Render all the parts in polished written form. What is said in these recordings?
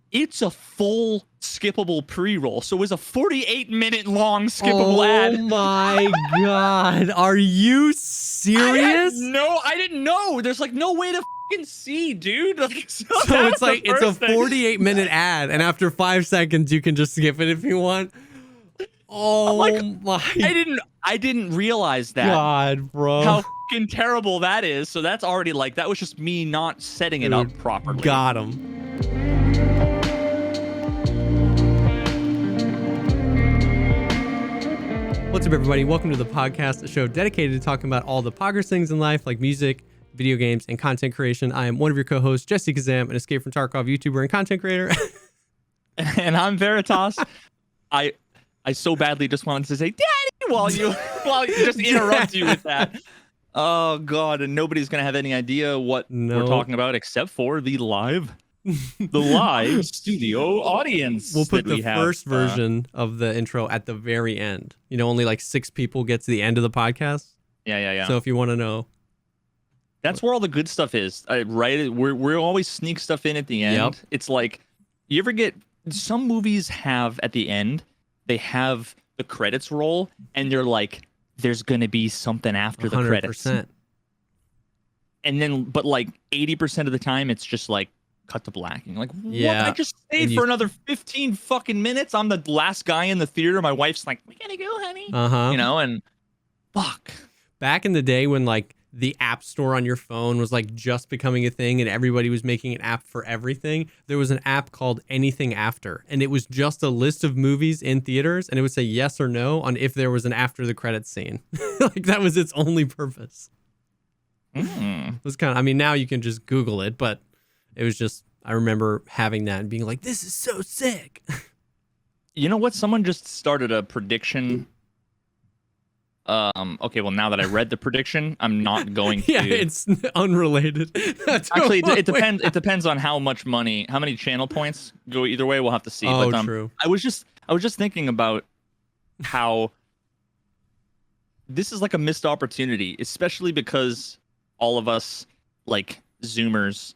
it's a full skippable pre-roll. So it was a 48-minute long skippable ad. Oh my god. Are you serious? I didn't know. There's like no way to fucking see, dude. Like, so it's like it's a 48-minute ad, and after 5 seconds you can just skip it if you want. Oh like, my I didn't realize that. god, bro. How fucking terrible that is. So that's already like, that was just me not setting it up properly. Got him. What's up, everybody? Welcome to the podcast, a show dedicated to talking about all the poggers things in life, like music, video games, and content creation. I am one of your co-hosts, JesseKazam, an Escape from Tarkov YouTuber and content creator. And I'm Veritas. I so badly just wanted to say "Daddy" while you just interrupt you with that. Oh god, and nobody's gonna have any idea what we're talking about except for the live studio audience. We'll put the first version of the intro at the very end. You know, only like 6 people get to the end of the podcast. Yeah. So if you want to know, that's where all the good stuff is, right? We're always sneak stuff in at the end. Yep. It's like, you ever get, some movies have at the end, they have the credits roll, and they're like, there's gonna be something after 100%. The credits. And then, but like 80% of the time, it's just like cut to black. And you're like, what? Yeah. I just stayed for another 15 fucking minutes. I'm the last guy in the theater. My wife's like, we gotta go, honey. You know, and fuck. Back in the day when like the app store on your phone was like just becoming a thing and everybody was making an app for everything, there was an app called Anything After, and it was just a list of movies in theaters, and it would say yes or no on if there was an after the credits scene. Like that was its only purpose. It was kind of, I mean, now you can just Google it, but it was just, I remember having that and being like, this is so sick. You know what? Someone just started a prediction. Okay, well, now that I read the prediction, I'm not going to. Yeah, it's unrelated. Actually, it depends. It depends on how much money, how many channel points go either way. We'll have to see. Oh, but, true. I was just thinking about how this is like a missed opportunity, especially because all of us, like Zoomers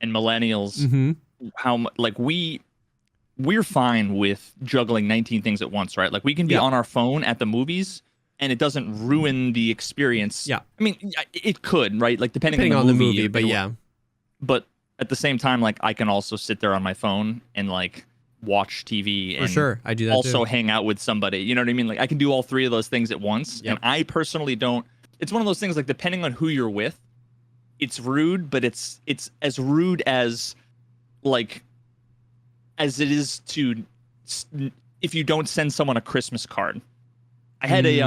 and millennials, how like we're fine with juggling 19 things at once, right? Like we can be on our phone at the movies, and it doesn't ruin the experience. Yeah. I mean, it could, right? Like depending on the movie, but yeah. But at the same time, like I can also sit there on my phone and like watch TV and for sure. I do that also too. hang out with somebody. You know what I mean? Like I can do all 3 of those things at once. Yep. And I personally don't. It's one of those things like depending on who you're with, it's rude, but it's as rude as like as it is to if you don't send someone a Christmas card. I had it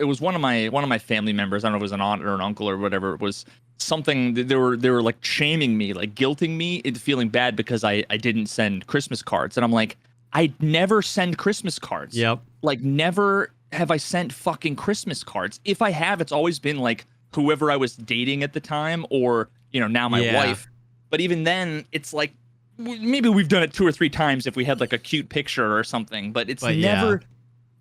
was one of my family members. I don't know if it was an aunt or an uncle or whatever. It was something that they were like shaming me, like guilting me into feeling bad because I didn't send Christmas cards. And I'm like, I never send Christmas cards. Yep. Like never have I sent fucking Christmas cards. If I have, it's always been like whoever I was dating at the time, or, you know, now my wife. But even then, it's like, maybe we've done it 2 or 3 times if we had like a cute picture or something, but it's never,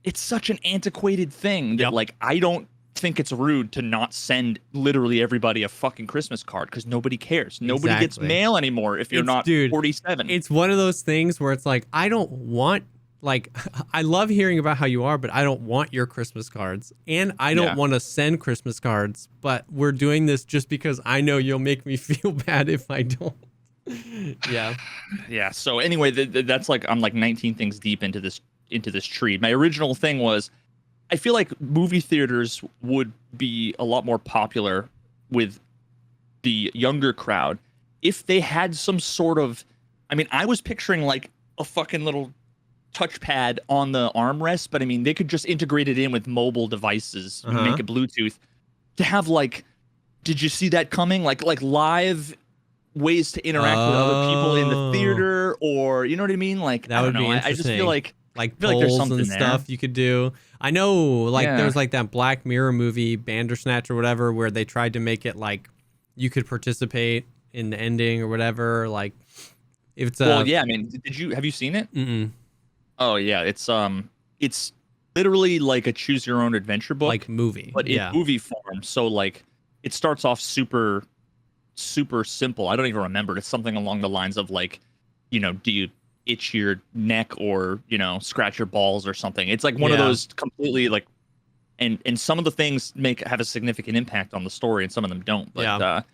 it's such an antiquated thing that like, I don't think it's rude to not send literally everybody a fucking Christmas card because nobody cares. Nobody gets mail anymore if you're not 47. It's one of those things where it's like, I don't want, like, I love hearing about how you are, but I don't want your Christmas cards, and I don't want to send Christmas cards, but we're doing this just because I know you'll make me feel bad if I don't. Yeah. So anyway, that's like, I'm like 19 things deep into this tree. My original thing was, I feel like movie theaters would be a lot more popular with the younger crowd if they had some sort of, I mean, I was picturing like a fucking little touchpad on the armrest, but I mean, they could just integrate it in with mobile devices, make it Bluetooth, to have like, did you see that coming? Like live ways to interact with other people in the theater, or you know what I mean? Like that would be interesting. I just feel like polls there's something and stuff you could do. I know, like there was like that Black Mirror movie, Bandersnatch or whatever, where they tried to make it like you could participate in the ending or whatever. Like if it's well, yeah. I mean, have you seen it? Oh yeah, it's literally like a choose your own adventure book, like movie, but in movie form. So like it starts off super super simple. I don't even remember. It's something along the lines of like, do you itch your neck or, scratch your balls or something. It's like one of those completely like, and some of the things have a significant impact on the story and some of them don't. But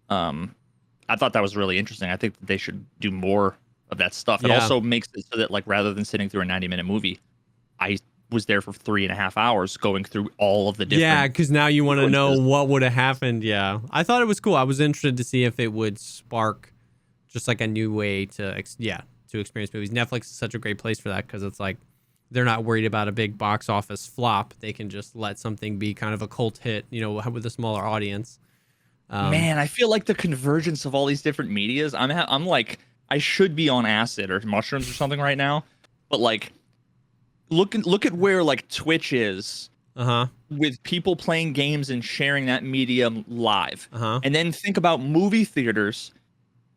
I thought that was really interesting. I think that they should do more of that stuff. It also makes it so that like rather than sitting through a 90-minute movie, I was there for 3.5 hours going through all of the different. Yeah, because now you want to know what would have happened. Yeah, I thought it was cool. I was interested to see if it would spark just like a new way to experience movies. Netflix is such a great place for that because it's like they're not worried about a big box office flop. They can just let something be kind of a cult hit, with a smaller audience. Man, I feel like the convergence of all these different medias. I'm like, I should be on acid or mushrooms or something right now, but like, look at where like Twitch is with people playing games and sharing that medium live, and then think about movie theaters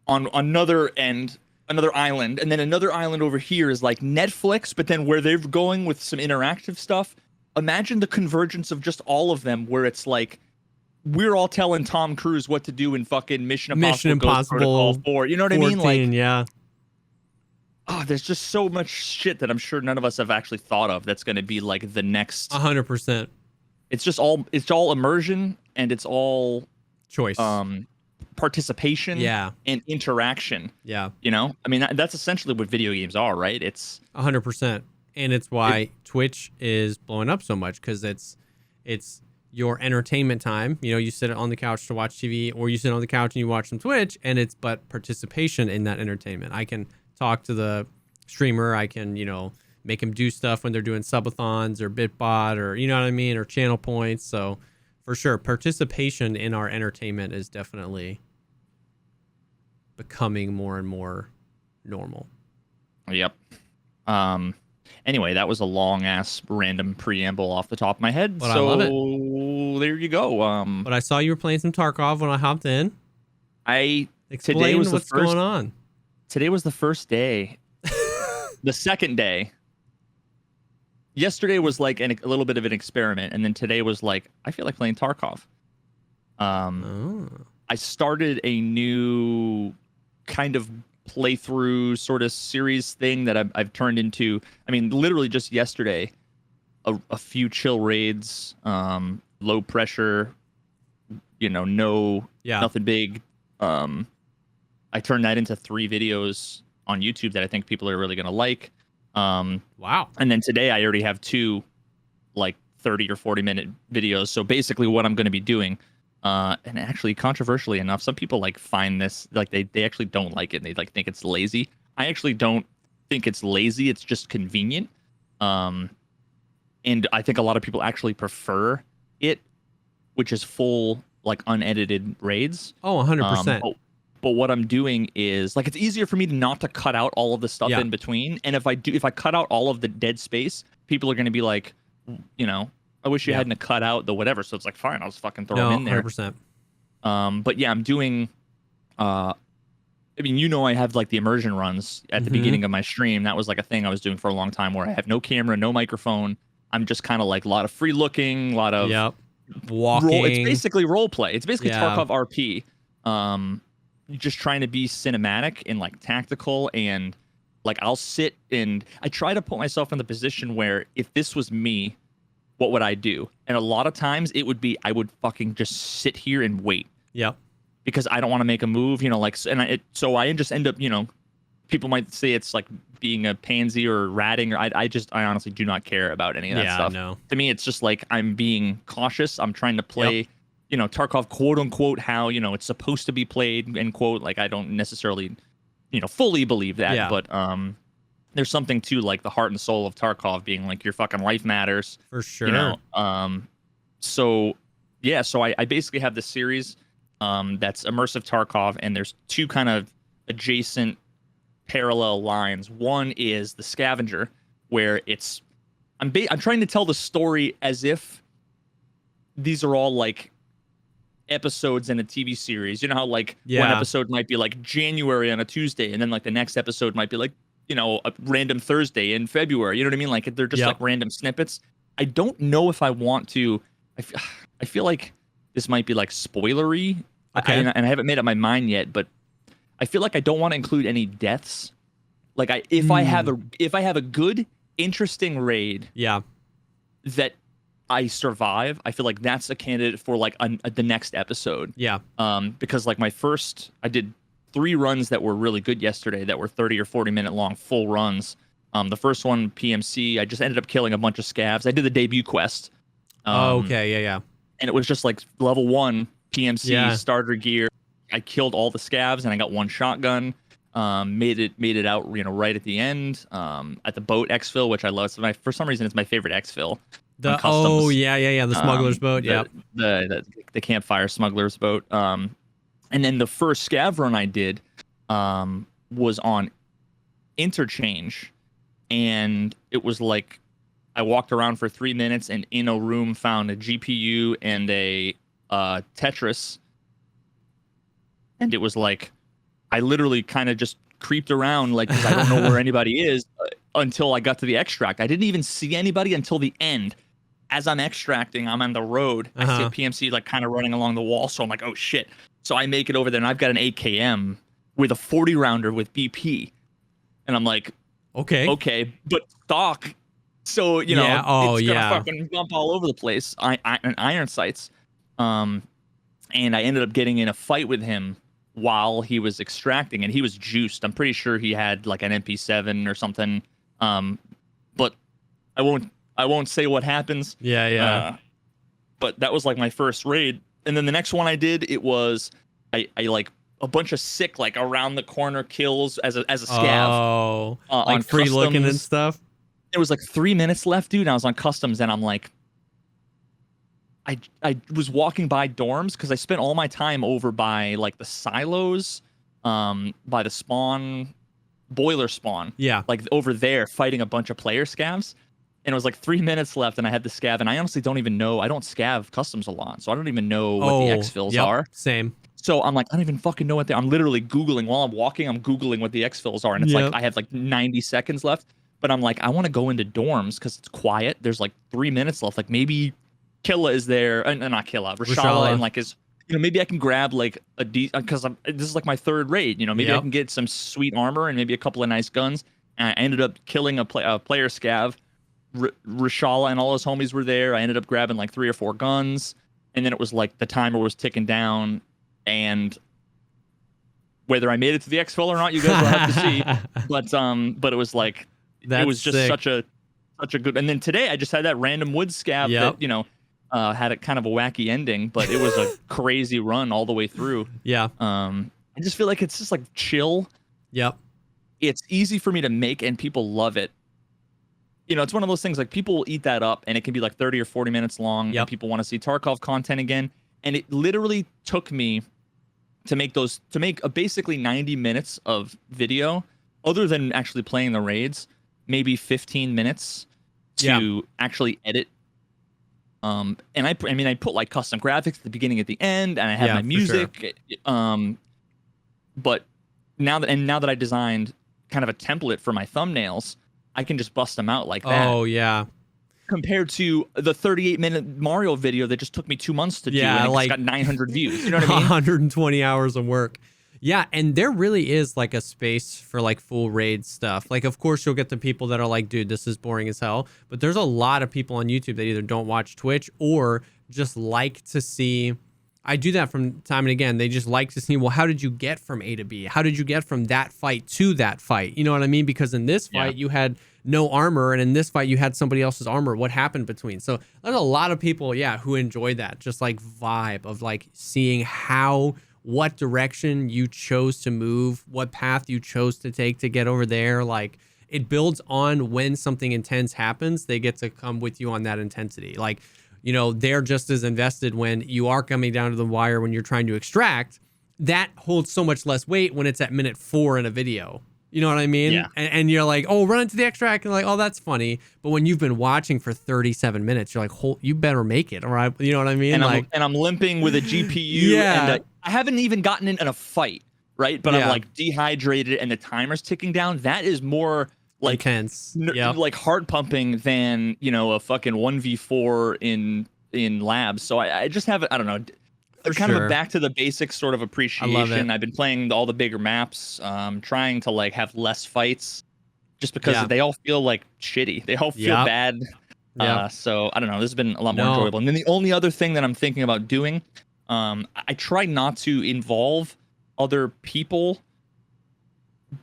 on another end, another island, and then another island over here is like Netflix, but then where they're going with some interactive stuff. Imagine the convergence of just all of them, where it's like, we're all telling Tom Cruise what to do in fucking Mission Impossible Ghost Protocol 4. You know what 14, I mean? Like, yeah. Oh, there's just so much shit that I'm sure none of us have actually thought of that's going to be like the next 100%. It's all immersion and it's all choice. Participation and interaction. Yeah. I mean, that's essentially what video games are, right? It's 100%. And it's why Twitch is blowing up so much, because it's your entertainment time. You sit on the couch to watch TV, or you sit on the couch and you watch some Twitch, and it's but participation in that entertainment. I can talk to the streamer. I can, make them do stuff when they're doing subathons or Bitbot or, you know what I mean, or channel points. So for sure, participation in our entertainment is definitely becoming more and more normal. Yep. Anyway, that was a long ass random preamble off the top of my head. But so I love it. There you go. But I saw you were playing some Tarkov when I hopped in. Explain today was what's going on. Today was the first day. The second day. Yesterday was like a little bit of an experiment, and then today was like, I feel like playing Tarkov. I started a new kind of playthrough sort of series thing that I've turned into. I mean, literally just yesterday, a few chill raids, low pressure, nothing big. I turned that into 3 videos on YouTube that I think people are really going to like. Wow. And then today I already have 2 like 30 or 40 minute videos. So basically what I'm going to be doing, and actually controversially enough, some people like find this, like they actually don't like it. And they like think it's lazy. I actually don't think it's lazy. It's just convenient. And I think a lot of people actually prefer it, which is full, like unedited raids. Oh, 100%. But what I'm doing is like, it's easier for me not to cut out all of the stuff in between. And if I cut out all of the dead space, people are going to be like, I wish you hadn't cut out the whatever. So it's like, fine, I'll just fucking throw them in there. 100%. But yeah, I'm doing, I mean, I have like the immersion runs at the beginning of my stream. That was like a thing I was doing for a long time, where I have no camera, no microphone. I'm just kind of like a lot of free looking, a lot of walking. It's basically role play. It's basically Tarkov RP. Just trying to be cinematic and like tactical, and like I'll sit and I try to put myself in the position where if this was me, what would I do? And a lot of times it would be, I would fucking just sit here and wait. Yep. Because I don't want to make a move, so I just end up, people might say it's like being a pansy or ratting, or I honestly do not care about any of that stuff. No. To me, it's just like I'm being cautious. I'm trying to play, Tarkov, quote unquote, how, it's supposed to be played, end quote. Like, I don't necessarily, fully believe that, but there's something to like the heart and soul of Tarkov being like, your fucking life matters. For sure. So I basically have this series that's Immersive Tarkov, and there's 2 kind of adjacent parallel lines. One is the Scavenger, where I'm trying to tell the story as if these are all like episodes in a TV series. You know how like one episode might be like January on a Tuesday, and then like the next episode might be like, a random Thursday in February. You know what I mean? Like they're just like random snippets. I don't know if I want to. I feel like this might be like spoilery Okay. And I haven't made up my mind yet, but I feel like I don't want to include any deaths. Like if I have a good, interesting raid Yeah. that I survive, I feel like that's a candidate for like the next episode. Yeah. Because like I did 3 runs that were really good yesterday that were 30 or 40-minute long full runs. The first one, PMC, I just ended up killing a bunch of scavs. I did the debut quest. Okay. Yeah. And it was just like level 1 PMC starter gear. I killed all the scavs and I got 1 shotgun. Made it out, right at the end. At the boat exfil, which I love. So for some reason, it's my favorite exfil. The smuggler's boat. Yeah. The campfire smuggler's boat. And then the first scav run I did was on interchange, and it was like I walked around for 3 minutes and in a room found a GPU and a Tetris, and it was like I literally kind of just creeped around like because I don't know where anybody is until I got to the extract. I didn't even see anybody until the end. As I'm extracting, I'm on the road. I see a PMC like kind of running along the wall, so I'm like, oh shit. So I make it over there, and I've got an AKM with a 40 rounder with BP, and I'm like, okay, but stock. So it's gonna fucking bump all over the place. And iron sights, and I ended up getting in a fight with him while he was extracting, and he was juiced. I'm pretty sure he had like an MP7 or something, but I won't say what happens. But that was like my first raid. And then the next one I did, it was I like a bunch of sick like around the corner kills as a scav. Oh, like on free customs. looking and stuff. It was like 3 minutes left, dude. And I was on customs, and I'm like, I was walking by dorms because I spent all my time over by like the silos, by the boiler spawn. Yeah, like over there fighting a bunch of player scavs. And it was like 3 minutes left, and I had the scav, and I honestly don't even know. I don't scav customs a lot, so I don't even know what the exfils are. Same. So I'm like, I don't even fucking know what I'm literally Googling while I'm walking. I'm Googling what the exfils are, and it's like I have like 90 seconds left. But I'm like, I want to go into dorms because it's quiet. There's like 3 minutes left. Like maybe Killa is there, and not Killa, Rashala, and like maybe I can grab like because this is like my 3rd raid. Maybe I can get some sweet armor and maybe a couple of nice guns. And I ended up killing a player scav. Rashala and all his homies were there. I ended up grabbing like 3 or 4 guns, and then it was like the timer was ticking down, and whether I made it to the exfil or not, you guys will have to see. But it was like it was just such a good. And then today I just had that random wood scav that had a kind of a wacky ending, but it was a crazy run all the way through. I just feel like it's just like chill. It's easy for me to make, and people love it. It's one of those things like people will eat that up, and it can be like 30 or 40 minutes long. And people want to see Tarkov content again. And it literally took me to make basically 90 minutes of video, other than actually playing the raids, maybe 15 minutes to actually edit. And I put like custom graphics at the beginning, at the end, and I had my music. Sure. But now that I designed kind of a template for my thumbnails, I can just bust them out like that. Oh, yeah. Compared to the 38-minute Mario video that just took me 2 months to do, and it's got 900 views. You know what I mean? 120 hours of work. Yeah, and there really is like a space for like full raid stuff. Like, of course, you'll get the people that are like, dude, this is boring as hell. But there's a lot of people on YouTube that either don't watch Twitch or just like to see. I do that from time and again. They just like to see, well, how did you get from A to B? How did you get from that fight to that fight? You know what I mean? Because in this fight, you had no armor, and in this fight, you had somebody else's armor. What happened between? So there's a lot of people, who enjoy that, just like vibe of like seeing what direction you chose to move, what path you chose to take to get over there. Like, it builds on when something intense happens, they get to come with you on that intensity. Like, they're just as invested when you are coming down to the wire when you're trying to extract. That holds so much less weight when it's at minute 4 in a video. You know what I mean? Yeah. And you're like, oh, run into the extract, and like, oh, that's funny. But when you've been watching for 37 minutes, you're like, you better make it, all right? You know what I mean? And I'm limping with a GPU. And I haven't even gotten in a fight, right? But I'm like dehydrated, and the timer's ticking down. That is more like intense, like heart pumping than a fucking 1v4 in labs. So I just have, I don't know. kind of a back to the basics sort of appreciation. I love it. I've been playing all the bigger maps, trying to like have less fights, just because they all feel like shitty. They all feel bad. So I don't know. This has been a lot more enjoyable. And then the only other thing that I'm thinking about doing, I try not to involve other people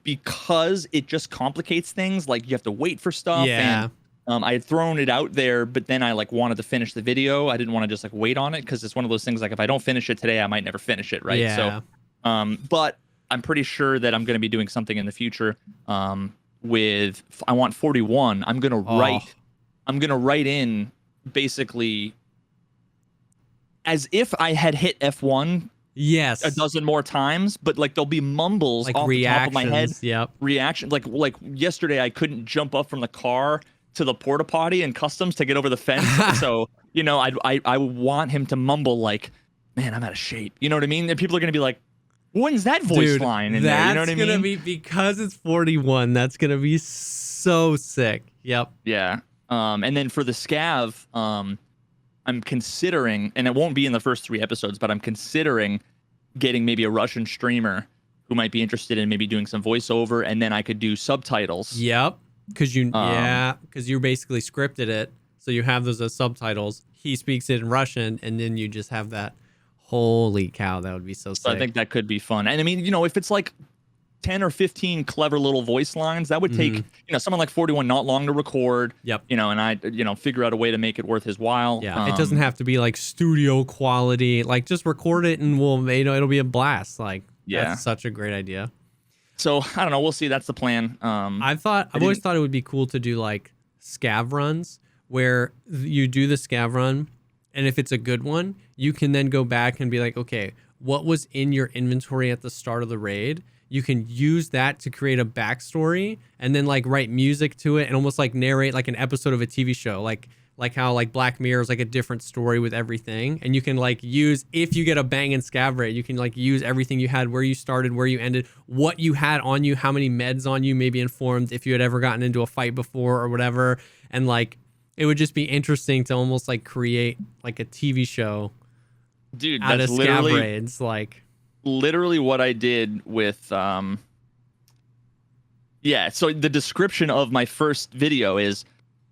because it just complicates things. Like you have to wait for stuff. And I had thrown it out there, but then I like wanted to finish the video. I didn't want to just like wait on it because it's one of those things like if I don't finish it today, I might never finish it, right? So, but I'm pretty sure that I'm going to be doing something in the future. With I want 41. I'm gonna write in basically as if I had hit F1 a dozen more times, but like there'll be mumbles like off the top of my head. Reaction. Like yesterday I couldn't jump up from the car to the porta potty in customs to get over the fence. So, you know, I want him to mumble like, man, I'm out of shape. You know what I mean? And people are gonna be like, when's that voice line in there? You know what I mean? That's gonna be because it's 41. That's gonna be so sick. Yep. Yeah. And then for the scav, I'm considering, and it won't be in the first 3 episodes, but I'm considering getting maybe a Russian streamer who might be interested in maybe doing some voiceover, and then I could do subtitles. Yep. Because you basically scripted it, so you have those as subtitles. He speaks it in Russian, and then you just have that. Holy cow, that would be so sick. I think that could be fun. And I mean, you know, if it's like 10 or 15 clever little voice lines, that would take, you know, someone like 41 not long to record. Yep. You know, and I, you know, figure out a way to make it worth his while. Yeah. It doesn't have to be like studio quality. Like just record it and it'll be a blast. Like, that's such a great idea. So I don't know. We'll see. That's the plan. I've always thought it would be cool to do like scav runs where you do the scav run. And if it's a good one, you can then go back and be like, okay, what was in your inventory at the start of the raid? You can use that to create a backstory and then like write music to it and almost like narrate like an episode of a TV show. Like how like Black Mirror is like a different story with everything. And you can like use, if you get a banging scav raid, you can like use everything you had, where you started, where you ended, what you had on you, how many meds on you, maybe informed if you had ever gotten into a fight before or whatever. And like, it would just be interesting to almost like create like a TV show, dude. Out That's of literally scav raids, like literally what I did with So the description of my first video is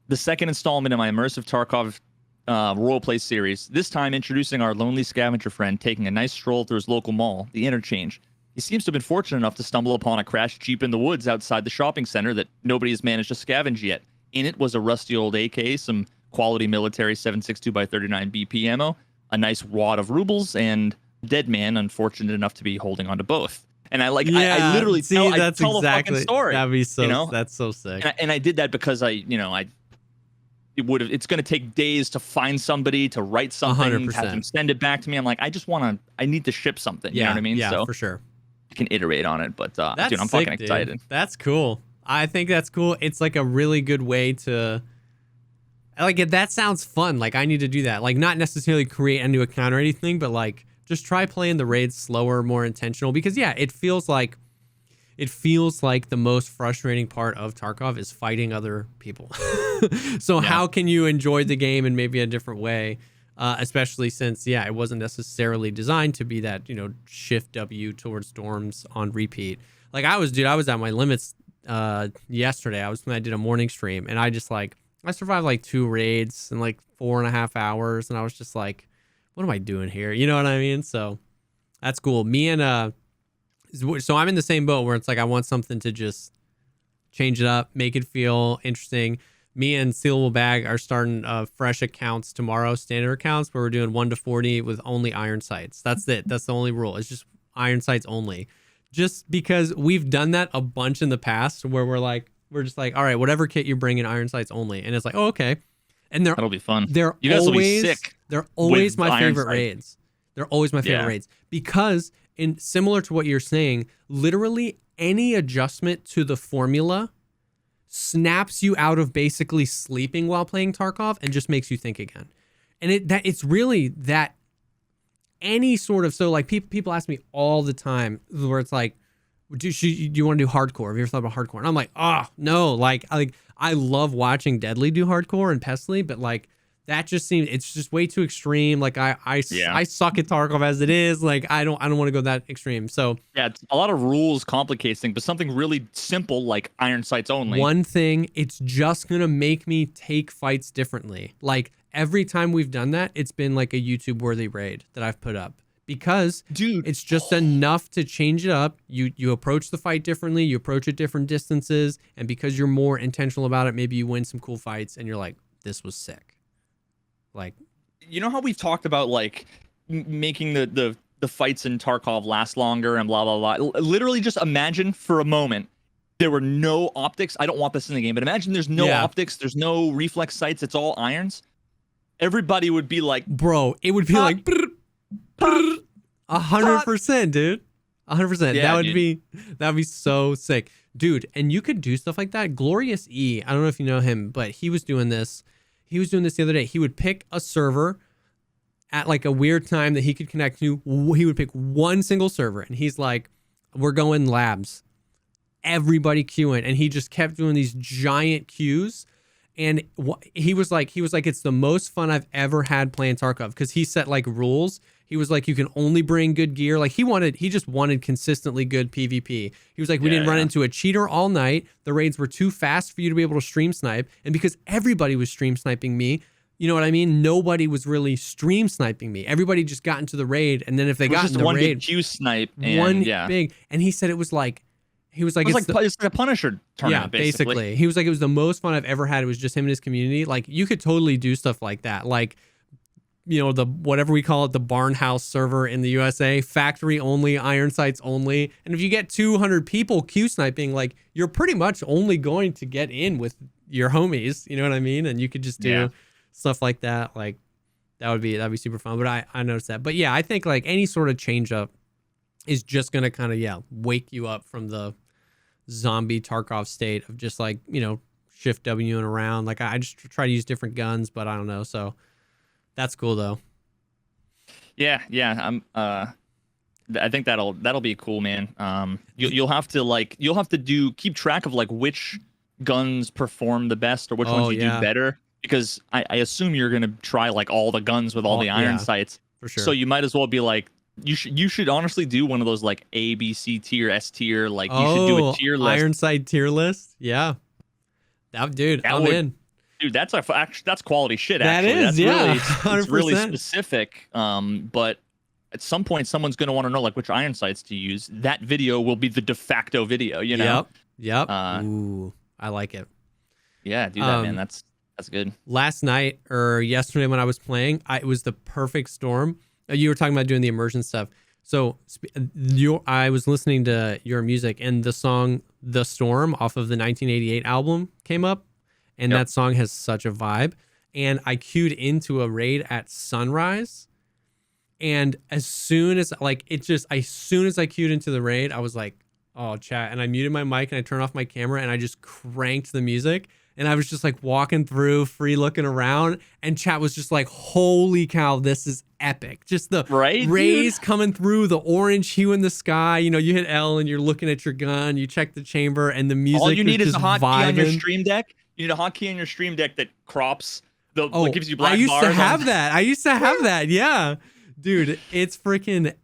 the second installment in my Immersive Tarkov roleplay series. This time introducing our lonely scavenger friend taking a nice stroll through his local mall, the Interchange. He seems to have been fortunate enough to stumble upon a crashed Jeep in the woods outside the shopping center that nobody has managed to scavenge yet. In it was a rusty old AK, some quality military 7.62x39 BP ammo, a nice wad of rubles, and dead man unfortunate enough to be holding onto both. And I I literally tell a fucking story. That'd be so, you know? That's so sick. And I did that because it's going to take days to find somebody to write something, 100%. Have them send it back to me. I'm like, I need to ship something. You know what I mean? Yeah, so for sure. You can iterate on it, but dude, I'm sick, fucking excited. Dude. That's cool. I think that's cool. It's like a really good way to, like, that sounds fun. Like, I need to do that. Like, not necessarily create a new account or anything, but like, just try playing the raids slower, more intentional. Because yeah, it feels like the most frustrating part of Tarkov is fighting other people. So how can you enjoy the game in maybe a different way? Especially since, it wasn't necessarily designed to be that, shift W towards storms on repeat. Like I was at my limits yesterday. When I did a morning stream, and I survived like 2 raids in like 4.5 hours, and I was just like, what am I doing here? You know what I mean? So that's cool. Me and so I'm in the same boat where it's like I want something to just change it up, make it feel interesting. Me and Sealable Bag are starting fresh accounts tomorrow, standard accounts, where we're doing 1 to 40 with only iron sights. That's it. That's the only rule. It's just iron sights only. Just because we've done that a bunch in the past, where we're just like, all right, whatever kit you bring in, iron sights only, and it's like, oh, okay. And that'll be fun. You guys will be sick. They're always my favorite raids. They're always my favorite raids because, similar to what you're saying, literally any adjustment to the formula snaps you out of basically sleeping while playing Tarkov and just makes you think again. And it's really that any sort of, so like people ask me all the time where it's like, do you want to do hardcore? Have you ever thought about hardcore? And I'm like, oh no, I love watching Deadly do hardcore and Pestly, but like that just seems, it's just way too extreme. Like I Yeah. suck at Tarkov as it is. Like I don't want to go that extreme. So Yeah, it's, a lot of rules complicates things, but something really simple like iron sights only. one thing, it's just gonna make me take fights differently. Like every time we've done that, it's been like a YouTube worthy raid that I've put up, because Dude, it's just enough to change it up. You approach the fight differently, you approach it different distances, and because you're more intentional about it, maybe you win some cool fights and you're like, this was sick. Like, you know how we've talked about like making the fights in Tarkov last longer and blah blah blah. Literally, just imagine for a moment there were no optics. I don't want this in the game, but imagine there's no optics, there's no reflex sights. It's all irons. Everybody would be like, bro, it would be like 100%, dude. 100%. Yeah, That would be so sick, dude. And you could do stuff like that. Glorious E, I don't know if you know him, but he was doing this. He was doing this the other day. He would pick a server at like a weird time that he could connect to. He would pick one single server, and he's like, we're going labs. Everybody queuing. And he just kept doing these giant queues. And he was like, it's the most fun I've ever had playing Tarkov, because he set like rules. He was like, you can only bring good gear. Like he just wanted consistently good PvP. He was like, we didn't run into a cheater all night. The raids were too fast for you to be able to stream snipe. And because everybody was stream sniping me, you know what I mean? Nobody was really stream sniping me. Everybody just got into the raid. And then if they got into the one raid, big Q snipe, and big. And he said it was like, it's like a Punisher tournament, basically. He was like, it was the most fun I've ever had. It was just him and his community. Like, you could totally do stuff like that. Like, you know, the whatever we call it, the barn house server in the USA, factory only, iron sights only. And if you get 200 people Q sniping, like, you're pretty much only going to get in with your homies. You know what I mean? And you could just do stuff like that. Like, that'd be super fun. But I noticed that. But yeah, I think like any sort of change up is just gonna kind of wake you up from the zombie Tarkov state of just like, you know, shift W and around. Like I just try to use different guns, but I don't know. So that's cool though. Yeah. I think that'll be cool, man. You'll have to keep track of like which guns perform the best or which ones you do better, because I assume you're gonna try like all the guns with all the iron sights for sure. So you might as well be like, you should honestly do one of those like A, B, C tier, S tier. Like you should do a tier list. Iron sight tier list. Yeah. I'm in. Dude, that's quality shit. That actually. Is, that's yeah. Really, 100%. It's really specific. But at some point, someone's going to want to know like which iron sights to use. That video will be the de facto video. You know. Yep. Ooh, I like it. Yeah, do that, man. That's good. Last night or yesterday when I was playing, it was the perfect storm. You were talking about doing the immersion stuff. So I was listening to your music, and the song "The Storm" off of the 1988 album came up, and that song has such a vibe. And I queued into a raid at sunrise, and as soon as I queued into the raid, I was like, "Oh, chat!" And I muted my mic and I turned off my camera and I just cranked the music. And I was just like walking through, free looking around, and chat was just like, holy cow, this is epic. Just the rays coming through, the orange hue in the sky. You know, you hit L and you're looking at your gun, you check the chamber, and the music. All you need is a hotkey on your stream deck. You need a hotkey on your stream deck that crops that gives you black bars. I used to have that. Yeah. Dude, it's freaking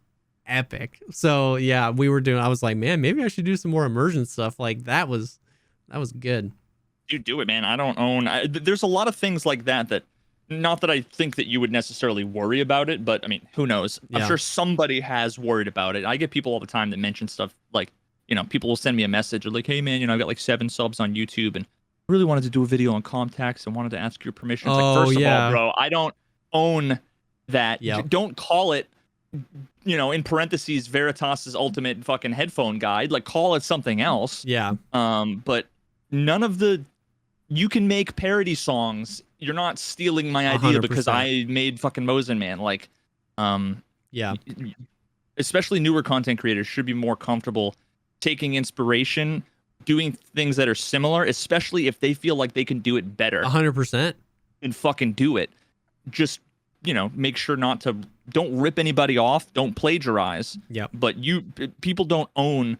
epic. So yeah, I was like, man, maybe I should do some more immersion stuff. Like that was good. You do it, man. I don't own. There's a lot of things like that. Not that I think that you would necessarily worry about it, but I mean, who knows? Yeah. I'm sure somebody has worried about it. I get people all the time that mention stuff like, you know, people will send me a message or like, hey man, you know, I got like 7 subs on YouTube and really wanted to do a video on contacts and wanted to ask your permission. It's like, first of all, bro, I don't own that. Yep. Don't call it, you know, in parentheses, Veritas's ultimate fucking headphone guide. Like, call it something else. Yeah. But none of you can make parody songs. You're not stealing my idea 100%. because I made fucking Mosin Man. Like, especially newer content creators should be more comfortable taking inspiration, doing things that are similar, especially if they feel like they can do it better. 100%. And fucking do it. Just, you know, make sure don't rip anybody off. Don't plagiarize. Yep. But people don't own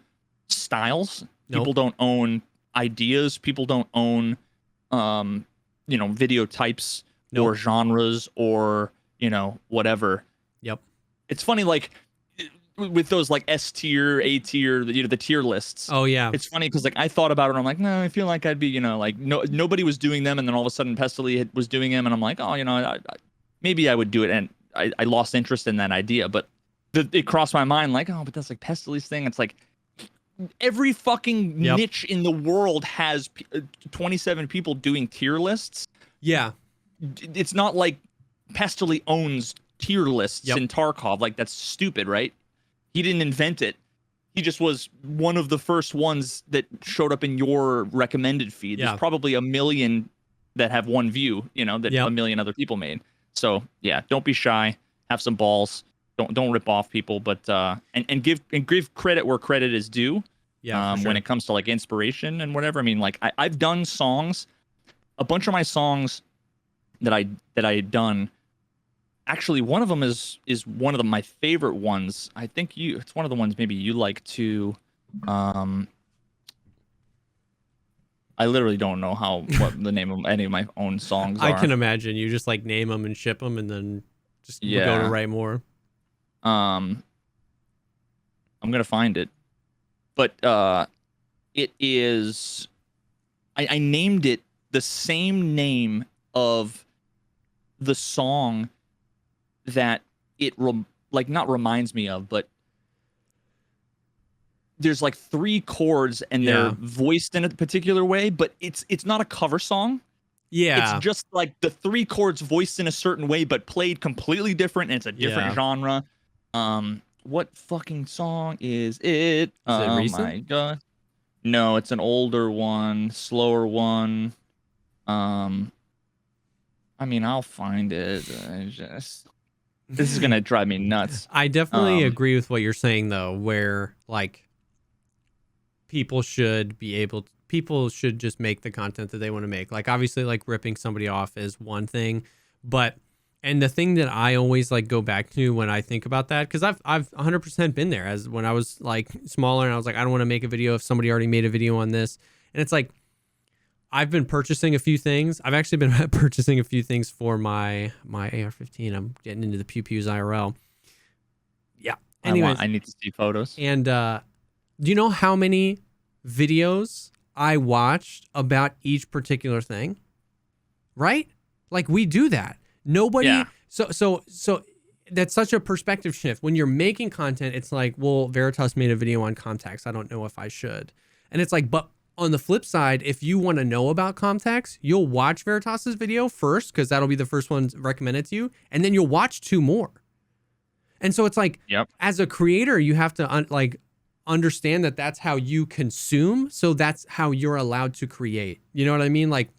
styles. Nope. People don't own ideas. People don't own, you know, video types or genres or, you know, whatever. Yep. It's funny, like with those like S tier, A tier, you know, the tier lists. Oh yeah. It's funny because like I thought about it and I'm like, no, I feel like I'd be, you know, like nobody was doing them, and then all of a sudden Pestily was doing them, and I'm like, oh, you know, maybe I would do it, and I lost interest in that idea, but it crossed my mind like, oh, but that's like Pestily's thing. It's like every fucking niche in the world has 27 people doing tier lists. Yeah. It's not like Pestily owns tier lists in Tarkov. Like, that's stupid, right? He didn't invent it. He just was one of the first ones that showed up in your recommended feed. There's probably a million that have one view, you know, that a million other people made. So yeah, don't be shy. Have some balls. Don't rip off people, but and give credit where credit is due. Yeah, for sure. When it comes to like inspiration and whatever. I mean, like I've done songs. A bunch of my songs that I had done. Actually, one of them is one of my favorite ones. I think it's one of the ones maybe you like to. I literally don't know what the name of any of my own songs are. I can imagine you just like name them and ship them, and then just go to write more. I'm gonna find it, but it is. I named it the same name of the song that it not reminds me of, but there's like 3 chords and they're voiced in a particular way, but it's not a cover song. Yeah, it's just like the 3 chords voiced in a certain way, but played completely different, and it's a different genre. What fucking song is it? Oh my god. No, it's an older one, slower one. I mean, I'll find it. This is gonna drive me nuts. I definitely agree with what you're saying, though, where like people should just make the content that they want to make. Like, obviously, like ripping somebody off is one thing, and the thing that I always like go back to when I think about that, because I've 100% been there, as when I was like smaller and I was like, I don't want to make a video if somebody already made a video on this, and it's like I've been purchasing a few things. I've actually been purchasing a few things for my AR-15. I'm getting into the pew pews IRL. Yeah. Anyways, I need to see photos. And do you know how many videos I watched about each particular thing? Right? Like, we do that. Nobody. Yeah. So that's such a perspective shift. When you're making content, it's like, well, Veritas made a video on contacts. I don't know if I should. And it's like, but on the flip side, if you want to know about contacts, you'll watch Veritas's video first, because that'll be the first one recommended to you, and then you'll watch 2 more. And so it's like, as a creator, you have to understand that that's how you consume. So that's how you're allowed to create. You know what I mean? Like,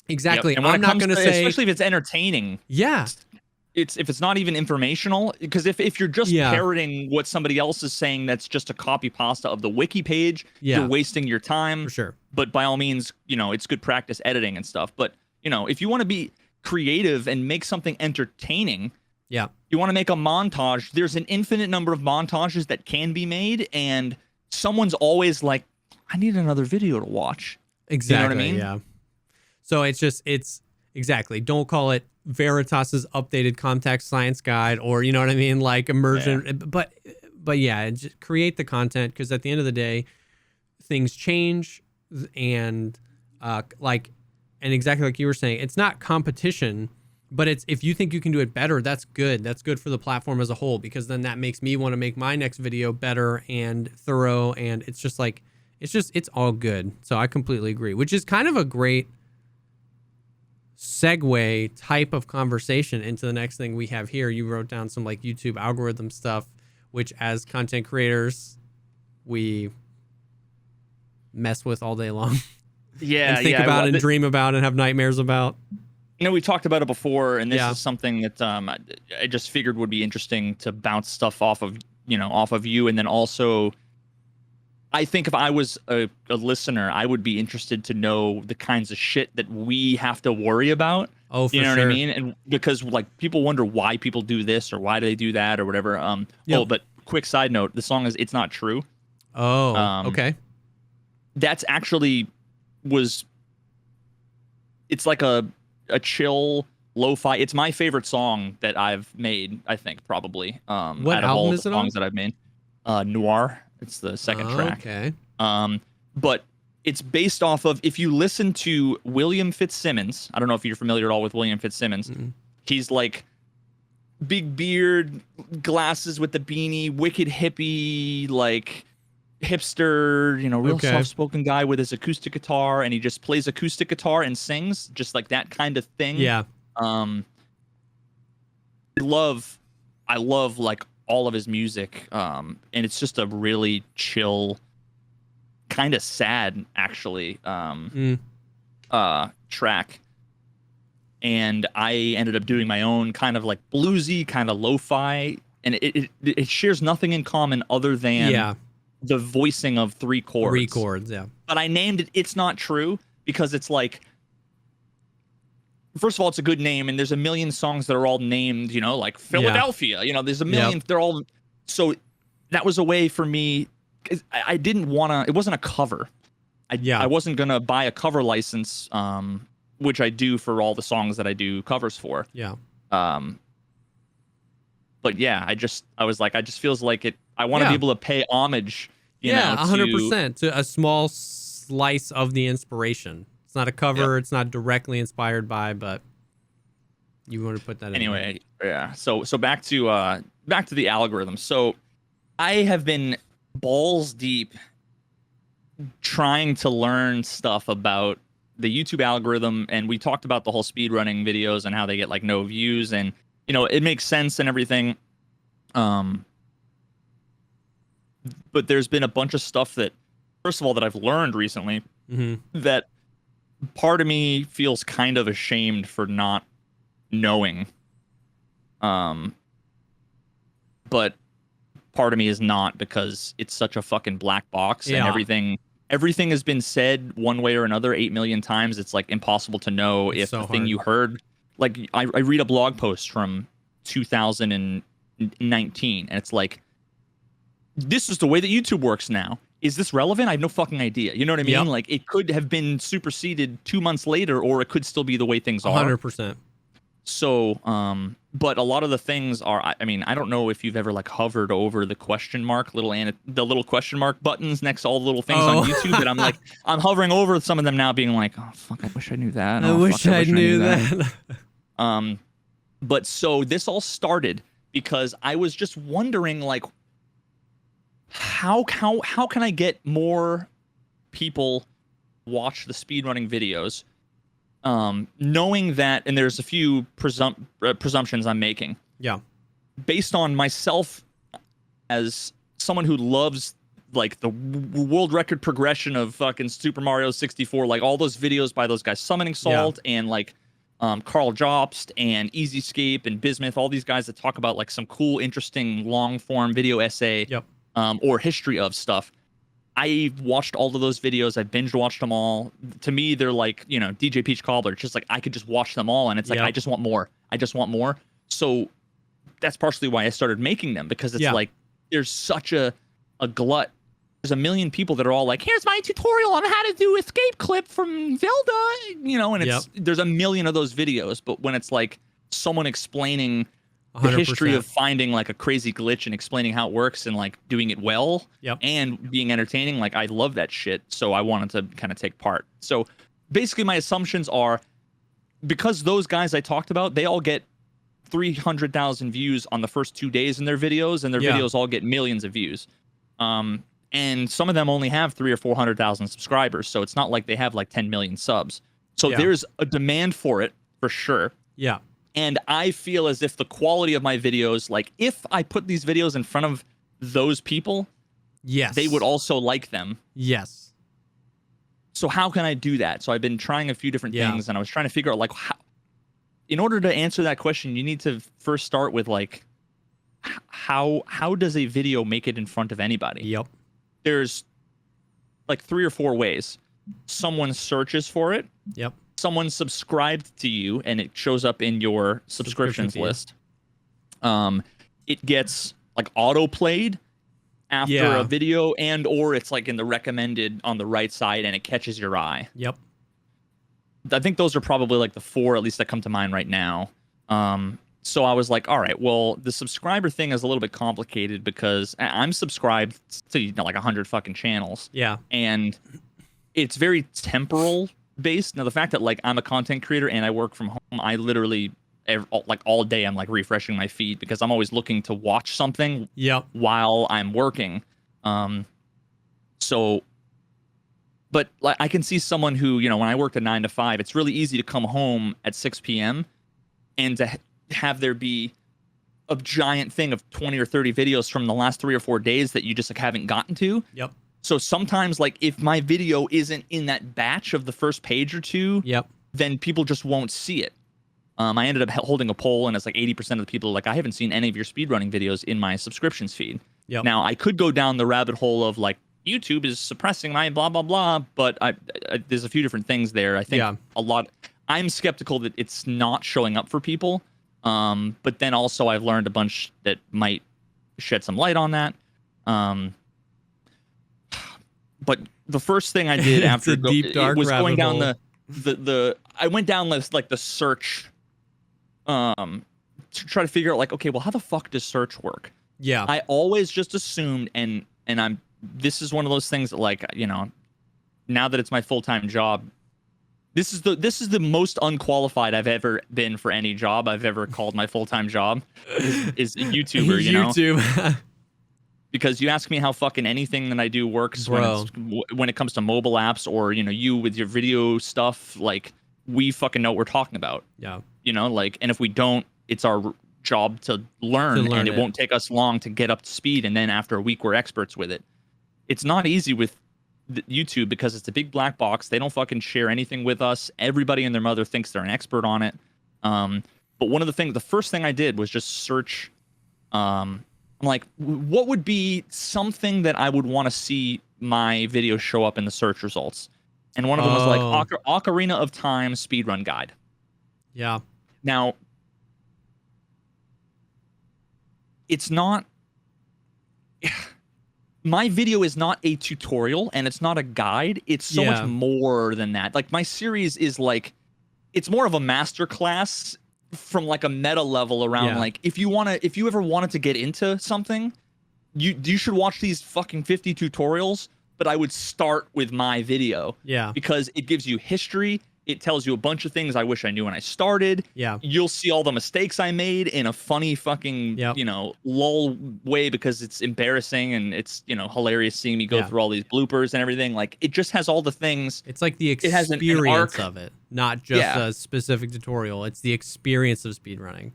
exactly. And I'm not going to say, especially if it's entertaining. Yeah. If it's not even informational, because if you're just parroting what somebody else is saying, that's just a copy pasta of the wiki page. You're wasting your time. For sure. But by all means, you know, it's good practice editing and stuff. But, you know, if you want to be creative and make something entertaining, you want to make a montage, there's an infinite number of montages that can be made, and someone's always like, I need another video to watch. Exactly. You know what I mean? Yeah. So it's exactly, don't call it Veritas's updated contact science guide, or, you know what I mean, like immersion, but yeah, just create the content, because at the end of the day, things change, and exactly like you were saying, it's not competition, but it's, if you think you can do it better, that's good. That's good for the platform as a whole, because then that makes me want to make my next video better and thorough, and it's just like, it's all good. So I completely agree, which is kind of a great segue type of conversation into the next thing we have here. You wrote down some like YouTube algorithm stuff, which as content creators we mess with all day long. And think about and dream about and have nightmares about. You know, we talked about it before, and this is something that I just figured would be interesting to bounce stuff off of you, and then also, I think if I was a listener, I would be interested to know the kinds of shit that we have to worry about. Oh, for sure. You know what I mean? And because like people wonder why people do this or why do they do that or whatever. Oh, but quick side note, the song is "It's Not True." Oh, okay. That's actually it's like a chill, lo-fi. It's my favorite song that I've made, I think, probably. What out of album all is the it on? songs that I've made. Noir. It's the second track. Okay. But it's based off of, if you listen to William Fitzsimmons, I don't know if you're familiar at all with William Fitzsimmons. Mm-mm. He's like big beard, glasses with the beanie, wicked hippie, like hipster, real soft-spoken guy with his acoustic guitar, and he just plays acoustic guitar and sings, just like that kind of thing. Yeah. I love like all of his music, and it's just a really chill, kind of sad actually track. And I ended up doing my own kind of like bluesy, kind of lo-fi, and it shares nothing in common other than the voicing of 3 chords. 3 chords, yeah. But I named it It's Not True because it's like, first of all, it's a good name, and there's a million songs that are all named, like Philadelphia. There's a million. They're all. So that was a way for me. I didn't want to. It wasn't a cover. I wasn't gonna buy a cover license, which I do for all the songs that I do covers for. Yeah. But yeah, I was like, I just feels like it. I want to be able to pay homage. You know, 100% to a small slice of the inspiration. It's not a cover. It's not directly inspired by, but you want to put that in. Anyway, yeah. So back to the algorithm. So I have been balls deep trying to learn stuff about the YouTube algorithm, and we talked about the whole speedrunning videos and how they get like no views, and it makes sense and everything. But there's been a bunch of stuff that, first of all, that I've learned recently that part of me feels kind of ashamed for not knowing. But part of me is not, because it's such a fucking black box, and everything has been said one way or another 8 million times. It's like impossible to know if the thing you heard, like I read a blog post from 2019, and it's like, this is the way that YouTube works now. Is this relevant? I have no fucking idea. You know what I mean? Yep. Like, it could have been superseded 2 months later, or it could still be the way things are. 100%. So, but a lot of the things are, I mean, I don't know if you've ever like hovered over the question mark, the little question mark buttons next to all the little things on YouTube, that I'm hovering over some of them now, being like, oh fuck, I wish I knew that. I wish I knew that. But so this all started because I was just wondering, like, how can I get more people watch the speedrunning videos, knowing that, and there's a few presumptions I'm making. Yeah. Based on myself as someone who loves like the world record progression of fucking Super Mario 64, like all those videos by those guys, Summoning Salt and like Carl Jobst and Easyscape and Bismuth, all these guys that talk about like some cool, interesting long form video essay or history of stuff. I watched all of those videos. I binge watched them all. To me, they're like, DJ Peach Cobbler. It's just like, I could just watch them all. And it's like, I just want more. I just want more. So that's partially why I started making them, because it's like, there's such a glut. There's a million people that are all like, here's my tutorial on how to do escape clip from Zelda, and there's a million of those videos. But when it's like someone explaining the 100%. History of finding like a crazy glitch and explaining how it works and like doing it well and being entertaining, like I love that shit. So I wanted to kind of take part. So basically my assumptions are, because those guys I talked about, they all get 300,000 views on the first 2 days in their videos, and their videos all get millions of views. And some of them only have 300,000 or 400,000 subscribers. So it's not like they have like 10 million subs. So there's a demand for it for sure. Yeah. And I feel as if the quality of my videos, like if I put these videos in front of those people, they would also like them. Yes. So how can I do that? So I've been trying a few different things, and I was trying to figure out like how, in order to answer that question, you need to first start with like, how does a video make it in front of anybody? Yep. There's like 3 or 4 ways. Someone searches for it. Yep. Someone subscribed to you and it shows up in your subscriptions list. It gets like auto played after a video, and or it's like in the recommended on the right side and it catches your eye. Yep. I think those are probably like the 4 at least that come to mind right now. So I was like, all right, well, the subscriber thing is a little bit complicated because I'm subscribed to, you know, like 100 fucking channels. Yeah. And it's very temporal based. Now, the fact that like I'm a content creator and I work from home, I literally like all day I'm like refreshing my feed because I'm always looking to watch something Yep. while I'm working. So, but like I can see someone who, you know, when I worked a 9 to 5, it's really easy to come home at 6 p.m. and to have there be a giant thing of 20 or 30 videos from the last 3 or 4 days that you just like haven't gotten to. Yep. So sometimes, like, if my video isn't in that batch of the first page or two, Yep. then people just won't see it. I ended up holding a poll, and it's like 80% of the people are like, I haven't seen any of your speedrunning videos in my subscriptions feed. Yep. Now, I could go down the rabbit hole of like, YouTube is suppressing my blah, blah, blah, but there's a few different things there. I think I'm skeptical that it's not showing up for people. But then also I've learned a bunch that might shed some light on that. But the first thing I did after was going down I went down this like the search to try to figure out like, okay, well, how the fuck does search work? Yeah. I always just assumed and this is one of those things that, like, you know, now that it's my full-time job, this is the most unqualified I've ever been for any job I've ever called my full-time job is a YouTuber, you know? YouTube. Because you ask me how fucking anything that I do works when it comes to mobile apps or, you know, you with your video stuff, like, we fucking know what we're talking about. Yeah. You know, like, and if we don't, it's our job to learn and it won't take us long to get up to speed. And then after a week, we're experts with it. It's not easy with YouTube because it's a big black box. They don't fucking share anything with us. Everybody and their mother thinks they're an expert on it. But one of the first thing I did was just search. I'm like, what would be something that I would want to see my video show up in the search results? And one of them was like Ocarina of Time speedrun guide. Yeah. Now, it's not. My video is not a tutorial and it's not a guide. It's so much more than that. Like, my series is like, it's more of a master class from like a meta level around like, if you ever wanted to get into something, you should watch these fucking 50 tutorials, but I would start with my video. Yeah. Because it gives you history. It tells you a bunch of things I wish I knew when I started. Yeah. You'll see all the mistakes I made in a funny fucking, you know, lull way because it's embarrassing and it's, you know, hilarious seeing me go through all these bloopers and everything. Like, it just has all the things. It's like the experience of it, not just a specific tutorial. It's the experience of speedrunning.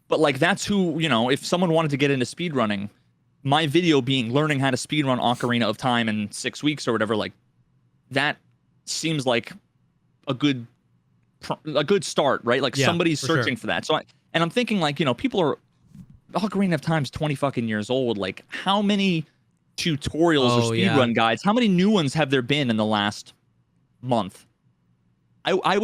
But like, that's who, you know, if someone wanted to get into speedrunning, my video being learning how to speedrun Ocarina of Time in 6 weeks or whatever, like, that seems like a good start, right? Like, somebody's searching for that. So I'm thinking, like, you know, Ocarina of Time's 20 fucking years old. Like, how many tutorials or speedrun guides, how many new ones have there been in the last month? I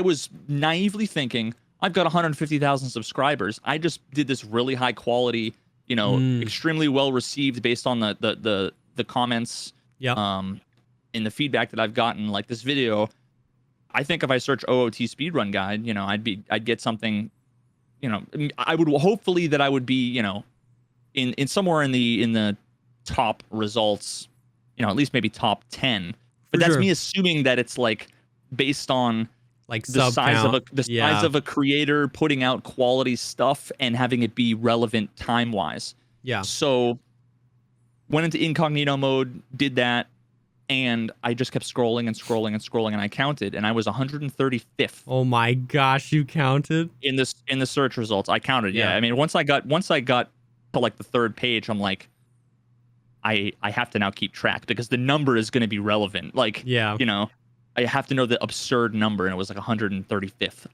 was naively thinking, I've got 150,000 subscribers. I just did this really high quality, you know, extremely well received based on the comments, in the feedback that I've gotten. Like, this video, I think if I search OOT speedrun guide, you know, I'd get something, you know, I would be, you know, in somewhere in the top results, you know, at least maybe top 10. But that's me assuming that it's like based on like the size of a creator putting out quality stuff and having it be relevant time wise. Yeah. So went into incognito mode, did that. And I just kept scrolling and scrolling and scrolling, and I counted, and I was 135th. Oh my gosh, you counted? In the search results, I counted. Yeah. I mean, once I got to like the third page, I'm like, I have to now keep track because the number is going to be relevant. Like, you know, I have to know the absurd number, and it was like 135th.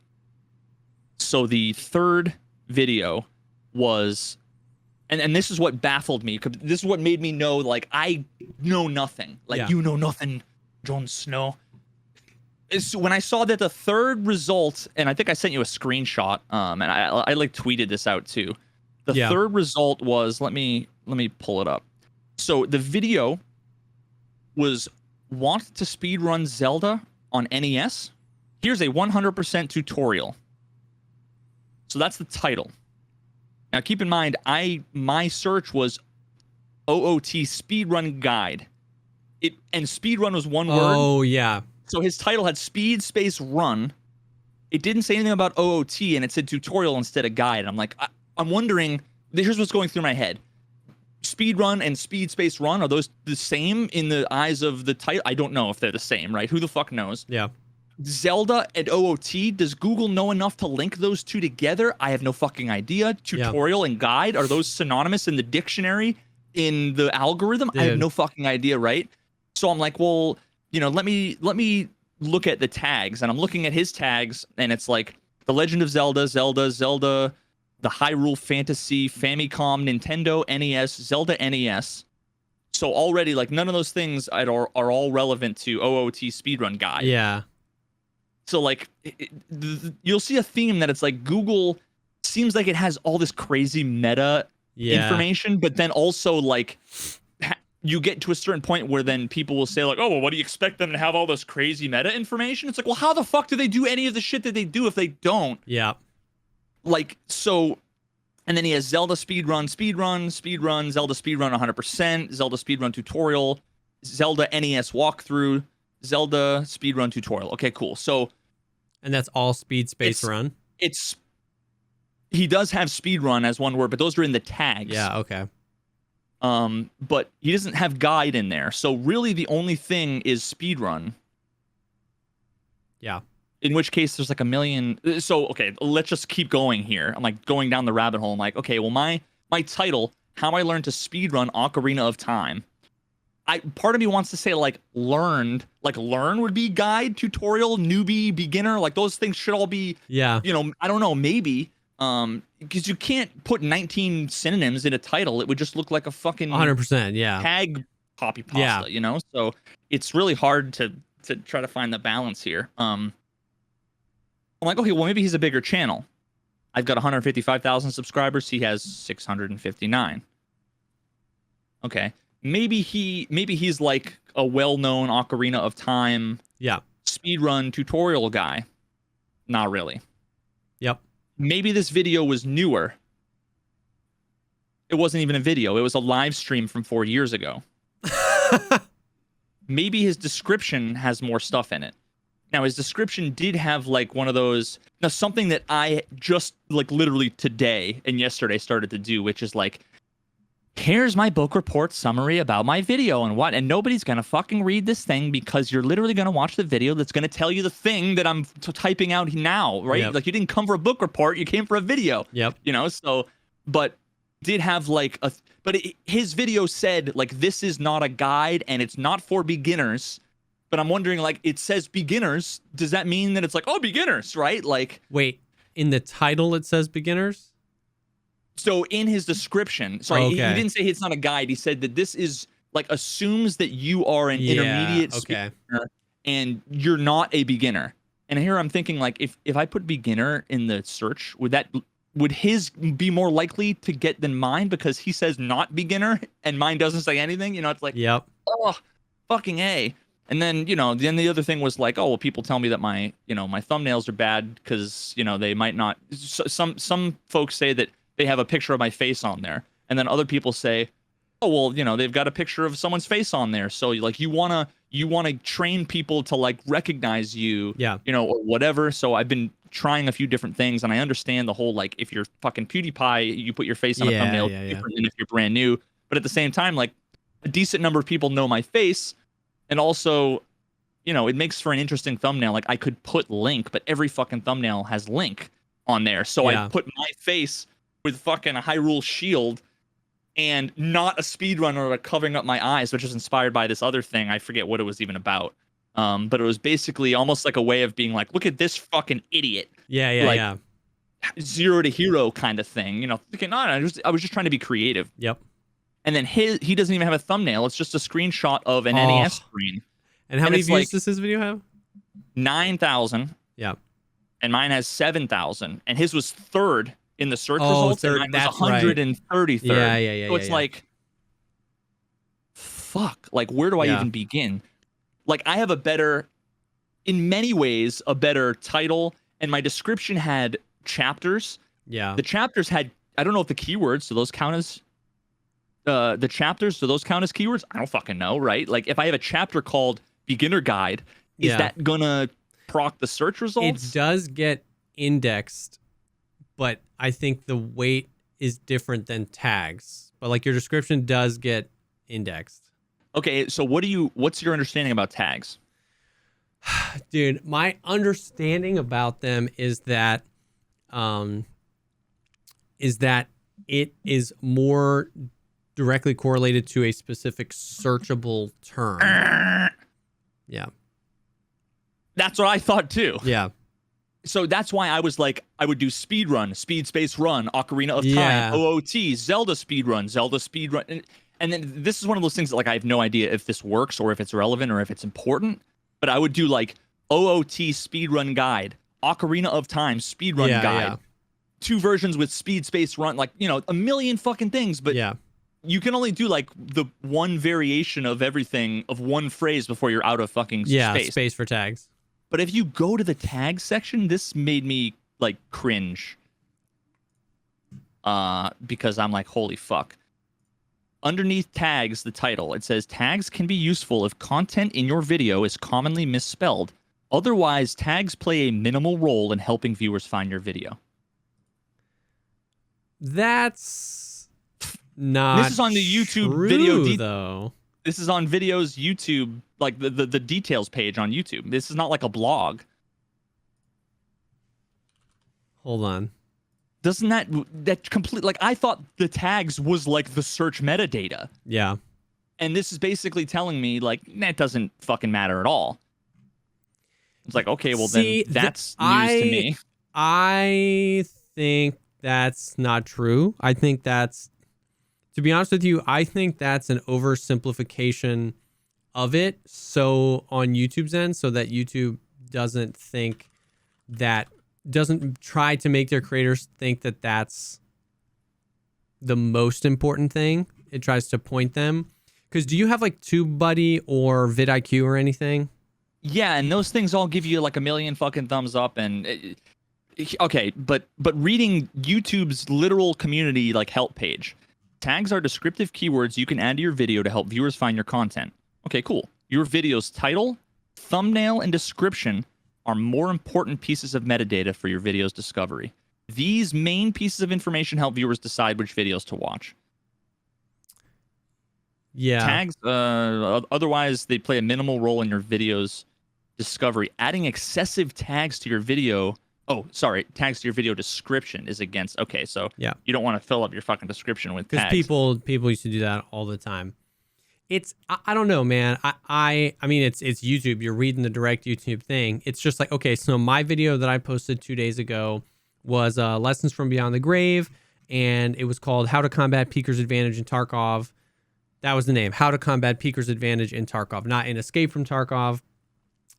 So the third video was. And this is what baffled me, because this is what made me know, like, I know nothing. Like, you know nothing, Jon Snow. It's when I saw that the third result, and I think I sent you a screenshot, and I like tweeted this out too. The third result was, let me pull it up. So the video was want to speedrun Zelda on NES? Here's a 100% tutorial. So that's the title. Now keep in mind, my search was OOT speedrun guide. And speedrun was one word. Oh yeah. So his title had speed space run. It didn't say anything about OOT, and it said tutorial instead of guide. I'm like, I'm wondering. Here's what's going through my head: speed run and speed space run, are those the same in the eyes of the title? I don't know if they're the same, right? Who the fuck knows? Yeah. Zelda and OOT, does Google know enough to link those two together? I have no fucking idea. Tutorial and guide, are those synonymous in the dictionary, in the algorithm? Dude. I have no fucking idea, right? So I'm like, well, let me look at the tags, and I'm looking at his tags, and it's like The Legend of Zelda, Zelda, the Hyrule Fantasy, Famicom, Nintendo, NES, Zelda NES. So already, like, none of those things are all relevant to OOT speedrun guide. Yeah. So like, you'll see a theme that it's like Google seems like it has all this crazy meta information, but then also like you get to a certain point where then people will say like, oh, well, what do you expect them to have all this crazy meta information? It's like, well, how the fuck do they do any of the shit that they do if they don't? Yeah. Like, so, and then he has Zelda speedrun, Zelda speedrun 100%, Zelda speedrun tutorial, Zelda NES walkthrough, Zelda speedrun tutorial. Okay, cool. So, and that's all speed space run. He does have speedrun as one word, but those are in the tags. Yeah. Okay. But he doesn't have guide in there. So really, the only thing is speedrun. Yeah. In which case, there's like a million. So okay, let's just keep going here. I'm like going down the rabbit hole. I'm like, okay, well, my title, How I Learned to Speedrun Ocarina of Time. Part of me wants to say like learned, like learn would be guide, tutorial, newbie, beginner, like those things should all be, I don't know, maybe, because you can't put 19 synonyms in a title. It would just look like a fucking 100%, tag copy pasta, so it's really hard to try to find the balance here. I'm like, okay, well, maybe he's a bigger channel. I've got 155,000 subscribers. He has 659. Okay. Maybe he's like a well-known Ocarina of Time speedrun tutorial guy. Not really. Yep. Maybe this video was newer. It wasn't even a video. It was a live stream from 4 years ago. Maybe his description has more stuff in it. Now, his description did have like one of those, something that I just like literally today and yesterday started to do, which is like, here's my book report summary about my video and nobody's gonna fucking read this thing because you're literally gonna watch the video that's gonna tell you the thing that I'm typing out now, right? Yep. Like, you didn't come for a book report, you came for a video. Yep. So, but did have like his video said like, this is not a guide and it's not for beginners. But I'm wondering, like, it says beginners. Does that mean that it's like, oh, beginners, right? Like, wait, in the title it says beginners? So in his description, he didn't say it's not a guide. He said that this is like assumes that you are an intermediate speaker and you're not a beginner. And here I'm thinking like, if I put beginner in the search, would his be more likely to get than mine because he says not beginner and mine doesn't say anything? It's like, oh, fucking A. And then, then the other thing was like, oh, well, people tell me that my thumbnails are bad because, they might not. Some folks say that they have a picture of my face on there. And then other people say, oh, well, they've got a picture of someone's face on there. So like, you want to train people to like recognize you, or whatever. So I've been trying a few different things, and I understand the whole, like, if you're fucking PewDiePie, you put your face on a thumbnail different than if you're brand new. But at the same time, like, a decent number of people know my face. And also, it makes for an interesting thumbnail. Like, I could put link, but every fucking thumbnail has link on there. So I put my face with fucking a Hyrule shield and not a speedrunner like covering up my eyes, which is inspired by this other thing. I forget what it was even about. But it was basically almost like a way of being like, look at this fucking idiot. Yeah. Zero to hero kind of thing. Thinking, I was just trying to be creative. Yep. And then he doesn't even have a thumbnail. It's just a screenshot of an NES screen. And how many views does this video have? 9,000. Yeah. And mine has 7,000. And his was third in the search results. Third, and mine was 133rd. Yeah. So it's like, fuck. Like, where do I even begin? Like, I have in many ways, a better title. And my description had chapters. Yeah. The chapters had, I don't know if the keywords, do those count as the chapters, do those count as keywords? I don't fucking know, right? Like if I have a chapter called beginner guide, is that gonna proc the search results? It does get indexed, but I think the weight is different than tags. But like your description does get indexed. Okay, so what's your understanding about tags? Dude, my understanding about them is that it is more directly correlated to a specific searchable term. Yeah. That's what I thought too. Yeah. So that's why I was like, I would do speed run, speed space run, Ocarina of Yeah. Time, OOT, Zelda speed run, and then this is one of those things that like I have no idea if this works or if it's relevant or if it's important. But I would do like OOT speed run guide, Ocarina of Time speed run guide, Yeah. 2 versions with speed space run, like a million fucking things. But Yeah. you can only do like the one variation of everything of one phrase before you're out of fucking space for tags. But if you go to the tag section, this made me like cringe. Because I'm like, holy fuck. Underneath tags, the title, it says tags can be useful if content in your video is commonly misspelled. Otherwise, tags play a minimal role in helping viewers find your video. That's not This is on the YouTube true, video though. This is on videos YouTube, like the details page on YouTube. This is not like a blog. Hold on. Doesn't that complete, like I thought the tags was like the search metadata. Yeah. And this is basically telling me like that doesn't fucking matter at all. It's like, okay, well then that's news to me. I think that's not true. I think that's, to be honest with you, I think that's an oversimplification of it. So on YouTube's end, so that YouTube doesn't try to make their creators think that that's the most important thing. It tries to point them. Because do you have like TubeBuddy or vidIQ or anything? Yeah, and those things all give you like a million fucking thumbs up and okay, but reading YouTube's literal community like help page. Tags are descriptive keywords you can add to your video to help viewers find your content. Okay, cool. Your video's title, thumbnail, and description are more important pieces of metadata for your video's discovery. These main pieces of information help viewers decide which videos to watch. Yeah. Tags, otherwise, they play a minimal role in your video's discovery. Adding excessive tags to your video... tags to your video description is against... Okay, so yeah, you don't want to fill up your fucking description with tags. Because people used to do that all the time. It's, I don't know, man. I mean, it's YouTube. You're reading the direct YouTube thing. It's just like, okay, so my video that I posted 2 days ago was Lessons from Beyond the Grave, and it was called How to Combat Peeker's Advantage in Tarkov. That was the name, How to Combat Peeker's Advantage in Tarkov, not in Escape from Tarkov.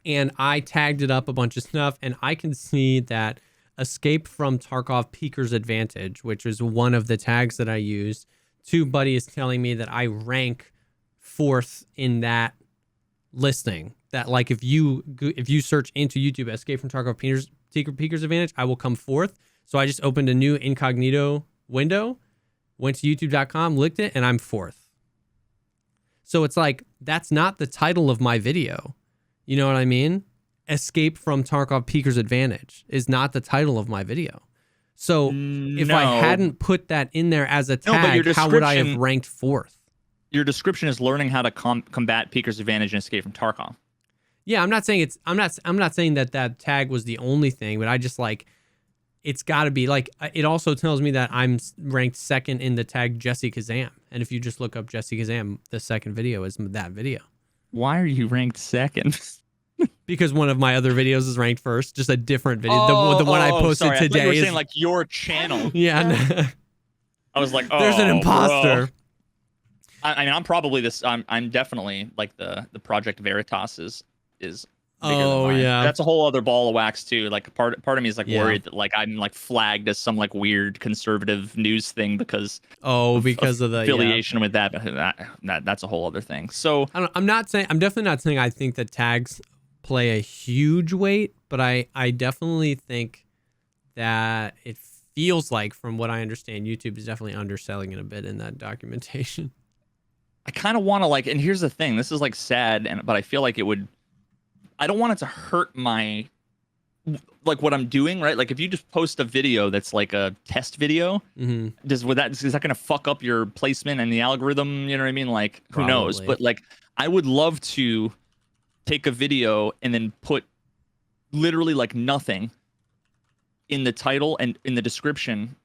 And I tagged it up a bunch of stuff, and I can see that Escape from Tarkov Peeker's Advantage, which is one of the tags that I used, TubeBuddy is telling me that I rank 4th in that listing. That like if you search into YouTube Escape from Tarkov Peeker's Advantage, I will come 4th. So I just opened a new incognito window, went to youtube.com, licked it, and I'm 4th. So it's like, that's not the title of my video. You know what I mean? Escape from Tarkov Peeker's Advantage is not the title of my video. So if I hadn't put that in there as a tag, how would I have ranked 4th? Your description is learning how to combat Peeker's Advantage and Escape from Tarkov. Yeah, I'm not saying I'm not saying that tag was the only thing, but I just like, it's got to be like, it also tells me that I'm ranked 2nd in the tag JesseKazam. And if you just look up JesseKazam, the second video is that video. Why are you ranked 2nd? Because one of my other videos is ranked 1st, just a different video. The one I posted today. I thought you were saying like your channel. Yeah. I was like, there's an imposter. Bro. I mean, I'm probably this. I'm definitely like the Project Veritas is bigger than mine. Yeah, that's a whole other ball of wax too. Like part of me is like worried that like I'm like flagged as some like weird conservative news thing because of the affiliation with that. That's a whole other thing. So I'm definitely not saying I think that tags play a huge weight, but I definitely think that feels like, from what I understand, YouTube is definitely underselling it a bit in that documentation. I kind of want to like, and here's the thing, this is like sad, but I feel like it would, I don't want it to hurt my, like what I'm doing, right? Like if you just post a video that's like a test video, is that going to fuck up your placement and the algorithm? You know what I mean? Like who knows? But like I would love to take a video and then put literally like nothing in the title and in the description,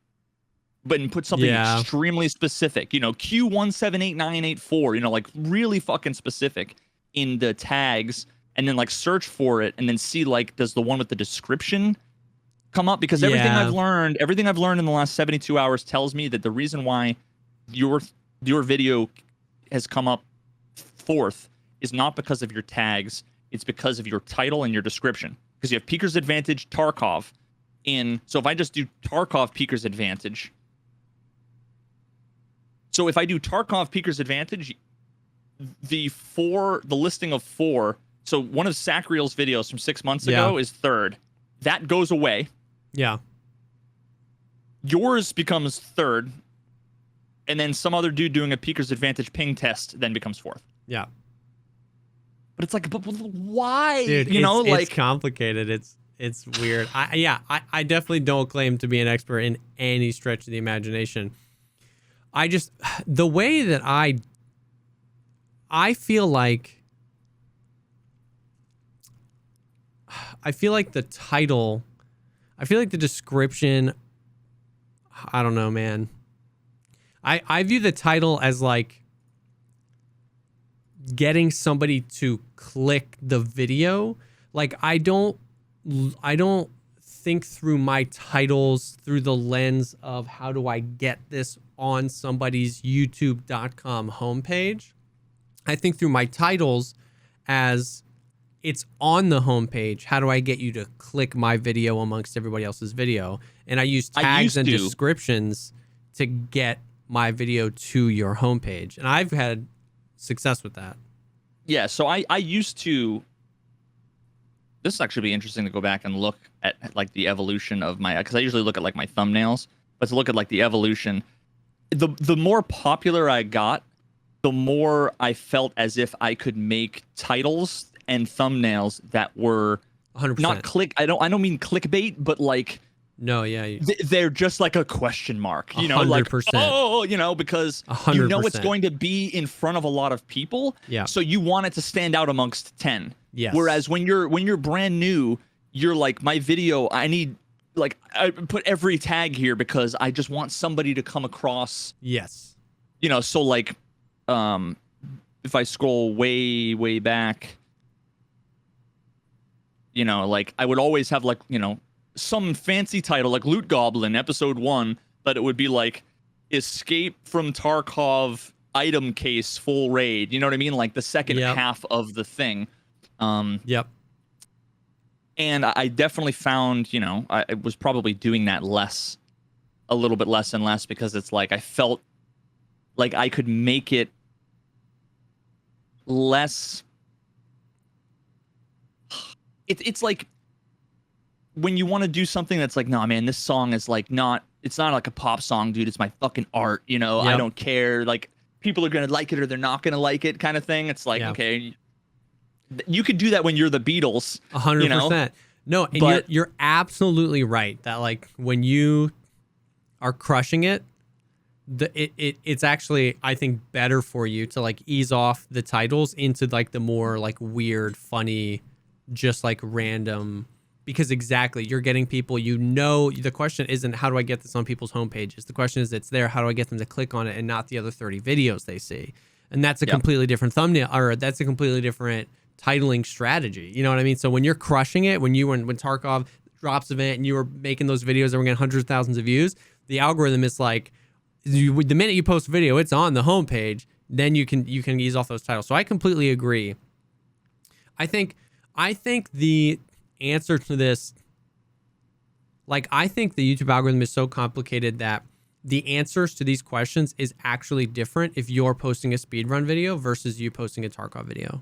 but and put something extremely specific, you know, Q1789884, you know, like really fucking specific in the tags, and then like search for it and then see like, does the one with the description come up? Because everything I've learned in the last 72 hours tells me that the reason why your video has come up fourth is not because of your tags, it's because of your title and your description. Because you have Peeker's Advantage, Tarkov. So if I just do Tarkov Peeker's Advantage, so if I do Tarkov Peeker's Advantage, the listing of 4. So one of Sacriel's videos from 6 months ago is third. That goes away. Yeah. Yours becomes third, and then some other dude doing a Peeker's Advantage ping test then becomes fourth. Yeah. But it's like, but why? Dude, it's complicated. It's weird. I definitely don't claim to be an expert in any stretch of the imagination. The way that I feel like the title, I feel like the description, I don't know, man. I view the title as like getting somebody to click the video. Like I don't think through my titles through the lens of how do I get this on somebody's youtube.com homepage. I think through my titles as it's on the homepage. How do I get you to click my video amongst everybody else's video? And I use tags and descriptions to get my video to your homepage. And I've had success with that. Yeah, so I used to, this is actually be interesting to go back and look at like the evolution of my, because I usually look at like my thumbnails, but to look at like the evolution, the more popular I got, the more I felt as if I could make titles and thumbnails that were 100%. Not I don't mean clickbait, but like no, yeah, they're just like a question mark, you know, 100%. Like you know, because 100%. you know it's going to be in front of a lot of people, so you want it to stand out amongst 10. Yes. Whereas when you're brand new, you're like, my video, I need, like, I put every tag here because I just want somebody to come across. Yes. You know, so like, if I scroll way back, you know, like I would always have like, you know, some fancy title like Loot Goblin episode 1, but it would be like Escape from Tarkov item case full raid. You know what I mean? Like the second half of the thing. Yep. And I definitely found, you know, I was probably doing that a little bit less and less, because it's like I felt like I could make it less. It's like when you want to do something that's like, no, man, this song is like it's not like a pop song, dude. It's my fucking art, you know. Yep. I don't care. Like people are gonna like it or they're not gonna like it, kind of thing. It's like, okay, you could do that when you're the Beatles. 100%. You know? No, and but you're absolutely right that like when you are crushing it, it's actually, I think, better for you to like ease off the titles into like the more like weird, funny, just like random, because exactly, you're getting people, you know, the question isn't how do I get this on people's homepages? The question is, it's there, how do I get them to click on it and not the other 30 videos they see? And that's a completely different thumbnail, or that's a completely different titling strategy. You know what I mean? So when you're crushing it, when Tarkov drops event and you were making those videos that were getting hundreds of thousands of views, the algorithm is like, the minute you post a video, it's on the homepage, then you can ease off those titles. So I completely agree. I think the answer to this, like, I think the YouTube algorithm is so complicated that the answers to these questions is actually different if you're posting a speedrun video versus you posting a Tarkov video.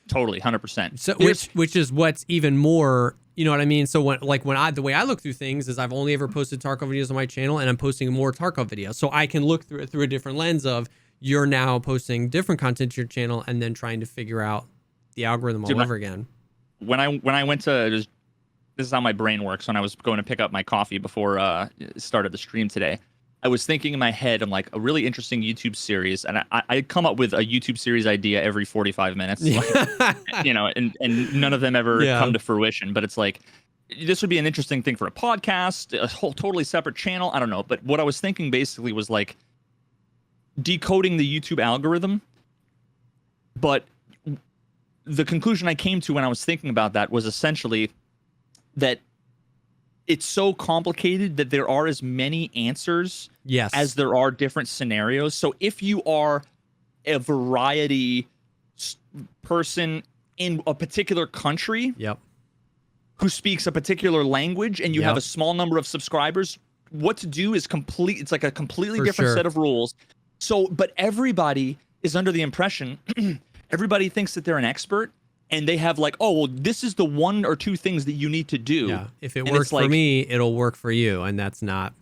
Totally, 100%. So which is what's even more, you know what I mean? So the way I look through things is I've only ever posted Tarkov videos on my channel, and I'm posting more Tarkov videos. So I can look through it through a different lens of you're now posting different content to your channel and then trying to figure out the algorithm all over again. When I went to, this is how my brain works. When I was going to pick up my coffee before started the stream today, I was thinking in my head, I'm like, a really interesting YouTube series, and I come up with a YouTube series idea every 45 minutes, like, you know, and none of them ever come to fruition. But it's like, this would be an interesting thing for a podcast, a whole totally separate channel. I don't know. But what I was thinking basically was like decoding the YouTube algorithm. But the conclusion I came to when I was thinking about that was essentially that it's so complicated that there are as many answers as there are different scenarios. So if you are a variety person in a particular country who speaks a particular language and you have a small number of subscribers, what to do is it's like a completely different set of rules. So, but everybody is under the impression, everybody thinks that they're an expert. And they have like, oh, well, this is the one or two things that you need to do. Yeah. If it works for me, it'll work for you. And that's not.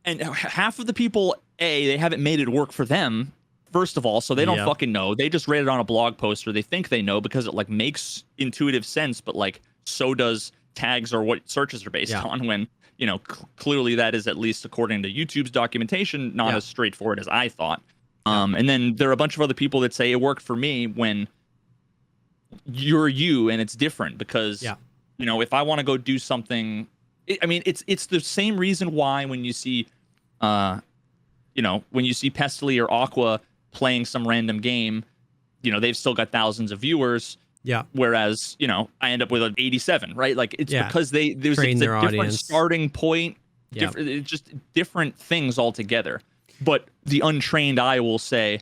And half of the people, they haven't made it work for them, first of all. So they don't fucking know. They just read it on a blog post, or they think they know because it like makes intuitive sense. But like, so does tags or what searches are based on, when, you know, clearly that is, at least according to YouTube's documentation, not as straightforward as I thought. And then there are a bunch of other people that say it worked for me when you're you and it's different, because you know, if I want to go do something, I mean, it's the same reason why when you see you know, when you see Pestily or Aqua playing some random game, you know, they've still got thousands of viewers, whereas, you know, I end up with an 87, right? Like, it's because there's a different starting point, it's just different things altogether. But the untrained eye will say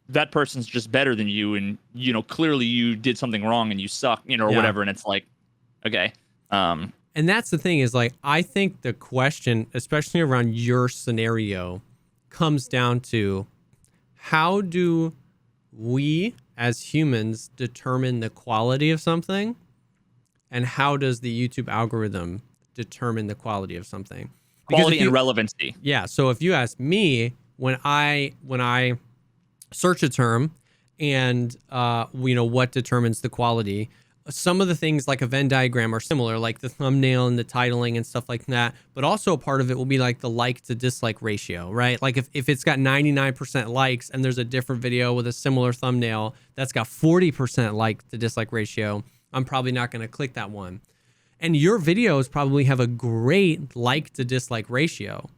that person's just better than you, and, you know, clearly you did something wrong and you suck, you know, or whatever. And it's like, okay. And that's the thing, is like, I think the question, especially around your scenario, comes down to, how do we as humans determine the quality of something, and how does the YouTube algorithm determine the quality of something? Quality and relevancy. Yeah. So if you ask me, when I search a term and you know, what determines the quality, some of the things like a Venn diagram are similar, like the thumbnail and the titling and stuff like that. But also a part of it will be like the like to dislike ratio, right? Like if it's got 99% likes and there's a different video with a similar thumbnail that's got 40% like to dislike ratio, I'm probably not going to click that one. And your videos probably have a great like to dislike ratio.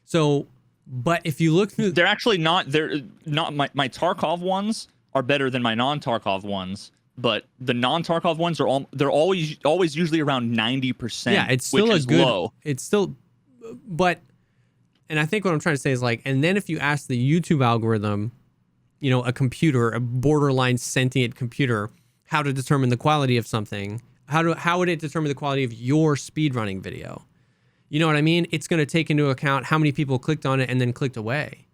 So, but if you look through, they're not my Tarkov ones are better than my non-Tarkov ones, but the non-Tarkov ones they're always usually around 90%. Yeah, it's still which is low. It's still, but, and I think what I'm trying to say is like, and then if you ask the YouTube algorithm, you know, a borderline sentient computer, how to determine the quality of something, how would it determine the quality of your speedrunning video? You know what I mean? It's going to take into account how many people clicked on it and then clicked away.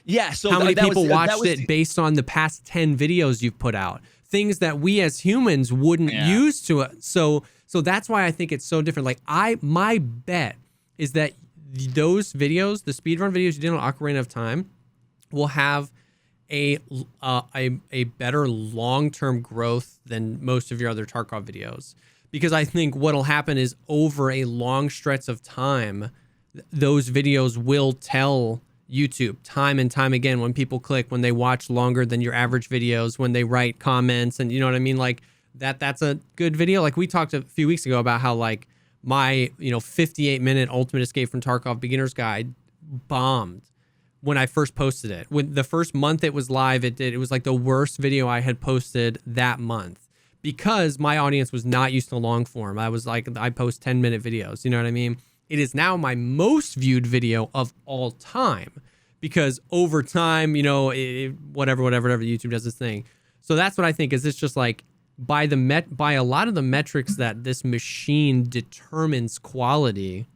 Yeah. So how many people watched it based on the past 10 videos you've put out? Things that we as humans wouldn't use to it. So that's why I think it's so different. Like, my bet is that those videos, the speedrun videos you did on Ocarina of Time, will have a better long-term growth than most of your other Tarkov videos. Because I think what'll happen is, over a long stretch of time, those videos will tell YouTube time and time again, when people click, when they watch longer than your average videos, when they write comments, and you know what I mean? Like, that's a good video. Like, we talked a few weeks ago about how, like, my, you know, 58-minute Ultimate Escape from Tarkov Beginner's Guide bombed when I first posted it. When the first month it was live, it was like the worst video I had posted that month, because my audience was not used to long form. I was like, I post 10-minute videos. You know what I mean? It is now my most viewed video of all time, because over time, you know, whatever YouTube does this thing. So that's what I think is, it's just like, by a lot of the metrics that this machine determines quality,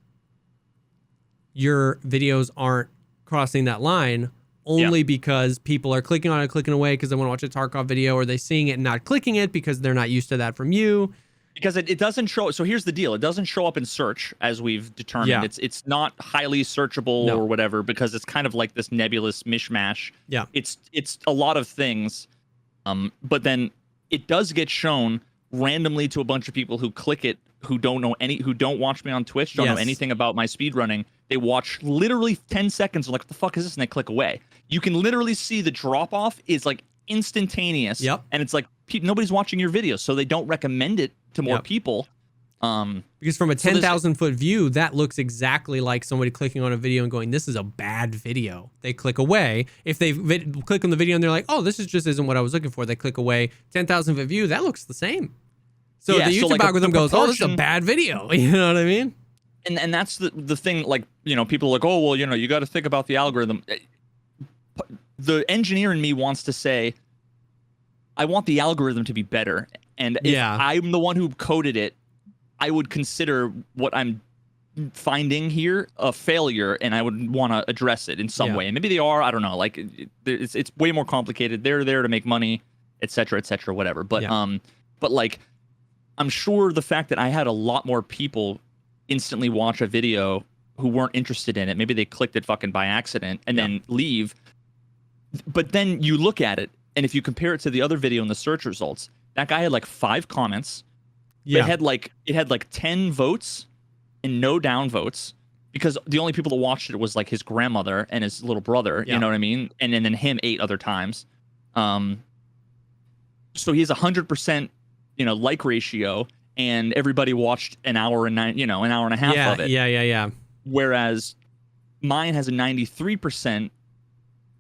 your videos aren't crossing that line, only because people are clicking on it, clicking away because they want to watch a Tarkov video, or they seeing it and not clicking it because they're not used to that from you. Because it doesn't show. So here's the deal. It doesn't show up in search, as we've determined. Yeah. It's not highly searchable or whatever, because it's kind of like this nebulous mishmash. Yeah. It's a lot of things. But then it does get shown randomly to a bunch of people who click it, who don't watch me on Twitch, don't know anything about my speedrunning. They watch literally 10 seconds, and like, what the fuck is this? And they click away. You can literally see the drop off is like instantaneous. Yep. And it's like nobody's watching your videos, so they don't recommend it to more people. Because from a 10,000 foot view, that looks exactly like somebody clicking on a video and going, this is a bad video. They click away. If they click on the video and they're like, oh, this just isn't what I was looking for, they click away. 10,000 foot view, that looks the same. So the YouTube algorithm goes, oh, this is a bad video. You know what I mean? And that's the thing, like, people are like, oh, well, you got to think about the algorithm. The engineer in me wants to say, I want the algorithm to be better. And if I'm the one who coded it, I would consider what I'm finding here a failure, and I would want to address it in some way. And maybe they are, I don't know. Like, it's way more complicated. They're there to make money, et cetera, whatever. But like, I'm sure the fact that I had a lot more people instantly watch a video who weren't interested in it, maybe they clicked it fucking by accident and then leave. But then you look at it, and if you compare it to the other video in the search results, that guy had like 5 comments. Yeah. It had like 10 votes and no downvotes, because the only people that watched it was like his grandmother and his little brother. You know what I mean? And then him 8 other times. So he has 100%, like ratio, and everybody watched an hour and an hour and a half of it. Yeah. Whereas mine has a 93%.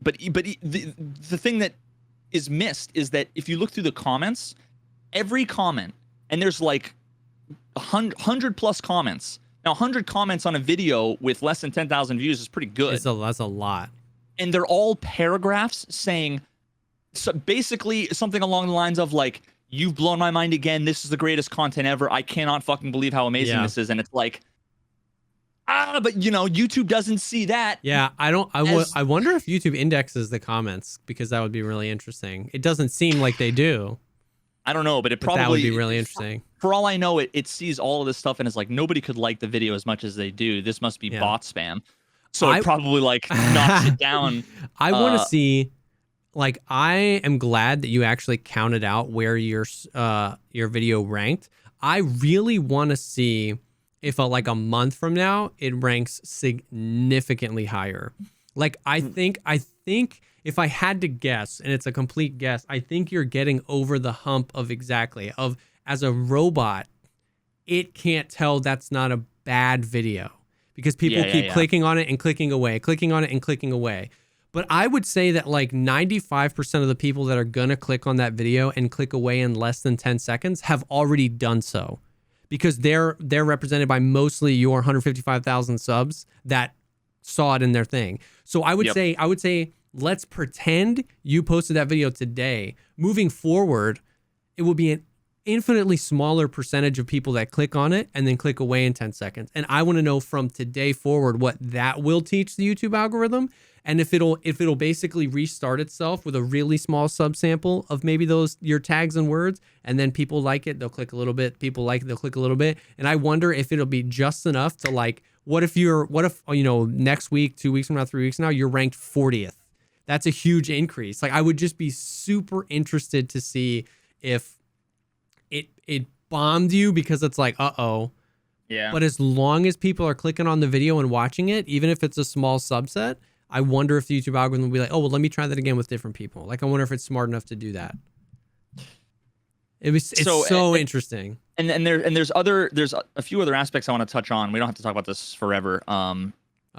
But the thing that is missed is that if you look through the comments, every comment, and there's like 100 plus comments. Now, 100 comments on a video with less than 10,000 views is pretty good. That's a lot. And they're all paragraphs saying, so basically something along the lines of like, you've blown my mind again. This is the greatest content ever. I cannot fucking believe how amazing this is. And it's like, but YouTube doesn't see that. Yeah, I wonder if YouTube indexes the comments, because that would be really interesting. It doesn't seem like they do. I don't know, but that would be really interesting. For all I know, it sees all of this stuff and is like, nobody could like the video as much as they do. This must be bot spam. So it probably like knocks it down. I want to see, like, I am glad that you actually counted out where your video ranked. I really want to see if like a month from now it ranks significantly higher. Like, I think if I had to guess, and it's a complete guess, I think you're getting over the hump of as a robot, it can't tell that's not a bad video, because people keep clicking on it and clicking away, clicking on it and clicking away. But I would say that like 95% of the people that are gonna click on that video and click away in less than 10 seconds have already done so, because they're represented by mostly your 155,000 subs that saw it in their thing. So I would say let's pretend you posted that video today. Moving forward, it will be an infinitely smaller percentage of people that click on it and then click away in 10 seconds. And I want to know from today forward what that will teach the YouTube algorithm, and if it'll basically restart itself with a really small subsample of maybe your tags and words, and then people like it, they'll click a little bit, people like it, they'll click a little bit. And I wonder if it'll be just enough to like, what if next week, 2 weeks from now, 3 weeks from now, you're ranked 40th. That's a huge increase. Like, I would just be super interested to see if it bombed you, because it's like, uh-oh. Yeah. But as long as people are clicking on the video and watching it, even if it's a small subset, I wonder if the YouTube algorithm will be like, oh, well, let me try that again with different people. Like, I wonder if it's smart enough to do that. It's so interesting. And there's a few other aspects I want to touch on. We don't have to talk about this forever. I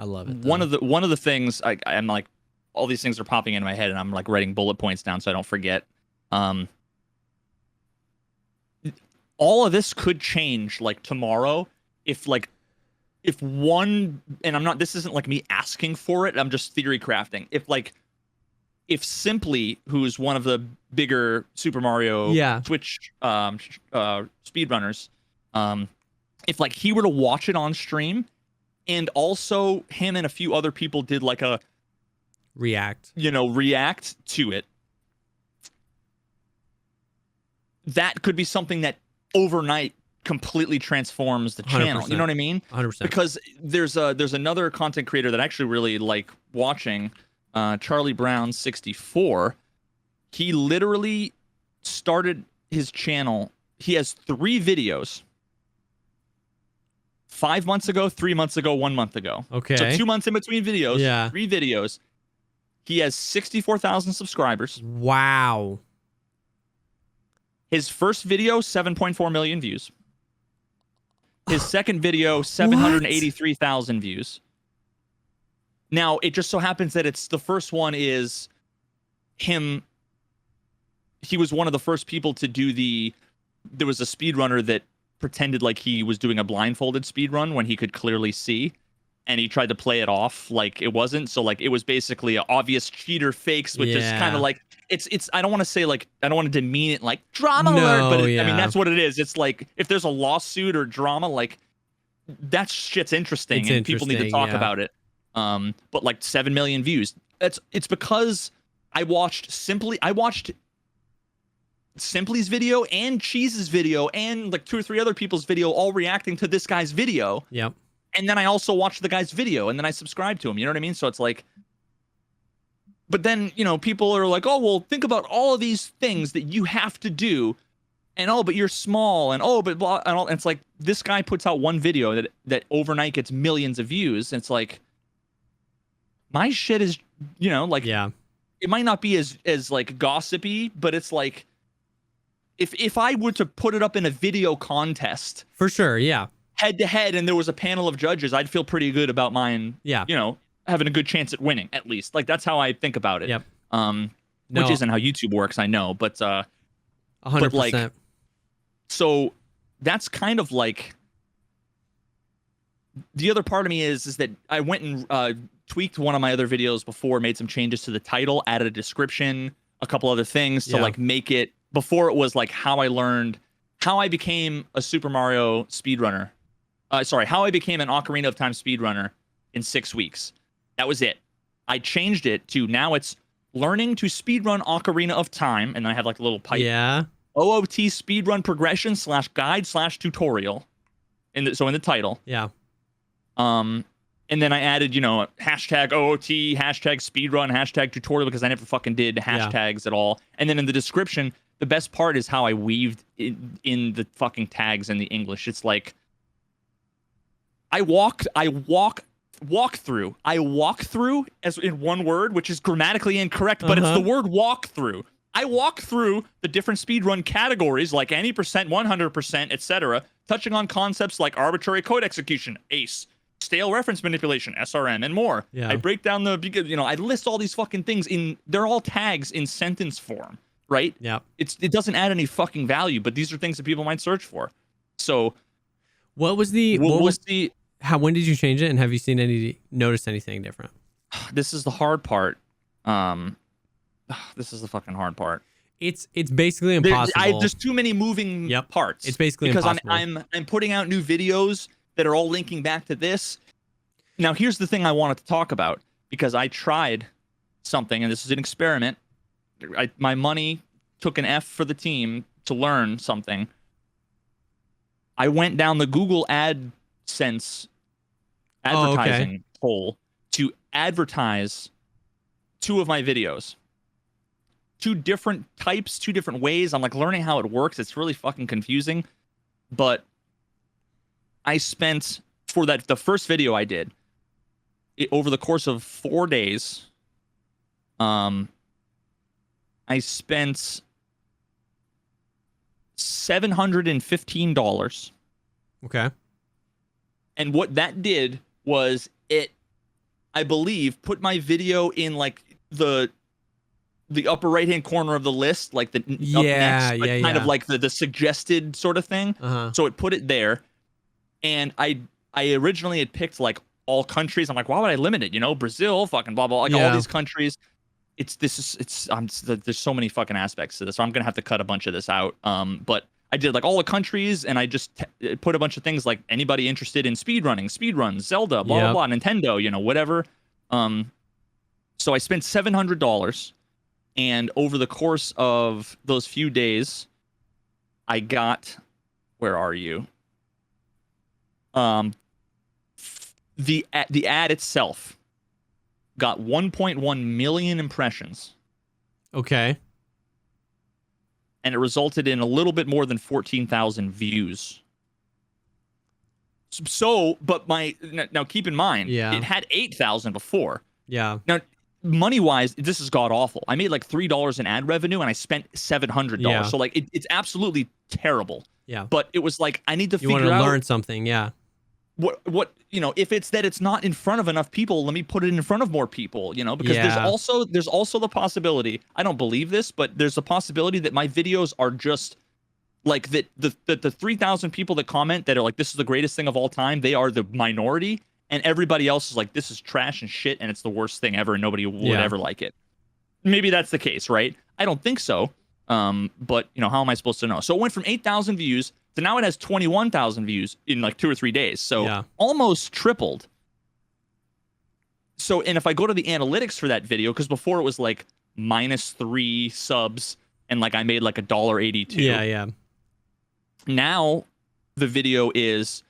love it. One of the things I'm like, all these things are popping into my head, and I'm like writing bullet points down so I don't forget. All of this could change like tomorrow if one, and this isn't like me asking for it, I'm just theory crafting. If Simply, who's one of the bigger Super Mario Twitch speedrunners, if like he were to watch it on stream, and also him and a few other people did like a react to it, that could be something that overnight completely transforms the channel. 100%. You know what I mean? 100%. Because there's another content creator that I actually really like watching, Charlie Brown 64. He literally started his channel. He has 3 videos. 5 months ago, 3 months ago, 1 month ago. Okay. So 2 months in between videos. Yeah. 3 videos. He has 64,000 subscribers. Wow. His first video, 7.4 million views. His second video, 783,000 views. Now, it just so happens that it's the first one is him. He was one of the first people to do there was a speedrunner that pretended like he was doing a blindfolded speedrun when he could clearly see. And he tried to play it off like it wasn't. So like it was basically an obvious cheater fakes, which is kind of like it's I don't want to say like I don't want to demean it like drama alert, but I mean that's what it is. It's like if there's a lawsuit or drama, like that shit's interesting and people need to talk about it. But like 7 million views. It's because I watched Simply's video and Cheese's video and like 2 or 3 other people's video all reacting to this guy's video. Yep. And then I also watched the guy's video and then I subscribed to him. You know what I mean? So it's like, but then, people are like, oh, well, think about all of these things that you have to do. And, oh, but you're small. And, oh, but blah. And it's like, this guy puts out one video that overnight gets millions of views. And it's like, my shit is, like, it might not be as like gossipy, but it's like, if I were to put it up in a video contest. For sure. Yeah. Head to head, and there was a panel of judges, I'd feel pretty good about mine. Yeah, having a good chance at winning at least. Like that's how I think about it. Yep. Which isn't how YouTube works, I know, but 100%. But like, so that's kind of like the other part of me is that I went and tweaked one of my other videos before, made some changes to the title, added a description, a couple other things to like make it. Before it was like how I became a Super Mario speedrunner. How I became an Ocarina of Time speedrunner in 6 weeks. That was it. I changed it to now it's learning to speedrun Ocarina of Time, and then I have like a little pipe. Yeah. OOT speedrun progression /guide/tutorial. In the title. Yeah. And then I added, hashtag OOT, hashtag speedrun, hashtag tutorial, because I never fucking did hashtags at all. And then in the description, the best part is how I weaved in the fucking tags in the English. It's like I walk through as in one word, which is grammatically incorrect, but it's the word walk through. I walk through the different speedrun categories like any percent, 100%, etc., touching on concepts like arbitrary code execution, ACE, stale reference manipulation, SRM, and more. Yeah. I break down I list all these fucking things they're all tags in sentence form. Right? Yeah. It doesn't add any fucking value, but these are things that people might search for. So, when did you change it, and have you noticed anything different? This is the hard part. This is the fucking hard part. It's basically impossible. There's too many moving parts. It's basically because impossible. I'm putting out new videos that are all linking back to this. Now, here's the thing I wanted to talk about, because I tried something, and this is an experiment. My money took an F for the team to learn something. I went down the Google AdSense advertising hole to advertise 2 of my videos. 2 different types, 2 different ways. I'm like learning how it works. It's really fucking confusing. But I spent, for the first video I did, over the course of 4 days, I spent $715. Okay. And what that did was I believe, put my video in like the upper right hand corner of the list, like the up next, but kind of like the suggested sort of thing. So it put it there. And I originally had picked like all countries. I'm like, why would I limit it? Brazil, fucking blah blah, like all these countries. There's so many fucking aspects to this, so I'm gonna have to cut a bunch of this out. But I did like all the countries, and I just put a bunch of things like anybody interested in speedruns, Zelda, blah blah blah, Nintendo, whatever. So I spent $700, and over the course of those few days, I got, where are you? The ad itself got 1.1 million impressions, Okay. and it resulted in a little bit more than 14,000 views. So, but now keep in mind, Yeah. it had 8,000 before. Yeah. Now, money wise, this is god awful. I made like $3 in ad revenue, and I spent $700. Yeah. So like, it's absolutely terrible. Yeah. But it was like, I need to You want figure to out learn something. Yeah. what if it's that it's not in front of enough people, let me put it in front of more people, because Yeah. there's also the possibility, I don't believe this, but there's a possibility that my videos are just like that the 3,000 people that comment that are like, this is the greatest thing of all time, they are the minority, and everybody else is like, this is trash and shit, and it's the worst thing ever, and nobody would ever like it. Maybe that's the case, right? I don't think so. But how am I supposed to know? So it went from 8,000 views to now it has 21,000 views in like 2 or 3 days. So almost tripled. So, and if I go to the analytics for that video, because before it was like -3 subs and like I made like $1.82. Yeah. Now the video is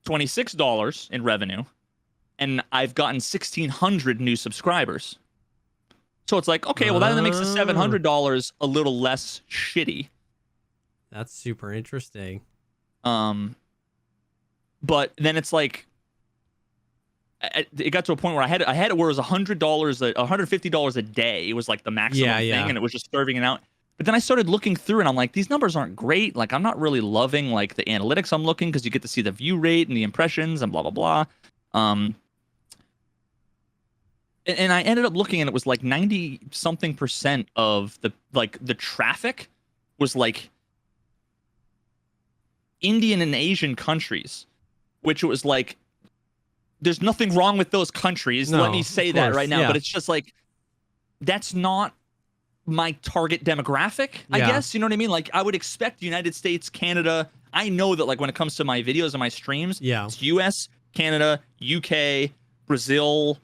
$26 in revenue, and I've gotten 1,600 new subscribers. So it's like, okay, well, that makes the $700 a little less shitty. That's super interesting. But then it's like, it got to a point where I had it where it was $100, $150 a day. It was like the maximum thing, and it was just serving it out. But then I started looking through, and I'm like, these numbers aren't great. Like, I'm not really loving like the analytics I'm looking, because you get to see the view rate and the impressions and blah blah blah. And I ended up looking, and it was like 90-something% of the traffic was like Indian and Asian countries, which it was like, there's nothing wrong with those countries. No, let me say that right now. yeah. But it's just like, that's not my target demographic, I guess. You know what I mean? Like, I would expect United States, Canada. I know that like when it comes to my videos and my streams, it's US, Canada, UK, Brazil,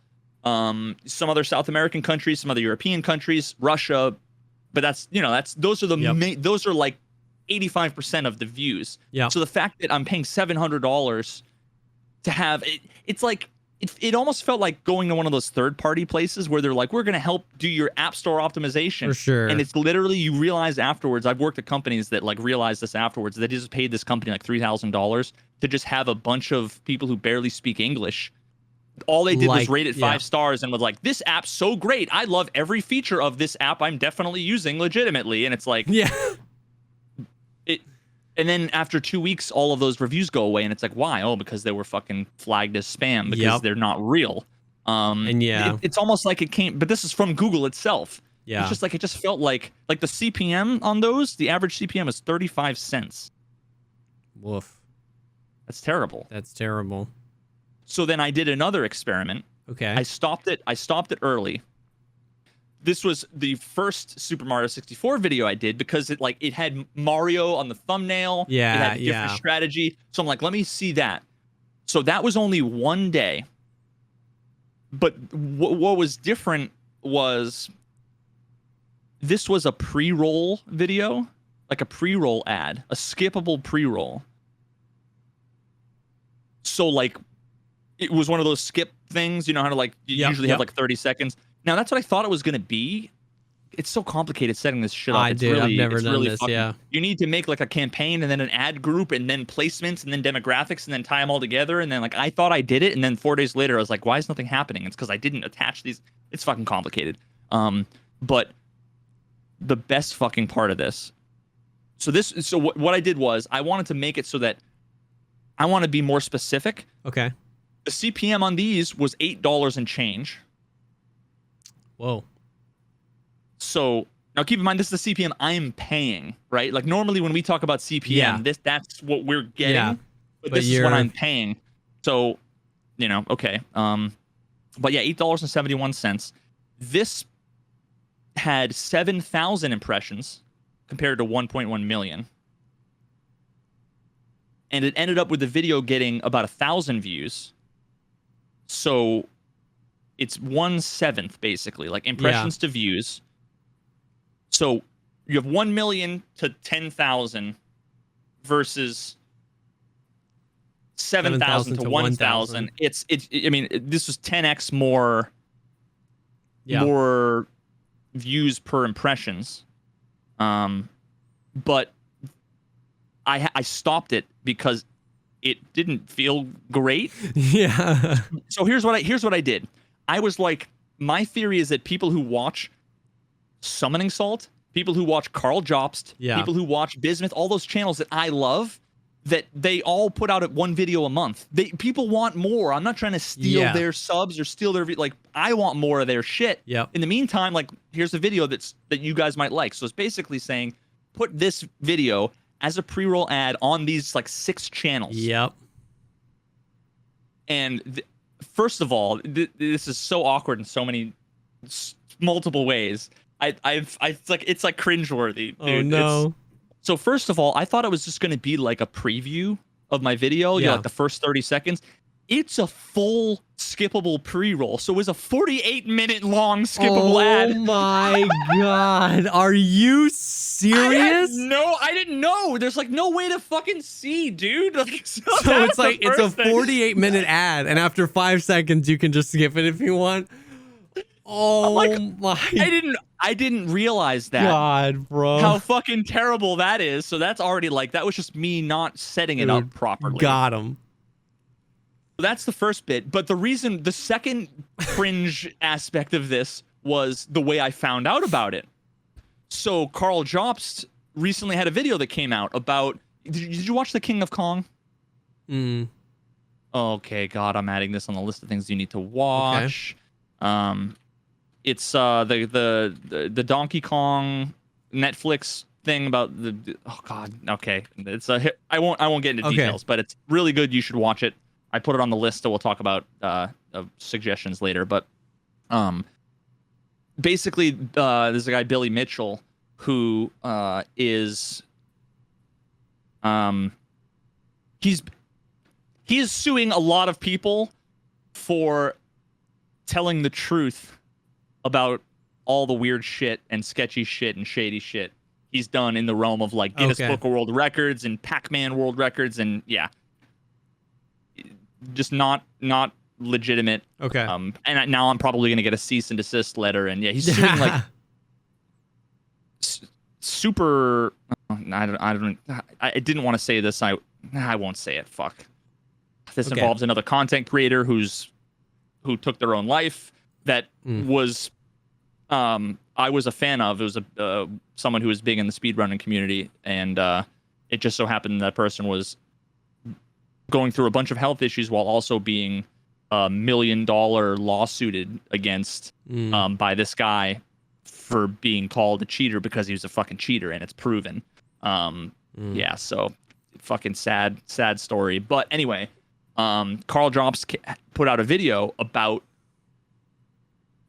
some other South American countries, some other European countries, Russia. But those are those are like 85% of the views. Yeah. So the fact that I'm paying $700 to have it, it's like it almost felt like going to one of those third-party places where they're like, we're going to help do your app store optimization. For sure. And it's literally, you realize afterwards, I've worked at companies that like realize this afterwards, that just paid this company like $3,000 to just have a bunch of people who barely speak English. All they did was rate it 5 stars and was like, this app's so great. I love every feature of this app. I'm definitely using legitimately. And it's like, and then after 2 weeks, all of those reviews go away, and it's like, why? Oh, because they were fucking flagged as spam because they're not real. And it's almost like it came, but this is from Google itself. Yeah, it's just like, it just felt like the CPM on those, the average CPM is 35 cents. Woof. That's terrible. That's terrible. So then I did another experiment. Okay. I stopped it early. This was the first Super Mario 64 video I did because it had Mario on the thumbnail. Yeah, it had a different strategy. So I'm like, let me see that. So that was only 1 day. But what was different was this was a pre-roll video, like a pre-roll ad, a skippable pre-roll. So like, it was one of those skip things, how to like, you usually have like 30 seconds. Now, that's what I thought it was going to be. It's so complicated setting this shit up. I've never done this, You need to make like a campaign and then an ad group and then placements and then demographics and then tie them all together. And then like, I thought I did it. And then 4 days later, I was like, why is nothing happening? It's because I didn't attach these. It's fucking complicated. But the best fucking part of this. So what I did was I wanted to make it so that I want to be more specific. Okay. The CPM on these was $8 and change. Whoa. So now keep in mind, this is the CPM I'm paying, right? Like normally when we talk about CPM, that's what we're getting, but this is what I'm paying. So, okay. But yeah, $8.71. This had 7,000 impressions compared to 1.1 million. And it ended up with the video getting about 1,000 views. So it's 1/7 basically, like impressions to views. So you have 1 million to 10,000 versus 7,000 to 1,000. It's I mean, this was 10x more more views per impressions. But I stopped it because it didn't feel great. Yeah. So here's what I did. I was like, my theory is that people who watch Summoning Salt, people who watch Carl Jobst, people who watch Bismuth, all those channels that I love, that they all put out one video a month. People want more. I'm not trying to steal their subs or steal their like. I want more of their shit. Yep. In the meantime, like, here's a video that you guys might like. So it's basically saying, put this video as a pre-roll ad on these like 6 channels. Yep. And first of all, this is so awkward in so many multiple ways. It's like cringeworthy. Dude. Oh no. So first of all, I thought it was just going to be like a preview of my video, like the first 30 seconds. It's a full skippable pre-roll. So it was a 48-minute long skippable ad. Oh my God. Are you serious? I didn't know. There's like no way to fucking see, dude. Like, so it's like, it's a 48-minute ad, and after 5 seconds, you can just skip it if you want. Oh my. I didn't realize that. God, bro. How fucking terrible that is. So that's already like, that was just me not setting it up properly. Got him. That's the first bit. But the second cringe aspect of this was the way I found out about it. So Carl Jobst recently had a video that came out about, did you watch The King of Kong? Okay, God, I'm adding this on the list of things you need to watch. Okay. It's the Donkey Kong Netflix thing about oh God, okay. It's I won't get into details, but it's really good. You should watch it. I put it on the list, so we'll talk about suggestions later. But basically, there's a guy, Billy Mitchell, who is he is suing a lot of people for telling the truth about all the weird shit and sketchy shit and shady shit he's done in the realm of like Guinness Book of World Records and Pac-Man World Records, and just not legitimate. Okay. And now I'm probably gonna get a cease and desist letter, and he's suing like super. I didn't want to say this. I won't say it. Fuck. This involves another content creator who took their own life. That was I was a fan of. It was someone who was big in the speedrunning community, and it just so happened that person was going through a bunch of health issues while also being $1 million lawsuited against by this guy for being called a cheater because he was a fucking cheater, and it's proven. Yeah, so fucking sad story. But anyway, Carl Jobst put out a video about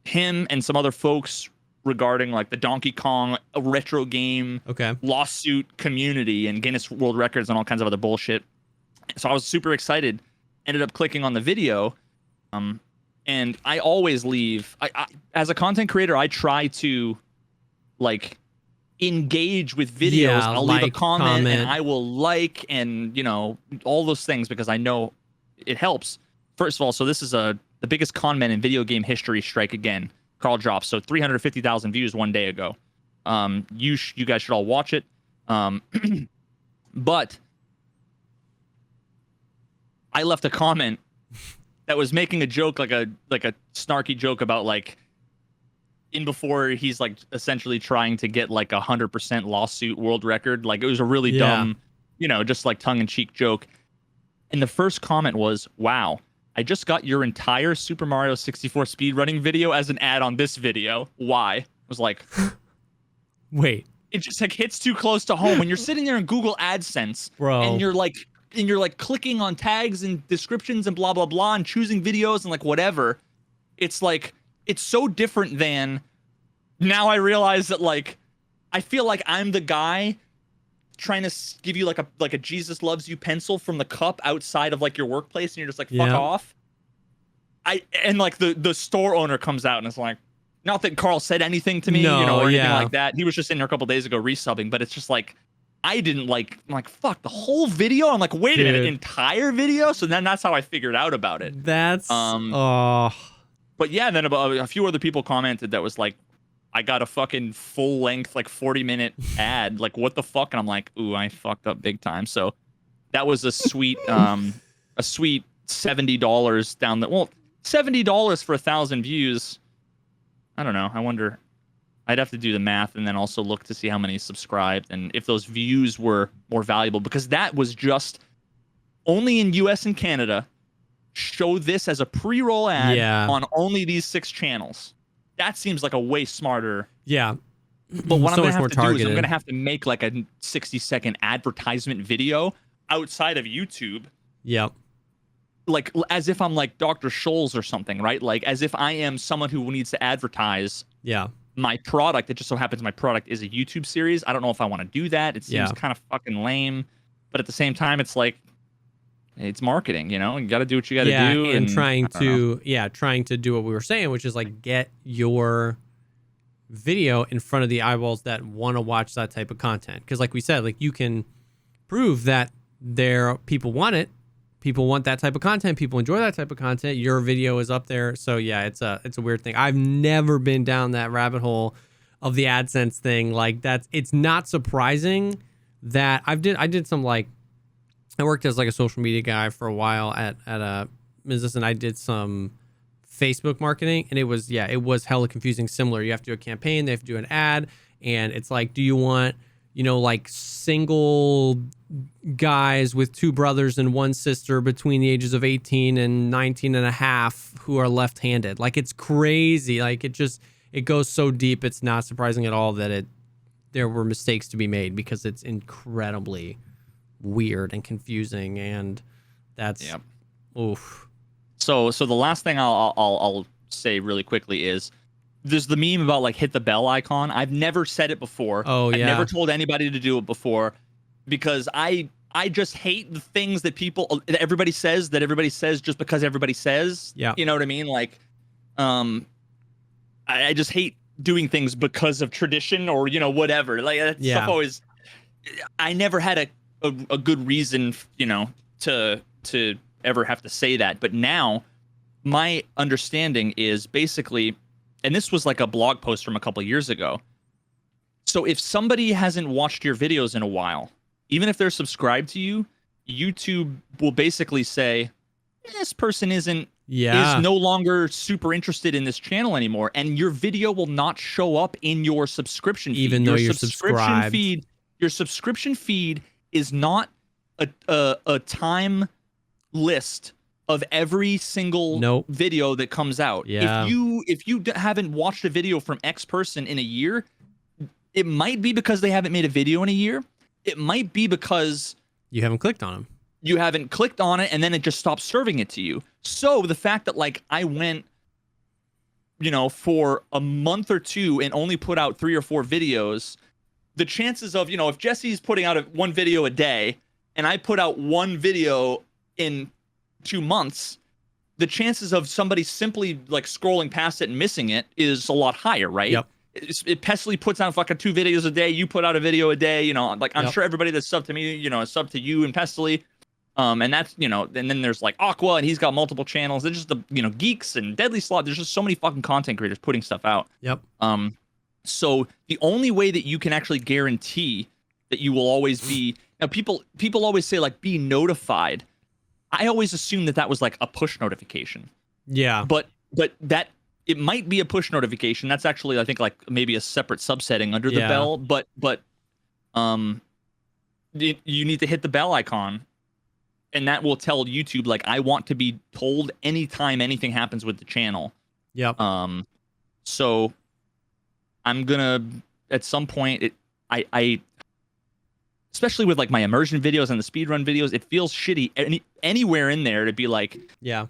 him and some other folks regarding like the Donkey Kong retro game lawsuit community and Guinness World Records and all kinds of other bullshit. So I was super excited, ended up clicking on the video. And I always leave, I as a content creator, I try to like engage with videos. I'll leave a comment and I will like, and all those things because I know it helps. First of all, so this is the biggest con men in video game history strike again. Carl Jobst. So 350,000 views one day ago. You guys should all watch it. But I left a comment that was making a joke, like a snarky joke about like before he's like essentially trying to get like 100% lawsuit world record. Like it was a really dumb, just like tongue in cheek joke. And the first comment was, "Wow, I just got your entire Super Mario 64 speedrunning video as an ad on this video. Why?" I was like, wait. It just like hits too close to home when you're sitting there in Google AdSense, bro, and you're like clicking on tags and descriptions and blah blah blah and choosing videos and like whatever. It's like it's so different than now. I realize that like I feel like I'm the guy trying to give you like a Jesus loves you pencil from the cup outside of like your workplace, and you're just like fuck off. like the store owner comes out and is like, not that Carl said anything to me, No, or anything yeah. like that. He was just in there a couple days ago resubbing, but it's just like, I didn't like, I'm like, fuck, the whole video? I'm like, wait a minute, entire video? So then that's how I figured out about it. That's But yeah, then about a few other people commented that was like, I got a fucking full length, like 40-minute ad. Like, what the fuck? And I'm like, ooh, I fucked up big time. So that was a sweet $70 down the, well, $70 for 1,000 views. I don't know. I wonder, I'd have to do the math and then also look to see how many subscribed and if those views were more valuable, because that was just only in US and Canada. Show this as a pre-roll ad on only these 6 channels. That seems like a way smarter. Yeah. But what I'm going to have to do is I'm going to have to make like a 60-second advertisement video outside of YouTube. Yep. Like as if I'm like Dr. Scholl's or something, right? Like as if I am someone who needs to advertise my product. It just so happens my product is a YouTube series. I don't know if I want to do that. It seems kind of fucking lame. But at the same time, it's like, it's marketing, you know? You got to do what you got to do. And trying to do what we were saying, which is like get your video in front of the eyeballs that want to watch that type of content. Because like we said, like you can prove that people want it. People want that type of content. People enjoy that type of content. Your video is up there. So yeah, it's a weird thing. I've never been down that rabbit hole of the AdSense thing. Like it's not surprising that I did some like, I worked as like a social media guy for a while at a business, and I did some Facebook marketing, and it was hella confusing. Similar, you have to do a campaign, they have to do an ad, and it's like, do you want, like single guys with 2 brothers and 1 sister between the ages of 18 and 19 and a half who are left-handed? Like, it's crazy. Like, it goes so deep. It's not surprising at all that there were mistakes to be made, because it's incredibly weird and confusing, and that's oof. So the last thing I'll say really quickly is, there's the meme about like hit the bell icon. I've never said it before. I've never told anybody to do it before, because I just hate the things that everybody says just because everybody says. Yeah. You know what I mean? Like, I just hate doing things because of tradition or whatever. Like that stuff always. I never had a good reason, to ever have to say that. But now my understanding is basically, and this was like a blog post from a couple of years ago. So if somebody hasn't watched your videos in a while, even if they're subscribed to you, YouTube will basically say, this person is no longer super interested in this channel anymore, and your video will not show up in your subscription feed. Even though you're subscribed. Your subscription feed is not a time list of every single video that comes out. Yeah. If you haven't watched a video from X person in a year, it might be because they haven't made a video in a year. It might be because you haven't clicked on them. You haven't clicked on it, and then it just stops serving it to you. So the fact that like I went, for a month or 2 and only put out 3 or 4 videos, the chances of, if Jesse's putting out 1 video a day and I put out 1 video in 2 months, the chances of somebody simply like scrolling past it and missing it is a lot higher, right? Yep. Pestily puts out fucking 2 videos a day. You put out a video a day, like I'm sure everybody that's subbed to me, is subbed to you and Pestily. And that's, and then there's like Aqua, and he's got multiple channels. There's just the, Geeks and Deadly Slot. There's just so many fucking content creators putting stuff out. Yep. So the only way that you can actually guarantee that you will always be, now people always say like be notified. I always assume that was like a push notification. Yeah. But that it might be a push notification. That's actually, I think, like maybe a separate subsetting under the bell. But you need to hit the bell icon, and that will tell YouTube like I want to be told anytime anything happens with the channel. Yep. So I'm gonna at some point I especially with like my immersion videos and the speedrun videos, it feels shitty anywhere in there to be like,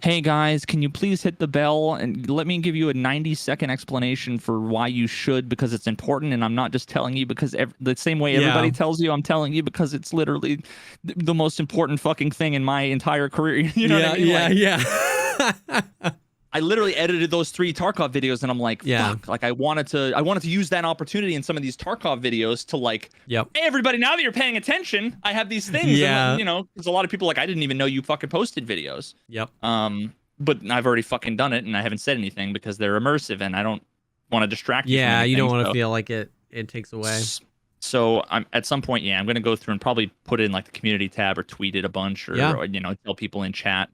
hey guys, can you please hit the bell and let me give you a 90-second explanation for why you should, because it's important, and I'm not just telling you because the same way everybody tells you, I'm telling you because it's literally the most important fucking thing in my entire career. You know what I mean? Yeah. I literally edited those 3 Tarkov videos, and I'm like, Yeah. fuck. Like I wanted to use that opportunity in some of these Tarkov videos to like, Yep. hey everybody, now that you're paying attention, I have these things. Yeah. And, you know, because a lot of people like, I didn't even know you fucking posted videos. Yep. But I've already fucking done it, and I haven't said anything because they're immersive, and I don't want to distract you. Yeah, from anything, you don't want to so. feel like it takes away. So I'm at some point, I'm gonna go through and probably put it in like the community tab or tweet it a bunch, or, Yeah. or you know, tell people in chat.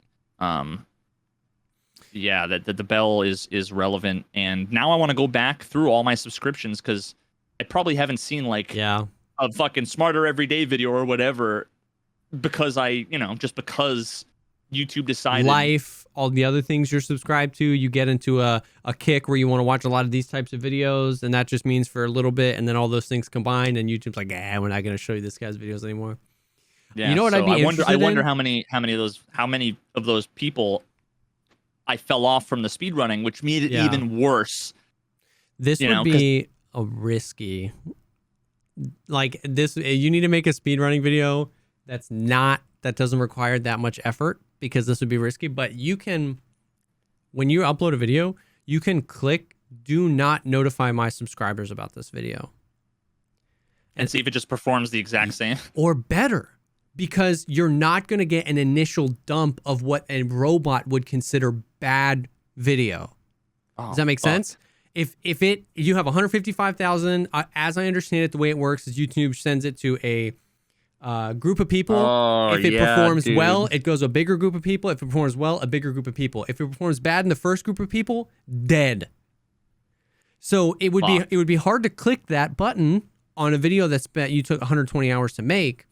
Yeah, that the bell is relevant, and now I want to go back through all my subscriptions because I probably haven't seen like Yeah. a fucking Smarter Everyday video or whatever because just because YouTube decided. Life, all the other things you're subscribed to, you get into a kick where you want to watch a lot of these types of videos, and that just means for a little bit, and then all those things combined, and YouTube's like, we're not going to show you this guy's videos anymore. Yeah, you know what so I'd be interested I wonder in? how many of those people I fell off from the speedrunning, which made it even worse. This would be a risky, like this. You need to make a speedrunning video that doesn't require that much effort, because this would be risky. But you can, when you upload a video, you can click "Do not notify my subscribers about this video," and see if it just performs the exact same or better. Because you're not going to get an initial dump of what a robot would consider bad video. Does that make sense? If you have 155,000, as I understand it, the way it works is YouTube sends it to a group of people. If it performs well, it goes to a bigger group of people. If it performs well, a bigger group of people. If it performs bad in the first group of people, dead. So it would be hard to click that button on a video you took 120 hours to make.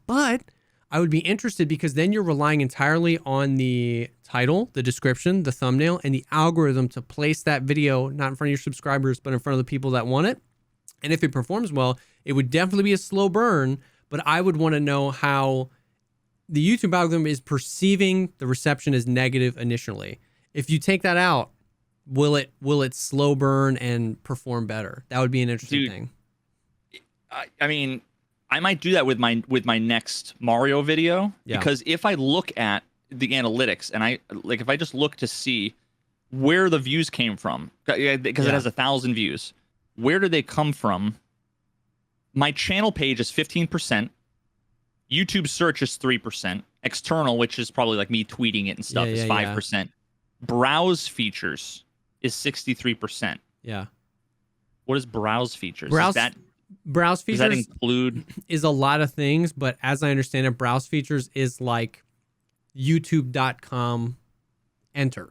But I would be interested, because then you're relying entirely on the title, the description, the thumbnail, and the algorithm to place that video not in front of your subscribers, but in front of the people that want it. And if it performs well, it would definitely be a slow burn, but I would want to know how the YouTube algorithm is perceiving the reception as negative initially. If you take that out, will it slow burn and perform better? That would be an interesting thing. I mean, I might do that with my next Mario video, because if I look at the analytics and if I just look to see where the views came from, because it has 1,000 views, where do they come from? My channel page is 15%, YouTube search is 3%, external, which is probably like me tweeting it and stuff, is 5%. Browse features is 63%. Yeah. What is browse features? Browse features does that include is a lot of things, but as I understand it, browse features is like youtube.com enter.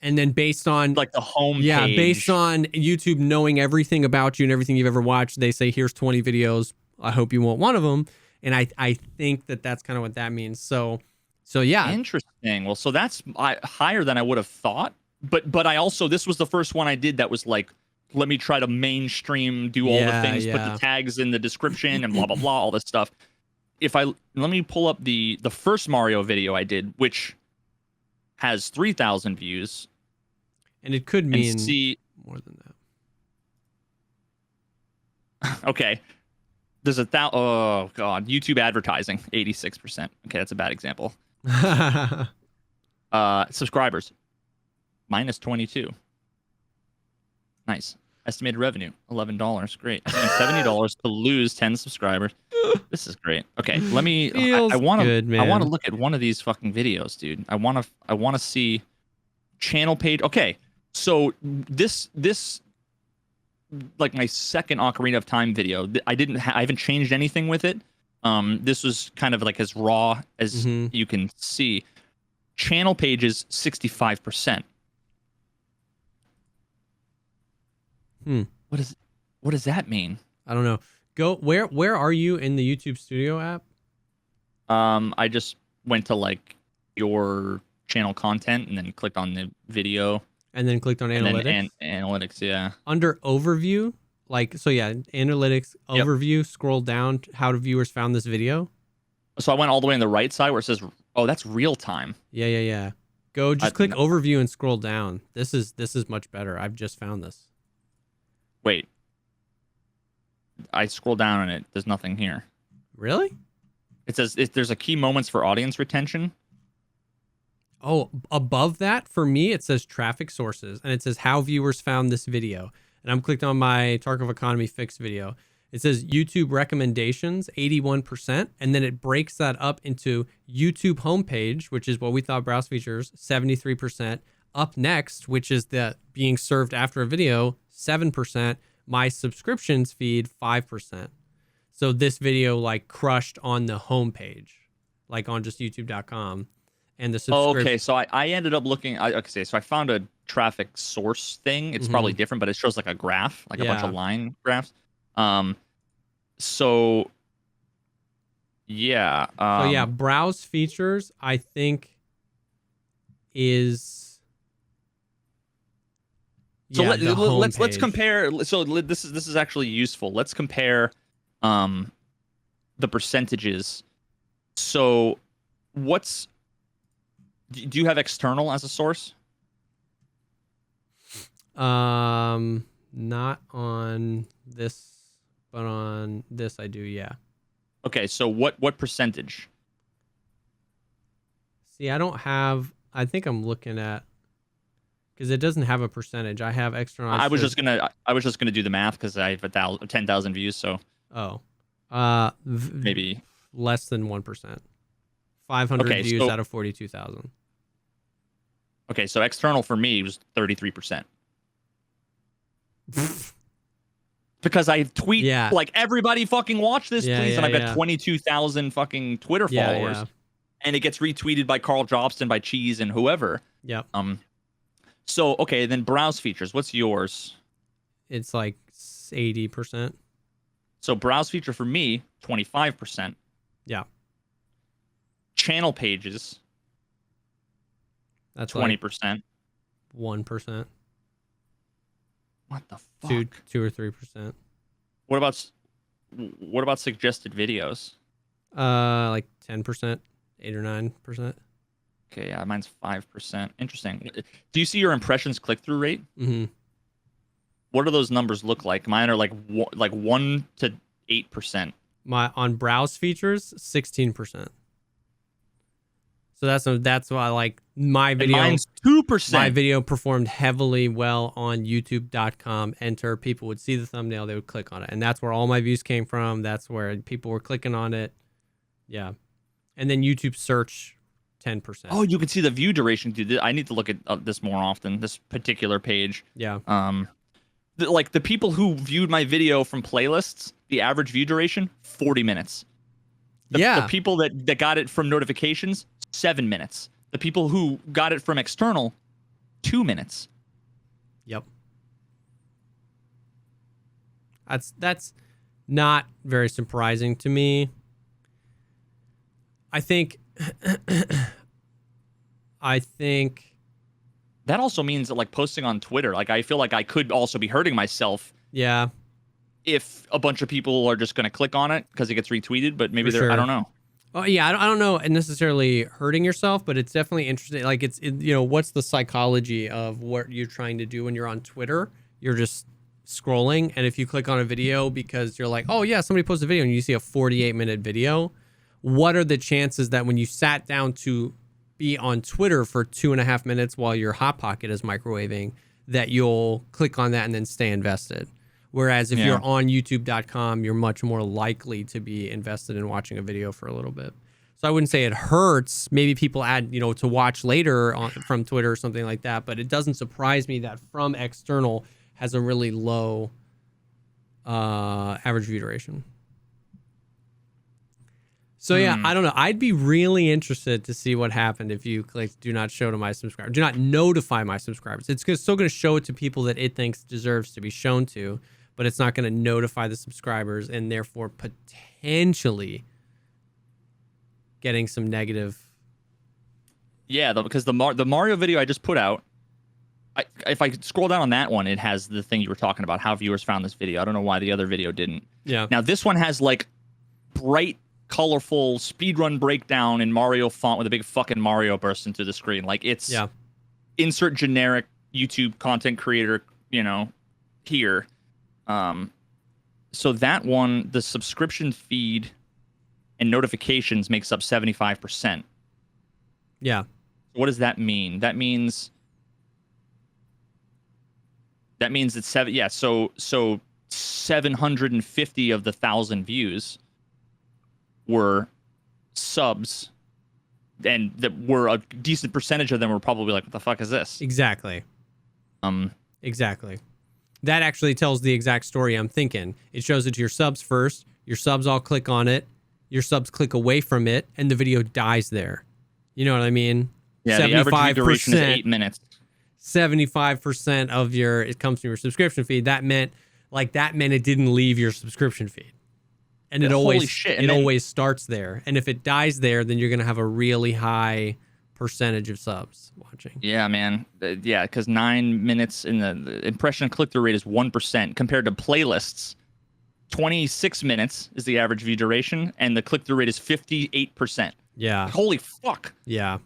And then based on like the home page. Yeah, based on YouTube knowing everything about you and everything you've ever watched, they say, here's 20 videos. I hope you want one of them. And I think that's kind of what that means. So yeah. Interesting. Well, so that's higher than I would have thought. But I also, this was the first one I did that was like, let me try to mainstream, do all the things, put the tags in the description and blah, blah, blah, all this stuff. Let me pull up the first Mario video I did, which has 3,000 views. And it could mean more than that. Okay. There's oh God, YouTube advertising, 86%. Okay, that's a bad example. Subscribers, minus 22. Nice. Estimated revenue, $11. Great. $70 to lose 10 subscribers. This is great. Okay, let me. I want to look at one of these fucking videos, dude. I want to see channel page. Okay, so this like my second Ocarina of Time video. I haven't changed anything with it. This was kind of like as raw as you can see. Channel page is 65%. What does that mean? I don't know. Go where are you in the YouTube Studio app? I just went to like your channel content and then clicked on the video. And then clicked on analytics. And analytics, yeah. Under overview, analytics overview, scroll down, how do viewers found this video? So I went all the way on the right side where it says, oh, that's real time. Yeah. Go click overview and scroll down. This is much better. I've just found this. Wait. I scroll down and there's nothing here. Really? It says there's a key moments for audience retention. Oh, above that, for me, it says traffic sources, and it says how viewers found this video. And I'm clicked on my Tarkov Economy Fix video. It says YouTube recommendations, 81%, and then it breaks that up into YouTube homepage, which is what we thought browse features, 73%. Up next, which is the being served after a video, 7%. My subscriptions feed, 5%. So this video like crushed on the homepage, like on just youtube.com. And the subscription. Okay, so I ended up looking. Okay, so I found a traffic source thing. It's probably different, but it shows like a graph, like a bunch of line graphs. So yeah. So yeah, browse features, I think is. So yeah, let's compare. So this is actually useful. Let's compare the percentages. So what's do you have external as a source? Not on this, but on this I do, yeah. Okay, so what percentage? See, I don't have. I think I'm looking at because it doesn't have a percentage. I have external. I was just gonna do the math because I have 10,000 views. So maybe less than 1%. 500 views out of 42,000. Okay, so external for me was 33%. Because I tweet like everybody fucking watch this, please, and I've got 22,000 fucking Twitter followers, and it gets retweeted by Carl Jobston, by Cheese, and whoever. Yep. So okay, then browse features. What's yours? It's like 80%. So browse feature for me, 25%. Yeah. Channel pages. That's 20%. Like 1%. What the fuck? 2 or 3%. What about suggested videos? Like 10%, 8 or 9%. Okay, yeah, mine's 5%. Interesting. Do you see your impressions click-through rate? Mm-hmm. What do those numbers look like? Mine are like 1 to 8%. My on browse features, 16%. So that's why like my video. And mine's 2%. My video performed heavily well on YouTube.com. Enter, people would see the thumbnail, they would click on it, and that's where all my views came from. That's where people were clicking on it. Yeah, and then YouTube search, 10%. Oh, you can see the view duration, dude. I need to look at this more often. This particular page. Yeah. Like the people who viewed my video from playlists, the average view duration 40 minutes. The people that got it from notifications, 7 minutes. The people who got it from external, 2 minutes. Yep. That's not very surprising to me. I think that also means that like posting on Twitter, like I feel like I could also be hurting myself. Yeah. If a bunch of people are just going to click on it because it gets retweeted, but maybe I don't know. Oh yeah, I don't know necessarily hurting yourself, but it's definitely interesting. Like what's the psychology of what you're trying to do when you're on Twitter? You're just scrolling, and if you click on a video because you're like, oh yeah, somebody posted a video, and you see a 48-minute video, what are the chances that when you sat down to be on Twitter for 2.5 minutes while your Hot Pocket is microwaving, that you'll click on that and then stay invested? Whereas if you're on youtube.com, you're much more likely to be invested in watching a video for a little bit. So I wouldn't say it hurts. Maybe people add, to watch later from Twitter or something like that. But it doesn't surprise me that from external has a really low average view duration. So yeah, I don't know. I'd be really interested to see what happened if you click do not show to my subscribers. Do not notify my subscribers. It's still going to show it to people that it thinks deserves to be shown to, but it's not going to notify the subscribers and therefore potentially getting some negative. Yeah, because the Mario video I just put out, if I scroll down on that one, it has the thing you were talking about, how viewers found this video. I don't know why the other video didn't. Yeah. Now this one has like bright, colorful speedrun breakdown in Mario font with a big fucking Mario burst into the screen. Like it's insert generic YouTube content creator, here. So that one, the subscription feed and notifications makes up 75%. Yeah. What does that mean? That means it's seven. Yeah. So 750 of the 1,000 views were subs, and that were a decent percentage of them were probably like, what the fuck is this? Exactly. Exactly. That actually tells the exact story I'm thinking. It shows it to your subs first. Your subs all click on it. Your subs click away from it, and the video dies there. You know what I mean? Yeah, the average view duration is 8 minutes. 75% of it comes from your subscription feed. That meant it didn't leave your subscription feed. And it always starts there. And if it dies there, then you're going to have a really high percentage of subs watching. Yeah, man. Yeah, because 9 minutes in the impression click-through rate is 1% compared to playlists. 26 minutes is the average view duration, and the click-through rate is 58%. Yeah. Holy fuck. Yeah.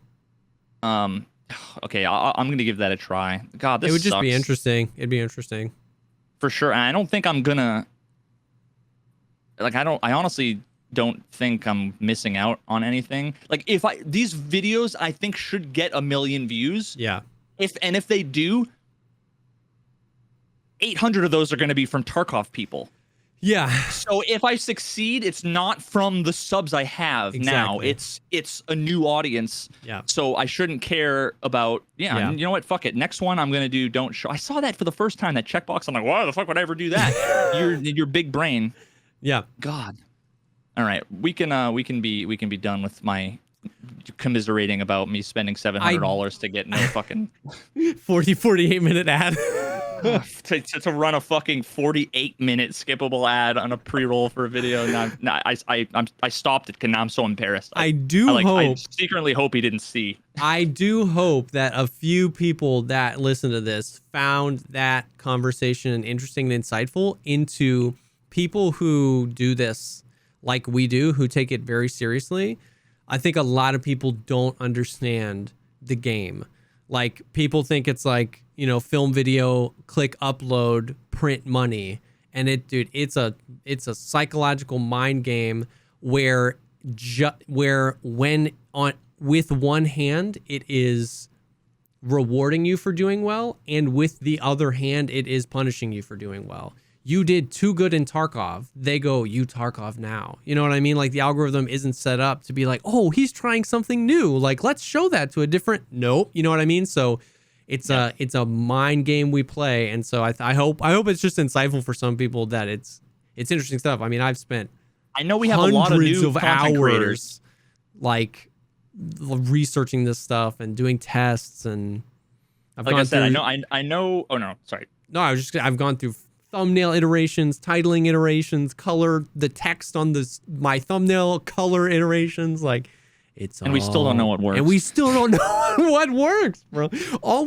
Okay, I'm going to give that a try. God, this It would just sucks. be interesting. It'd be interesting. For sure. And I don't think I'm going to... Like, I honestly don't think I'm missing out on anything. Like, these videos, I think, should get 1 million views. Yeah. If they do, 800 of those are going to be from Tarkov people. Yeah. So if I succeed, it's not from the subs I have now. It's a new audience. Yeah. So I shouldn't care about. Yeah. You know what? Fuck it. Next one, I'm gonna do. Don't show. I saw that for the first time. That checkbox. I'm like, why the fuck would I ever do that? your big brain. Yeah. God. All right. We can be done with my commiserating about me spending $700 to get no fucking 48 minute ad. to run a fucking 48-minute skippable ad on a pre-roll for a video. I stopped it because now I'm so embarrassed. I secretly hope he didn't see. I do hope that a few people that listen to this found that conversation interesting and insightful into people who do this like we do, who take it very seriously. I think a lot of people don't understand the game. Like, people think it's like, film, video, click, upload, print money. And it's a psychological mind game where with one hand, it is rewarding you for doing well, and with the other hand, it is punishing you for doing well. You did too good in Tarkov. They go, you Tarkov now. You know what I mean? Like, the algorithm isn't set up to be like, oh, he's trying something new. Like, let's show that to a different. Nope. You know what I mean? So it's a mind game we play. And so I hope it's just insightful for some people that it's interesting stuff. I mean, I've spent I know we have a lot of new content creators, like, researching this stuff and doing tests. And I know. Oh no, sorry. No, I've gone through thumbnail iterations, titling iterations, color, the text on my thumbnail, color iterations. Like, we still don't know what works. And we still don't know what works, bro. All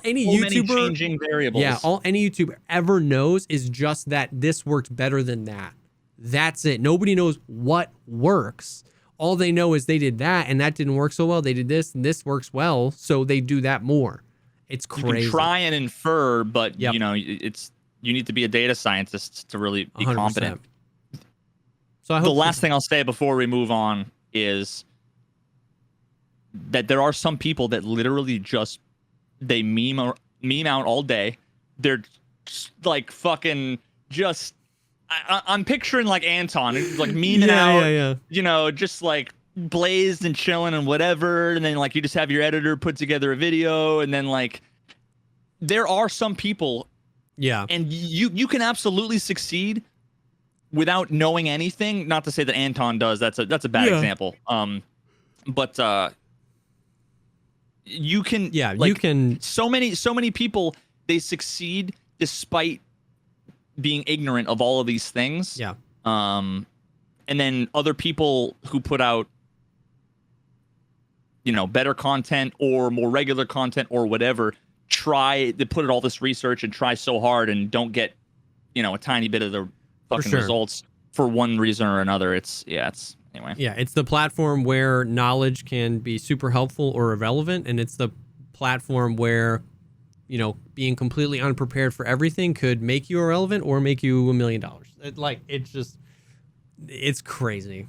any YouTuber, many changing variables. Yeah, all any YouTuber ever knows is just that this worked better than that. That's it. Nobody knows what works. All they know is they did that, and that didn't work so well. They did this, and this works well, so they do that more. It's crazy. You can try and infer, but you need to be a data scientist to really be 100%. Competent. So I hope the last thing I'll say before we move on is that there are some people that literally just they meme out all day. They're just like fucking just. I'm picturing like Anton, like memeing out, just like blazed and chilling and whatever, and then like you just have your editor put together a video, and then like there are some people. Yeah. And you can absolutely succeed without knowing anything. Not to say that Anton does. That's a bad example. But you can you can so many people, they succeed despite being ignorant of all of these things. Yeah. And then other people who put out better content or more regular content or whatever, try to put in all this research and try so hard and don't get a tiny bit of the fucking results for one reason or another. Anyway. Yeah, it's the platform where knowledge can be super helpful or irrelevant, and it's the platform where being completely unprepared for everything could make you irrelevant or make you $1 million. It's crazy.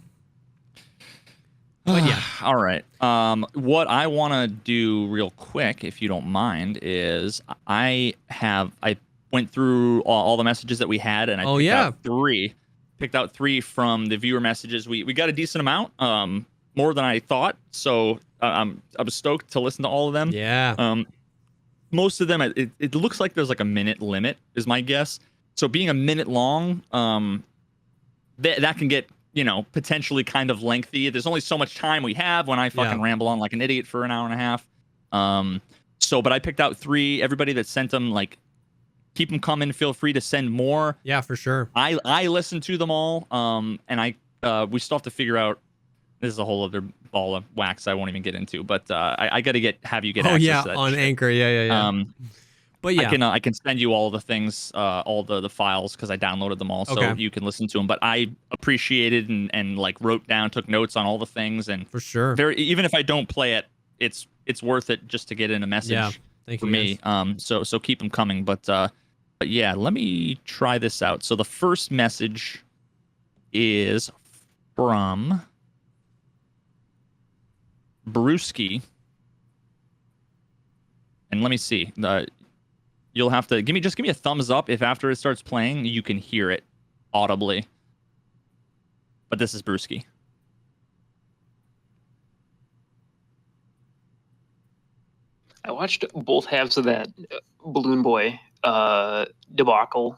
But yeah. All right. What I want to do real quick, if you don't mind, is I went through all the messages that we had, and I picked out three from the viewer messages. We got a decent amount, more than I thought. So I was stoked to listen to all of them. Yeah. Most of them, it looks like there's like a minute limit, is my guess. So being a minute long, that can get, potentially kind of lengthy. There's only so much time we have when I fucking ramble on like an idiot for an hour and a half. But I picked out three. Everybody that sent them, like, keep them coming. Feel free to send more. Yeah, for sure. I listened to them all. And we still have to figure out. This is a whole other ball of wax I won't even get into. But I got to have you get access to that on shit. Anchor. Yeah. But yeah, I can send you all the things, all the files, because I downloaded them all, so you can listen to them. But I appreciated and like wrote down, took notes on all the things, and for sure, even if I don't play it, it's worth it just to get in a message for me. So keep them coming. But yeah, let me try this out. So the first message is from Brewski, and let me see. You'll have to give me a thumbs up if after it starts playing you can hear it audibly. But this is Brewski. I watched both halves of that Balloon Boy debacle.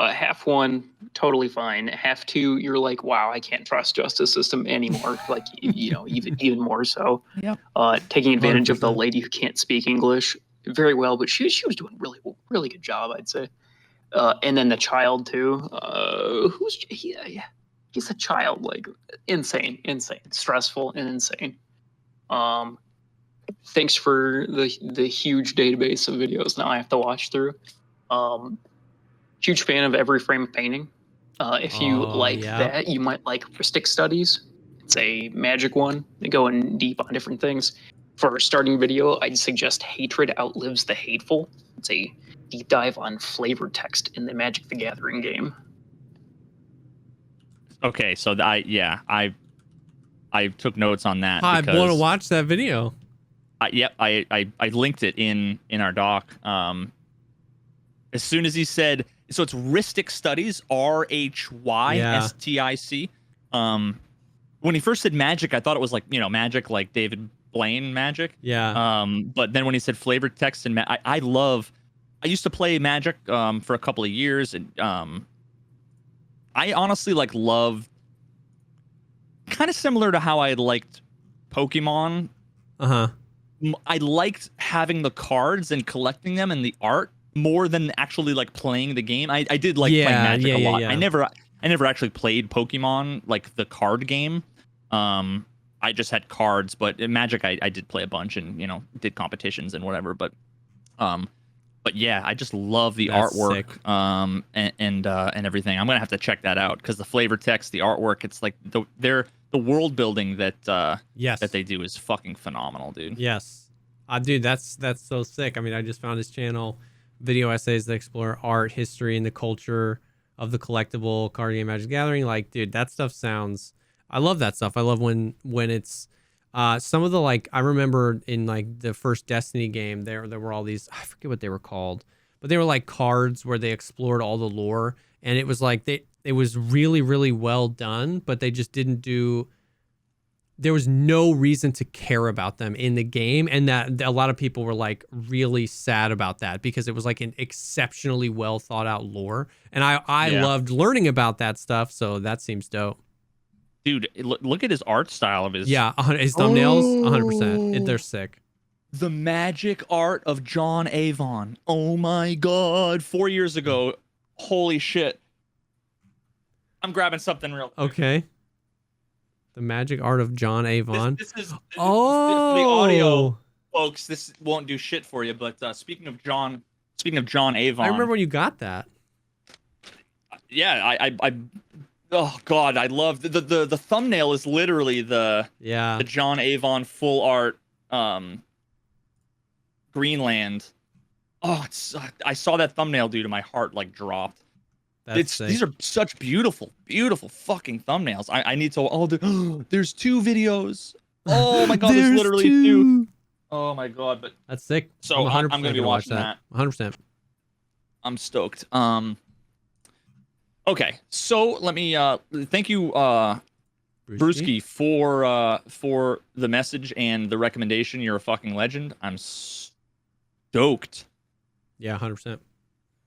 Half one, totally fine. Half two, you're like, wow, I can't trust justice system anymore. Like, even more so. Yeah. Taking advantage 100%. of the lady who can't speak English very well, but she was doing really good job, I'd say. And then the child too. He's a child, like insane, stressful and insane. Thanks for the huge database of videos now I have to watch through. Huge fan of Every Frame of Painting. If you that, you might like Heuristic Studies. It's a magic one. They go in deep on different things. For a starting video, I'd suggest Hatred Outlives the Hateful. It's a deep dive on flavor text in the Magic the Gathering game. Okay, so I took notes on that. I want to watch that video. I linked it in our doc. As soon as he said, so it's Heuristic Studies, RHYSTIC. When he first said magic, I thought it was like, magic like David Blaine magic. Yeah. But then when he said flavored text and I used to play Magic for a couple of years, and I honestly love, kind of similar to how I liked Pokemon. I liked having the cards and collecting them and the art more than actually playing the game. I did like playing Magic a lot. Yeah. I never actually played Pokemon, like the card game. I just had cards, but in Magic I did play a bunch and did competitions and whatever. But yeah, I just love the artwork and everything. I'm gonna have to check that out because the flavor text, the artwork, it's like the world building that that they do is fucking phenomenal, dude. Yes, dude, that's so sick. I mean, I just found his channel, video essays that explore art, history, and the culture of the collectible card game Magic the Gathering. Like, dude, that stuff sounds. I love that stuff. I love when it's some of the I remember in the first Destiny game there were all these, I forget what they were called, but they were like cards where they explored all the lore, and it was it was really, really well done, but they just didn't do. There was no reason to care about them in the game, and that a lot of people were really sad about that because it was an exceptionally well thought out lore, and I loved learning about that stuff. So that seems dope. Dude, look at his art style of his... Yeah, his thumbnails, 100%. They're sick. The magic art of John Avon. Oh my god. 4 years ago. Holy shit. I'm grabbing something real quick. Okay. The magic art of John Avon. This is the audio, folks. This won't do shit for you, but speaking of John Avon... I remember when you got that. Yeah, I oh god, I love the thumbnail is literally the John Avon full art Greenland. Oh, I saw that thumbnail, dude, and my heart dropped. These are such beautiful fucking thumbnails. I need to. There's 2 videos. Oh my god, there's literally 2. Oh my god, but that's sick. So I'm gonna be watching that. 100%. I'm stoked. Okay, so let me thank you, Brewski, for the message and the recommendation. You're a fucking legend. I'm stoked. Yeah, 100%.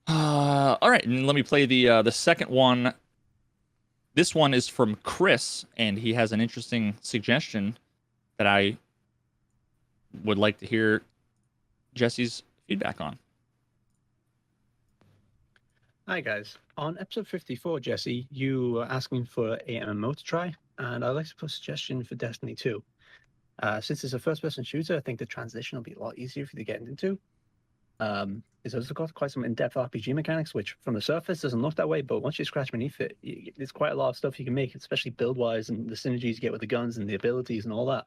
All right, and let me play the second one. This one is from Chris, and he has an interesting suggestion that I would like to hear Jesse's feedback on. Hi guys. On episode 54, Jesse, you were asking for a MMO to try, and I'd like to put a suggestion for Destiny 2. Since it's a first-person shooter, I think the transition will be a lot easier for you to get into. It's also got quite some in-depth RPG mechanics, which from the surface doesn't look that way, but once you scratch beneath it, there's quite a lot of stuff you can make, especially build-wise, and the synergies you get with the guns and the abilities and all that.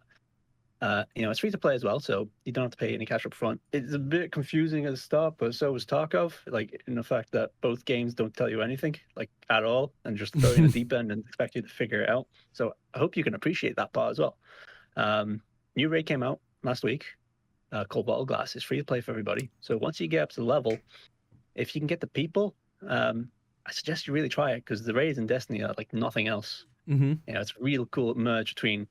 It's free to play as well, so you don't have to pay any cash up front. It's a bit confusing at the start, but so was Tarkov, like in the fact that both games don't tell you anything, like at all, and just throw you in the deep end and expect you to figure it out. So I hope you can appreciate that part as well. New raid came out last week, called Bottle Glass. It's free to play for everybody. So once you get up to the level, if you can get the people, I suggest you really try it, because the raids in Destiny are like nothing else. Mm-hmm. It's a real cool merge between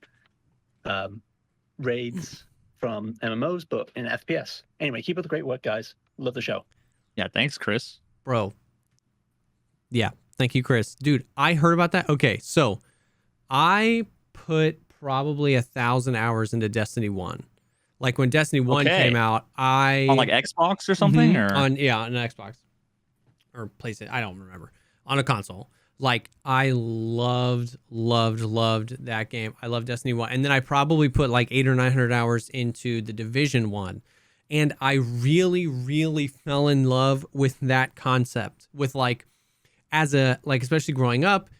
raids from MMOs, but in FPS. Anyway, keep up the great work, guys. Love the show. Yeah, thanks, Chris. Bro. Yeah, thank you, Chris. Dude, I heard about that. Okay, so I put probably 1,000 hours into Destiny 1. Like when Destiny 1 came out, on like Xbox or something, or on Xbox or PlayStation, I don't remember. On a console. Like I loved that game. I love Destiny 1. And then I probably put like 800 or 900 hours into the Division 1. And I really fell in love with that concept. With like, especially growing up,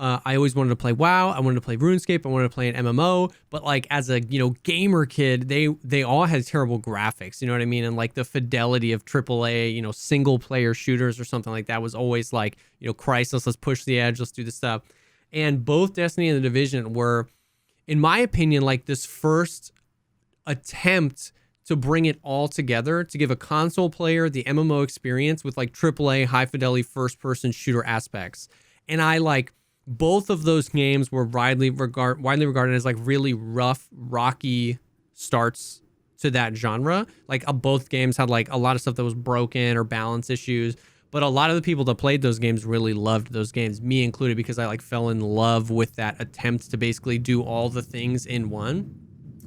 I always wanted to play WoW. I wanted to play RuneScape. I wanted to play an MMO. But like as a gamer kid, they all had terrible graphics. You know what I mean? And like the fidelity of AAA, single player shooters or something like that was always like, Christ, let's push the edge. Let's do this stuff. And both Destiny and the Division were, in my opinion, like this first attempt to bring it all together, to give a console player the MMO experience with like AAA high fidelity first person shooter aspects. And I like. Both of those games were widely regarded as like really rough, rocky starts to that genre. Like both games had like a lot of stuff that was broken or balance issues. But a lot of the people that played those games really loved those games, me included, because I like fell in love with that attempt to basically do all the things in one.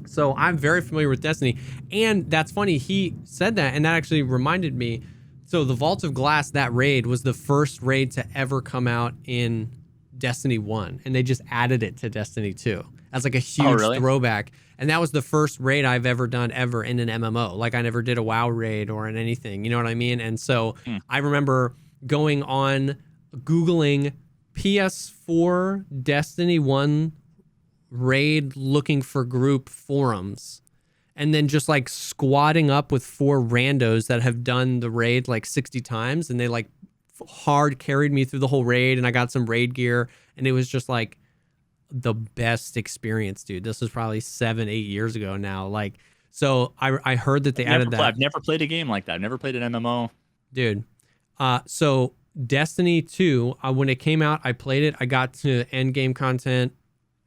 So I'm very familiar with Destiny. And that's funny, he said that, and that actually reminded me. So the Vault of Glass, that raid was the first raid to ever come out in Destiny 1, and they just added it to Destiny 2 as like a huge throwback. And that was the first raid I've ever done ever in an MMO. Like I never did a WoW raid or in anything, you know what I mean? And so I remember going on Googling PS4 Destiny 1 raid looking for group forums, and then just like squatting up with 4 randos that have done the raid like 60 times, and they like hard carried me through the whole raid, and I got some raid gear, and it was just like the best experience, dude. This was probably 7-8 years ago now. Like, so I heard that they added that. I've never played a game like that. I've never played an MMO, dude. So Destiny 2, when it came out, I played it. I got to end game content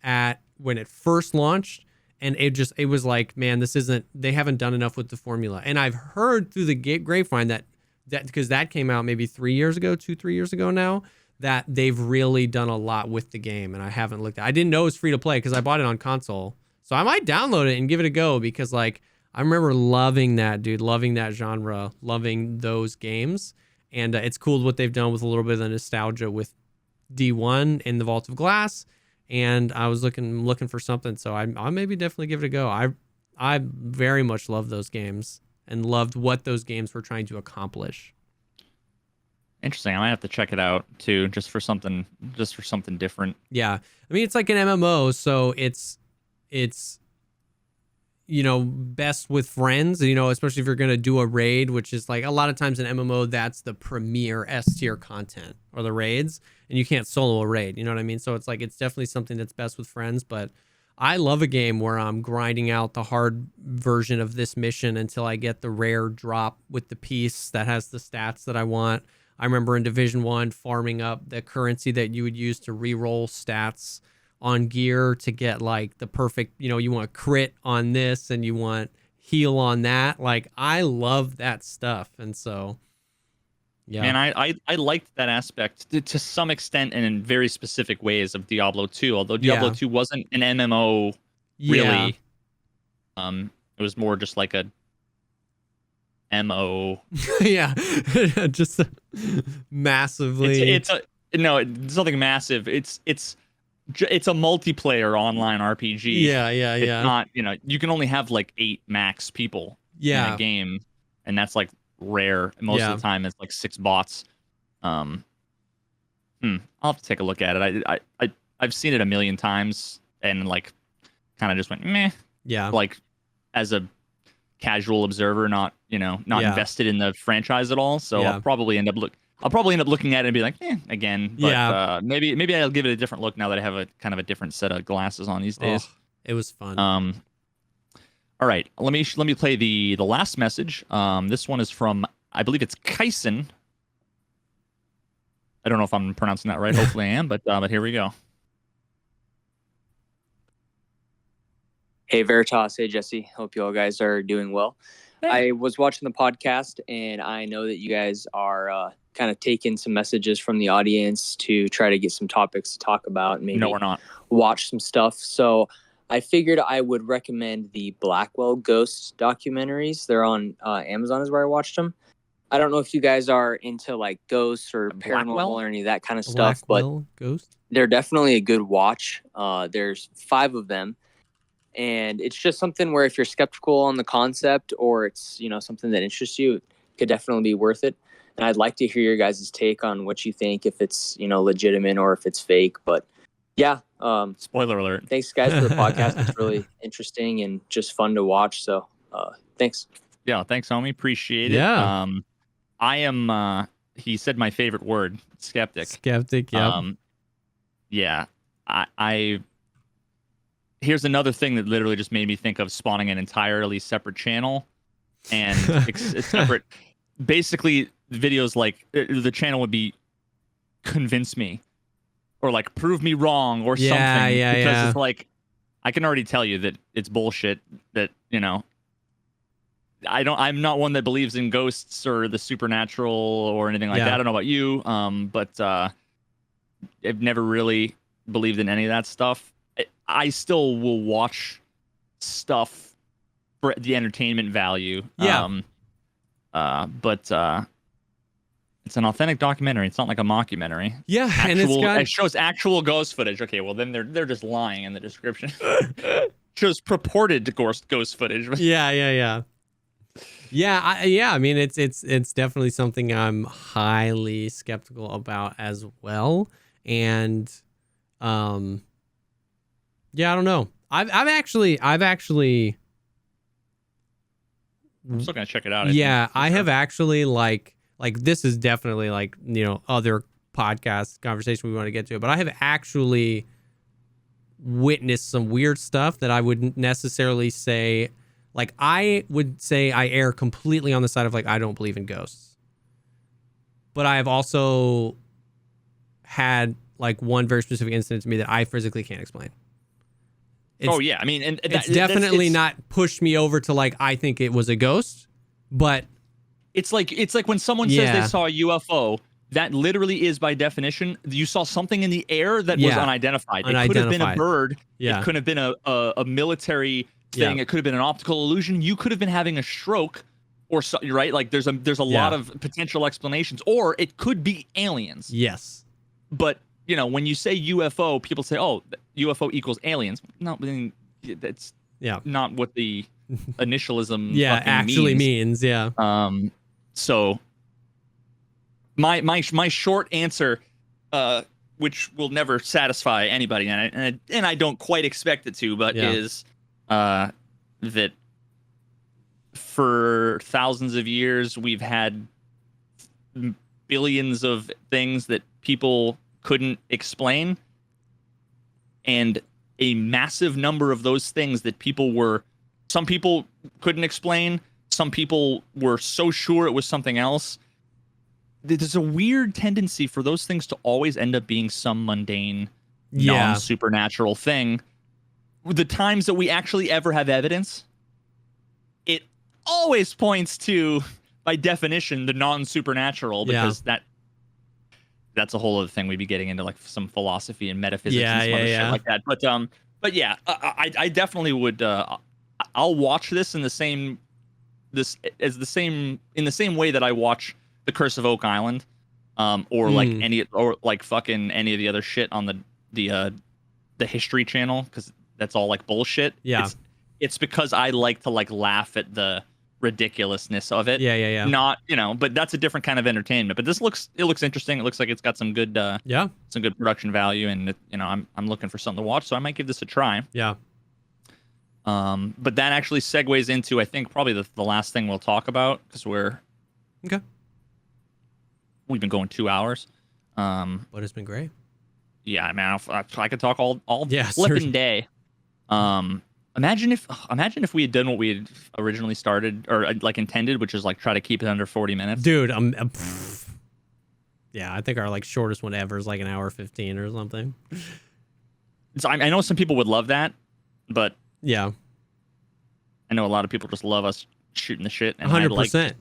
when it first launched, and it was like, man, they haven't done enough with the formula. And I've heard through the grapevine that because that came out maybe 3 years ago, 2-3 years ago now, that they've really done a lot with the game, and I haven't looked at it. I didn't know it was free to play because I bought it on console. So I might download it and give it a go, because like I remember loving that, dude, loving that genre, loving those games. And it's cool what they've done with a little bit of the nostalgia with D1 and the Vault of Glass. And I was looking for something, so I'll maybe definitely give it a go. I very much love those games and loved what those games were trying to accomplish. Interesting. I might have to check it out too, just for something different. Yeah, I mean, it's like an MMO, so it's best with friends, especially if you're going to do a raid, which is like a lot of times in MMO, that's the premier S tier content or the raids, and you can't solo a raid. You know what I mean? So it's like, it's definitely something that's best with friends, but I love a game where I'm grinding out the hard version of this mission until I get the rare drop with the piece that has the stats that I want. I remember in Division 1 farming up the currency that you would use to reroll stats on gear to get like the perfect, you want crit on this and you want heal on that. Like, I love that stuff. And so, yeah. Man, I liked that aspect to some extent and in very specific ways of Diablo 2, although Diablo 2 wasn't an MMO really. It was more just like a MO. Yeah. Just massively. It's something massive. It's a multiplayer online RPG. Yeah. It's not, you can only have like 8 max people in a game, and that's like rare. Most of the time it's like 6 bots. I'll have to take a look at it. I've seen it a million times and like kind of just went meh. Yeah. Like as a casual observer, not invested in the franchise at all. So I'll probably end up looking at it and be like, again. But maybe I'll give it a different look now that I have a kind of a different set of glasses on these days. It was fun. All right, let me play the last message. This one is from, I believe it's Kaisen. I don't know if I'm pronouncing that right. Hopefully I am, but here we go. Hey Veritas, hey Jesse. Hope you all guys are doing well. Hey. I was watching the podcast, and I know that you guys are kind of taking some messages from the audience to try to get some topics to talk about. And maybe no, we're not. Watch some stuff. So I figured I would recommend the Blackwell Ghost documentaries. They're on Amazon is where I watched them. I don't know if you guys are into like ghosts or paranormal or any of that kind of stuff, Blackwell Ghost? They're definitely a good watch. There's 5 of them. And it's just something where if you're skeptical on the concept or it's, something that interests you, it could definitely be worth it. And I'd like to hear your guys' take on what you think, if it's, legitimate or if it's fake. But yeah. Spoiler alert. Thanks, guys, for the podcast. It's really interesting and just fun to watch. So thanks. Yeah, thanks, homie. Appreciate it. Yeah. I am, he said my favorite word, skeptic. Skeptic, yeah. Yeah. I here's another thing that literally just made me think of spawning an entirely separate channel and it's separate. Basically, videos like the channel would be convince me or like prove me wrong or something. Because it's like, I can already tell you that it's bullshit that, I'm not one that believes in ghosts or the supernatural or anything like that. I don't know about you. But I've never really believed in any of that stuff. I still will watch stuff for the entertainment value. Yeah. But it's an authentic documentary. It's not like a mockumentary. Yeah, and it shows actual ghost footage. Okay, well then they're just lying in the description. Shows purported ghost footage. Yeah. I mean, it's definitely something I'm highly skeptical about as well, and yeah, I don't know. I've actually. I'm still gonna check it out. I have actually like this is definitely like other podcast conversation we want to get to, but I have actually witnessed some weird stuff that I wouldn't necessarily say. Like, I would say I err completely on the side of like I don't believe in ghosts, but I have also had like one very specific incident to me that I physically can't explain. I mean, and it's definitely not pushed me over to like I think it was a ghost, but it's like when someone says they saw a UFO. That literally is by definition you saw something in the air that was unidentified. It could have been a bird. It could have been a military thing. It could have been an optical illusion. You could have been having a stroke, or so, right? Like there's a lot of potential explanations, or it could be aliens. Yes, but. When you say UFO, people say, "Oh, UFO equals aliens." No, that's not what the initialism actually means. So my short answer, which will never satisfy anybody, and I don't quite expect it to, but is that for thousands of years we've had billions of things that people couldn't explain, and a massive number of those things that some people couldn't explain, some people were so sure it was something else. There's a weird tendency for those things to always end up being some mundane, non-supernatural thing. The times that we actually ever have evidence, it always points to, by definition, the non-supernatural, because that's a whole other thing. We'd be getting into like some philosophy and metaphysics and some other shit like that. But yeah, I definitely would. I'll watch this in the same way that I watch The Curse of Oak Island, or like fucking any of the other shit on the History Channel, because that's all like bullshit. Yeah, it's because I like to like laugh at the ridiculousness of it. Yeah. Not, but that's a different kind of entertainment. But this looks interesting. It looks like it's got some good some good production value, and I'm looking for something to watch, so I might give this a try. Yeah. But that actually segues into, I think, probably the last thing we'll talk about, because we've been going 2 hours. But it's been great. Yeah, man, I could talk all flipping seriously. day. Imagine if we had done what we had originally started, or like intended, which is like try to keep it under 40 minutes. Dude, yeah, I think our like shortest one ever is like an hour 15 or something. So I know some people would love that, but yeah, I know a lot of people just love us shooting the shit. And 100%.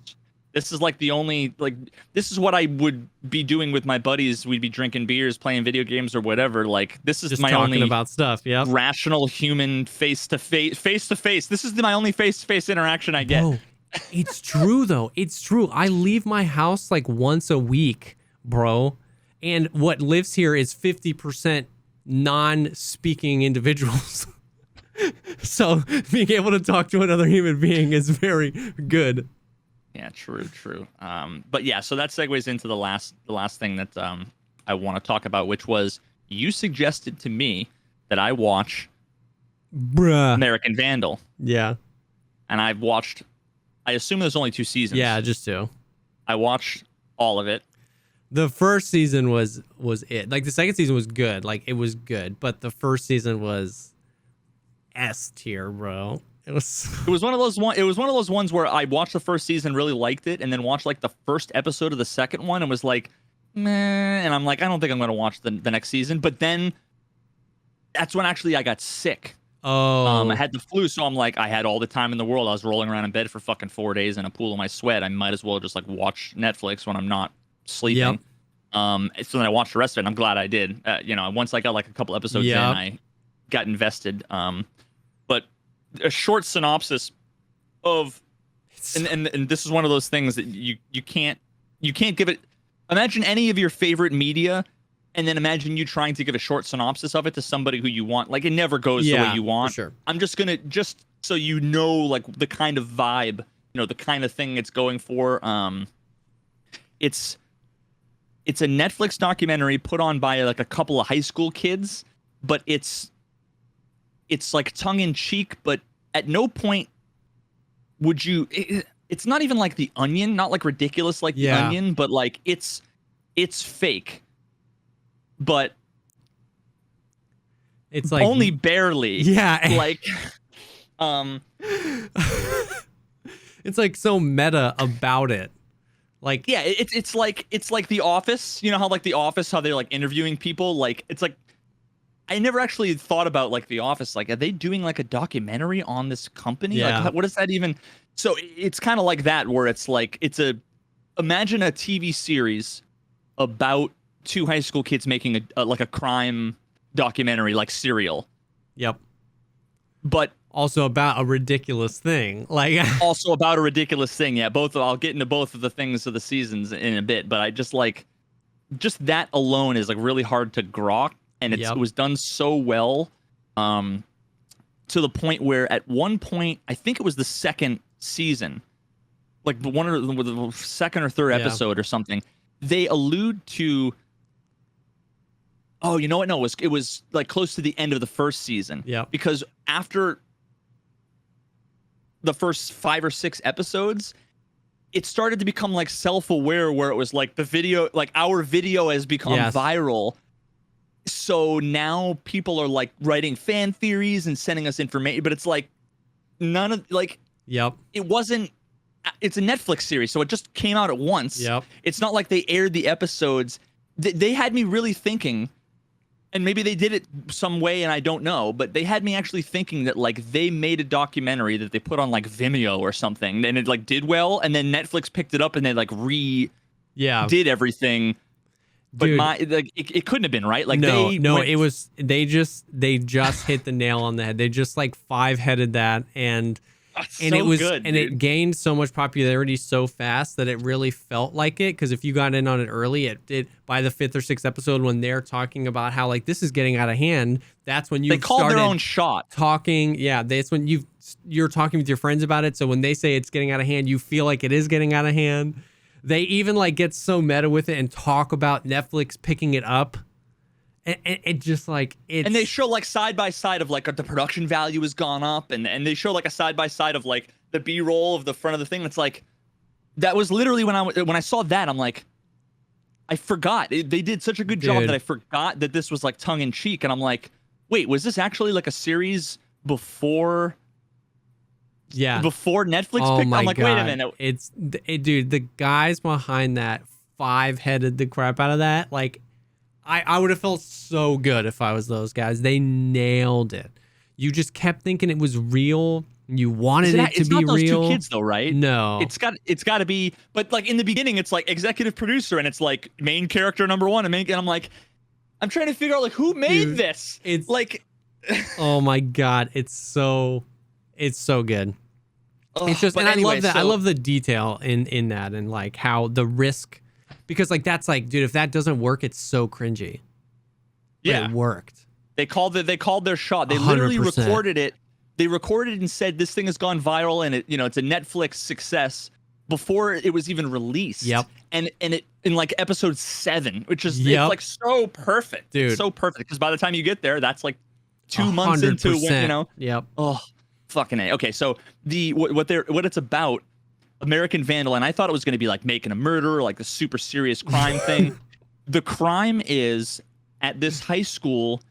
This is like the only, like, this is what I would be doing with my buddies. We'd be drinking beers, playing video games or whatever. Like, this is just my talking only about stuff. Yeah, rational human face to face. This is my only face to face interaction I get. Bro, it's true though. It's true. I leave my house like once a week, bro. And what lives here is 50% non-speaking individuals. So being able to talk to another human being is very good. Yeah, true. But yeah, so that segues into the last thing that I want to talk about, which was, you suggested to me that I watch American Vandal. Yeah. And I assume there's only 2 seasons. Yeah, just 2. I watched all of it. The first season was it. Like, the second season was good. Like, it was good, but the first season was S tier, bro. It was one of those ones where I watched the first season, really liked it, and then watched like the first episode of the second one and was like, meh, and I'm like, I don't think I'm going to watch the next season. But then that's when actually I got sick. Oh. I had the flu, so I'm like, I had all the time in the world. I was rolling around in bed for fucking 4 days in a pool of my sweat. I might as well just like watch Netflix when I'm not sleeping. Yep. So then I watched the rest of it, and I'm glad I did. Once I got like a couple episodes in, I got invested. But a short synopsis of, and this is one of those things that you can't give it. Imagine any of your favorite media, and then imagine you trying to give a short synopsis of it to somebody who you want. Like, it never goes the way you want. For sure. I'm just gonna, just so you know, like the kind of vibe, the kind of thing it's going for. It's a Netflix documentary put on by like a couple of high school kids, but it's like tongue in cheek, but at no point would you. It's not even like The Onion, not like ridiculous like The Onion, but like it's fake, but it's like only barely. Yeah, like it's like so meta about it. Like, yeah, it's like The Office. You know how like The Office, how they're like interviewing people. Like, it's like, I never actually thought about like The Office. Like, are they doing like a documentary on this company? Yeah. Like, what does that even? So it's kind of like that, where it's like, imagine a TV series about 2 high school kids making a crime documentary, like Serial. Yep. But also about a ridiculous thing. Like, also about a ridiculous thing. Yeah, I'll get into both of the things of the seasons in a bit, but I just that alone is like really hard to grok, and it was done so well, to the point where at one point, I think it was the second season, like the second or third episode or something, they allude to, oh, you know what? No, it was like close to the end of the first season. Yeah. Because after the first 5 or 6 episodes, it started to become like self-aware, where it was like the video, like our video has become viral. So now people are like writing fan theories and sending us information, but it's like none of like, it wasn't, it's a Netflix series. So it just came out at once. It's not like they aired the episodes. They had me really thinking, and maybe they did it some way and I don't know, but they had me actually thinking that like they made a documentary that they put on like Vimeo or something, and it like did well, and then Netflix picked it up and they like did everything. But Dude, it couldn't have been right. Like they just hit the nail on the head. They just like 5-headed that, and it was good, and it gained so much popularity so fast that it really felt like it. Because if you got in on it early, it did. By the 5th or 6th episode, when they're talking about how like this is getting out of hand, that's when they called their own shot. Talking, that's when you're talking with your friends about it. So when they say it's getting out of hand, you feel like it is getting out of hand. They even like get so meta with it and talk about Netflix picking it up. And it just like it's... And they show like side by side of like the production value has gone up, and they show like a side by side of like the B-roll of the front of the thing. It's like that was literally when I saw that, I'm like, I forgot. They did such a good job that I forgot that this was like tongue in cheek, and I'm like, wait, was this actually like a series before? Before Netflix picked? I'm like, wait a minute. Dude, the guys behind that 5-headed the crap out of that. Like, I would have felt so good if I was those guys. They nailed it. You just kept thinking it was real. You wanted it to be real. It's not those 2 kids though, right? No. It's got to be. But like in the beginning, it's like executive producer, and it's like main character number 1, and I'm like, I'm trying to figure out like who made this. It's like, oh my God, it's so good. It's just, and anyway, I love that. I love the detail in that, and like how the risk, because like that's like, dude, if that doesn't work, it's so cringy. But it worked. They called their shot. They 100%. literally recorded it. They recorded and said this thing has gone viral, and it's a Netflix success before it was even released. And it in like episode 7, which is it's like so perfect, dude. It's so perfect, because by the time you get there, that's like 2 months into when Oh. Fucking A. Okay, so what it's about, American Vandal, and I thought it was going to be like making a murder, like the super serious crime thing. The crime is at this high school,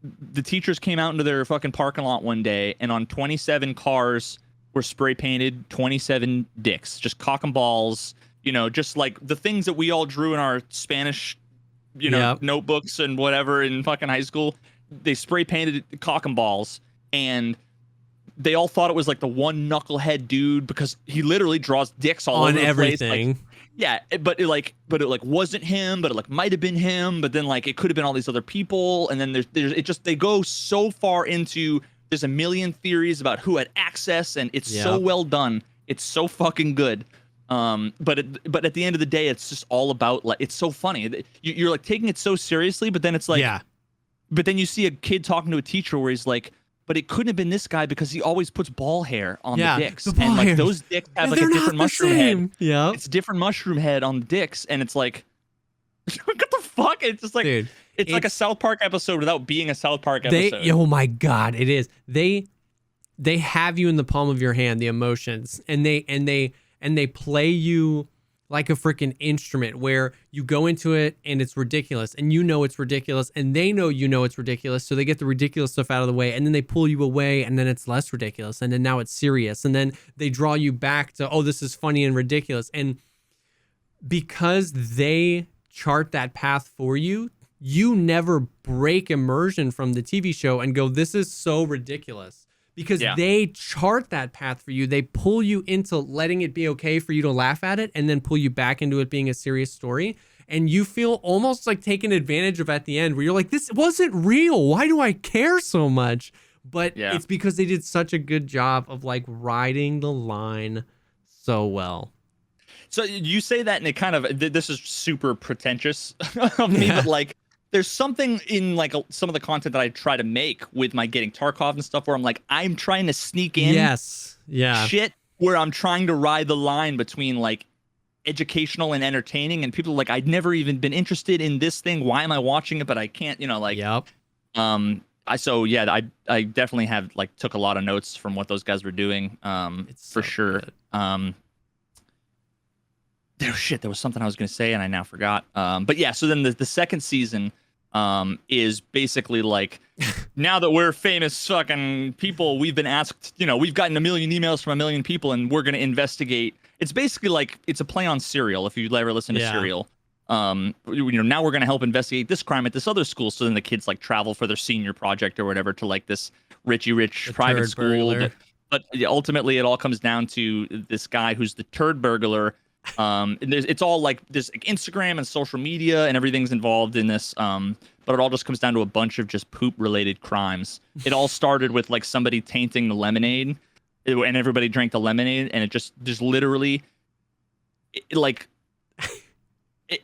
the teachers came out into their fucking parking lot one day, and on 27 cars were spray painted 27 dicks, just cock and balls, just like the things that we all drew in our Spanish, notebooks and whatever in fucking high school. They spray painted cock and balls. And they all thought it was like the one knucklehead dude, because he literally draws dicks all over the everything. Place. Like, but it wasn't him, but it like might have been him, but then like it could have been all these other people, and then they go so far into, there's a million theories about who had access, and it's so well done. It's so fucking good. But at the end of the day, it's just all about like, it's so funny. You're like taking it so seriously, but then it's like, but then you see a kid talking to a teacher where he's like, but it couldn't have been this guy because he always puts ball hair on the dicks. And like those dicks have like a different mushroom head. Yeah. It's a different mushroom head on the dicks. And it's like, what the fuck? It's just like, dude, it's like a South Park episode without being a South Park episode. Oh my God, it is. They have you in the palm of your hand, the emotions, and they play you like a freaking instrument, where you go into it and it's ridiculous, and it's ridiculous, and they know it's ridiculous, so they get the ridiculous stuff out of the way, and then they pull you away, and then it's less ridiculous, and then now it's serious, and then they draw you back to, oh, this is funny and ridiculous. And because they chart that path for you, you never break immersion from the TV show and go, this is so ridiculous. Because they chart that path for you. They pull you into letting it be okay for you to laugh at it, and then pull you back into it being a serious story. And you feel almost like taken advantage of at the end, where you're like, this wasn't real. Why do I care so much? But it's because they did such a good job of like riding the line so well. So you say that, and it kind of, this is super pretentious of me, but like, there's something in like some of the content that I try to make with my getting Tarkov and stuff, where I'm like, I'm trying to sneak in shit where I'm trying to ride the line between like educational and entertaining, and people are like, I'd never even been interested in this thing. Why am I watching it? But I can't, I definitely have like took a lot of notes from what those guys were doing. It's For so sure. good. There was something I was gonna say and I now forgot. But yeah, so then the second season is basically like, now that we're famous fucking people, we've been asked, we've gotten a million emails from a million people and we're gonna investigate. It's basically like, it's a play on Serial, if you'd ever listen to Serial. Now we're going to help investigate this crime at this other school. So then the kids like travel for their senior project or whatever to like this rich private school. But ultimately it all comes down to this guy who's the turd burglar. And it's all like this like Instagram and social media and everything's involved in this. But it all just comes down to a bunch of just poop related crimes. It all started with like somebody tainting the lemonade and everybody drank the lemonade. And it just literally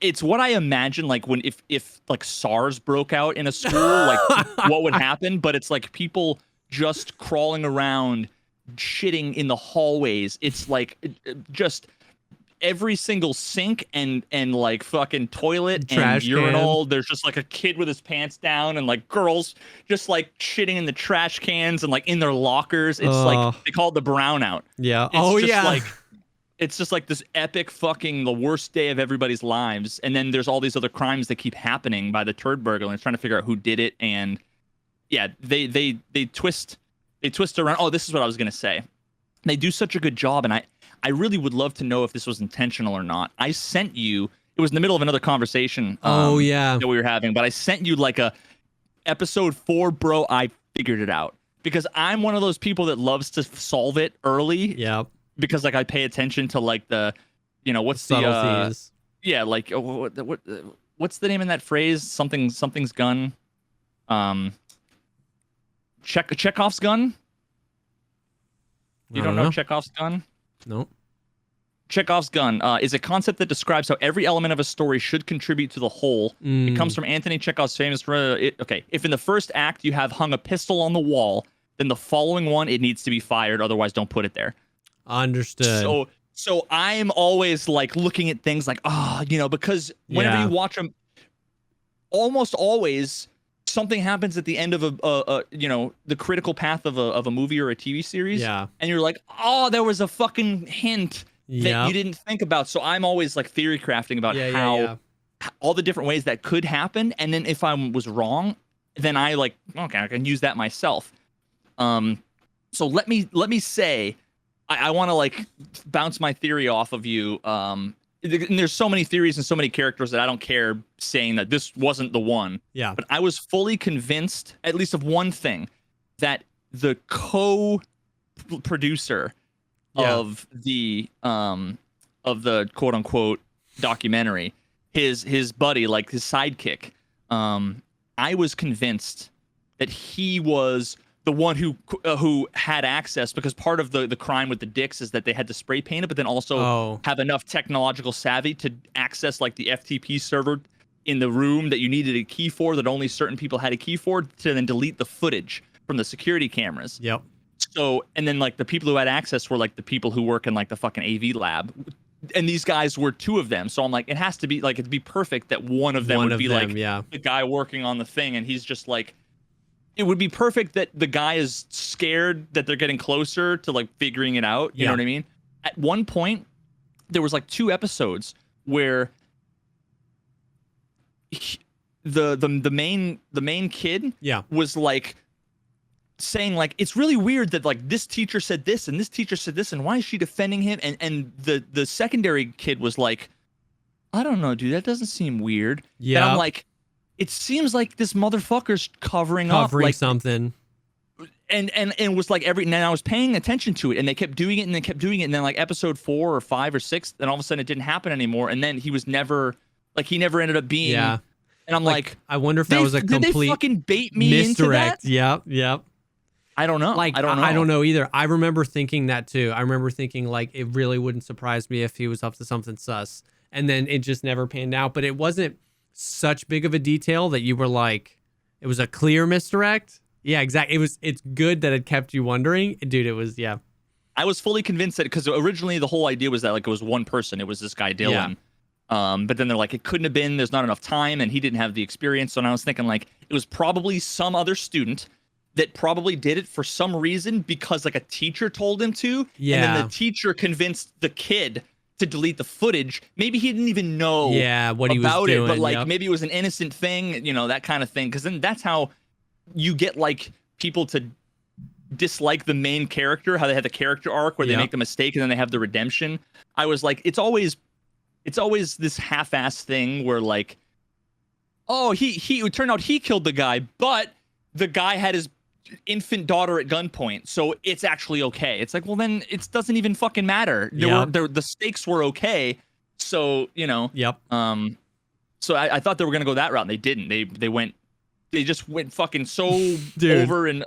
it's what I imagine like when if like SARS broke out in a school, like what would happen. But it's like people just crawling around, shitting in the hallways. It's like just every single sink and like fucking toilet Trash and urinal. can. There's just like a kid with his pants down and like girls just like shitting in the trash cans and like in their lockers. It's like they call it the brownout. Yeah. It's just like this epic fucking the worst day of everybody's lives. And then there's all these other crimes that keep happening by the turd burglar and trying to figure out who did it. And yeah, they twist around. Oh, this is what I was going to say. They do such a good job. And I really would love to know if this was intentional or not. I sent you, it was in the middle of another conversation. That we were having, but I sent you like a episode 4, bro. I figured it out because I'm one of those people that loves to solve it early. Yeah. Because like I pay attention to like the, what's the subtleties. Like what's the name in that phrase? Something's gun. Chekhov's gun. You don't know Chekhov's gun? Nope. Chekhov's gun is a concept that describes how every element of a story should contribute to the whole. It comes from Anthony Chekhov's famous. If in the first act you have hung a pistol on the wall, then the following one it needs to be fired. Otherwise, don't put it there. Understood. So I'm always like looking at things like, because whenever you watch them, almost always something happens at the end of the critical path of a movie or a TV series. Yeah. And you're like, oh, there was a fucking hint that you didn't think about. So I'm always like theory crafting about how all the different ways that could happen. And then if I was wrong, then I like, okay, I can use that myself. So let me say, I want to like bounce my theory off of you. And there's so many theories and so many characters that I don't care saying that this wasn't the one. Yeah. But I was fully convinced, at least of one thing, that the co-producer of the quote unquote documentary, his buddy, like his sidekick, I was convinced that he was the one who had access, because part of the crime with the dicks is that they had to spray paint it, but then also have enough technological savvy to access like the FTP server in the room that you needed a key for, that only certain people had a key for, to then delete the footage from the security cameras. Yep. So, and then like the people who had access were like the people who work in like the fucking AV lab. And these guys were 2 of them. So I'm like, it has to be like, it'd be perfect that one of them would be the guy working on the thing. And he's just like, it would be perfect that the guy is scared that they're getting closer to like figuring it out. You know what I mean? At one point, there was like 2 episodes where the main kid was like saying like, it's really weird that like this teacher said this and this teacher said this, and why is she defending him? And the secondary kid was like, I don't know, dude, that doesn't seem weird. Yeah. And I'm like, it seems like this motherfucker's covering up like something. And it was like and I was paying attention to it, and they kept doing it and they kept doing it. And then like episode 4 or 5 or 6, then all of a sudden it didn't happen anymore. And then he never ended up being. Yeah. And I'm like, I wonder if that was a complete did they fucking bait me misdirect. Into that? Yep. I don't know. Like, I don't know. I don't know either. I remember thinking that too. I remember thinking like, it really wouldn't surprise me if he was up to something sus. And then it just never panned out. But it wasn't such big of a detail that you were like, it was a clear misdirect. Yeah, exactly. It's good that it kept you wondering. Dude, it was, I was fully convinced that, because originally the whole idea was that like it was one person. It was this guy, Dylan. But then they're like, it couldn't have been, there's not enough time, and he didn't have the experience. So I was thinking like, it was probably some other student that probably did it for some reason because like a teacher told him to. Yeah. And then the teacher convinced the kid to delete the footage. Maybe he didn't even know what he was about doing, it, but like yep. maybe it was an innocent thing, you know, that kind of thing. Because then that's how you get like people to dislike the main character, how they have the character arc where they make the mistake and then they have the redemption. I was like, it's always this half-ass thing where like, oh, it would turn out he killed the guy, but the guy had his infant daughter at gunpoint, so it's actually okay. It's like, well, then it doesn't even fucking matter. The stakes were okay, so you know. Yep. So I thought they were gonna go that route, and they didn't. They just went fucking so over and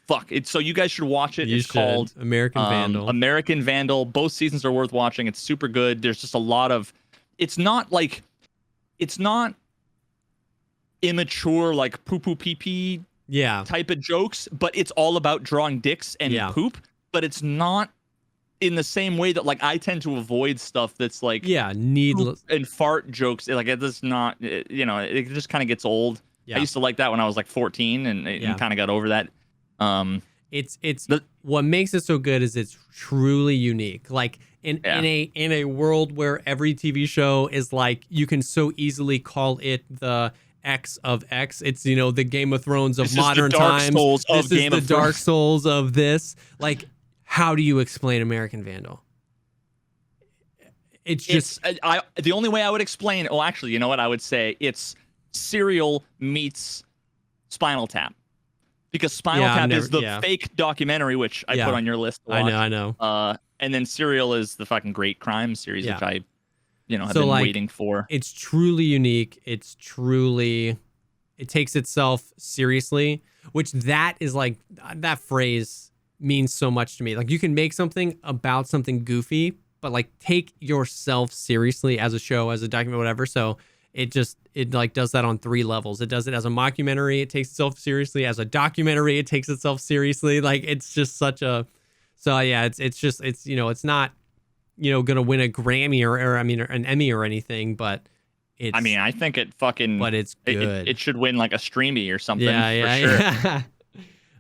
fuck it. So you guys should watch it. It's called American Vandal. American Vandal. Both seasons are worth watching. It's super good. There's just a lot of. It's not immature like poo poo pee pee type of jokes, but it's all about drawing dicks and poop, but it's not in the same way that like I tend to avoid stuff that's like needless and fart jokes. Like it does not, you know, it just kind of gets old. I used to like that when I was like 14 and kind of got over that. What makes it so good is it's truly unique. Like in a world where every TV show is like, you can so easily call it the X of X. It's, you know, the Game of Thrones of modern times. This is the Dark Souls of this. Like, how do you explain American Vandal? It's just the only way I would explain. Oh, actually, you know what I would say? It's Serial meets Spinal Tap, because Spinal Tap is the fake documentary, which I put on your list. To watch. I know. And then Serial is the fucking great crime series, which I, you know, have been waiting for. It's truly unique. It takes itself seriously, which that is like, that phrase means so much to me. Like, you can make something about something goofy, but like take yourself seriously as a show, as a document, whatever. So it like does that on 3 levels. It does it as a mockumentary. It takes itself seriously. As a documentary, it takes itself seriously. Like, it's just such a, so yeah, it's, you know, it's not, you know, gonna win a Grammy or an Emmy or anything, but it's, I mean, I think it fucking, but it's good. It should win like a Streamy or something. For sure.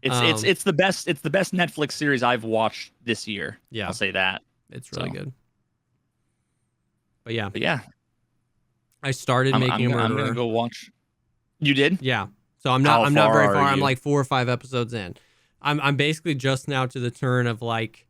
It's the best Netflix series I've watched this year. I'll say that. It's really good. But yeah. I started I'm gonna go watch. You did? Yeah. So I'm not very far. I'm like 4 or 5 episodes in. I'm basically just now to the turn of like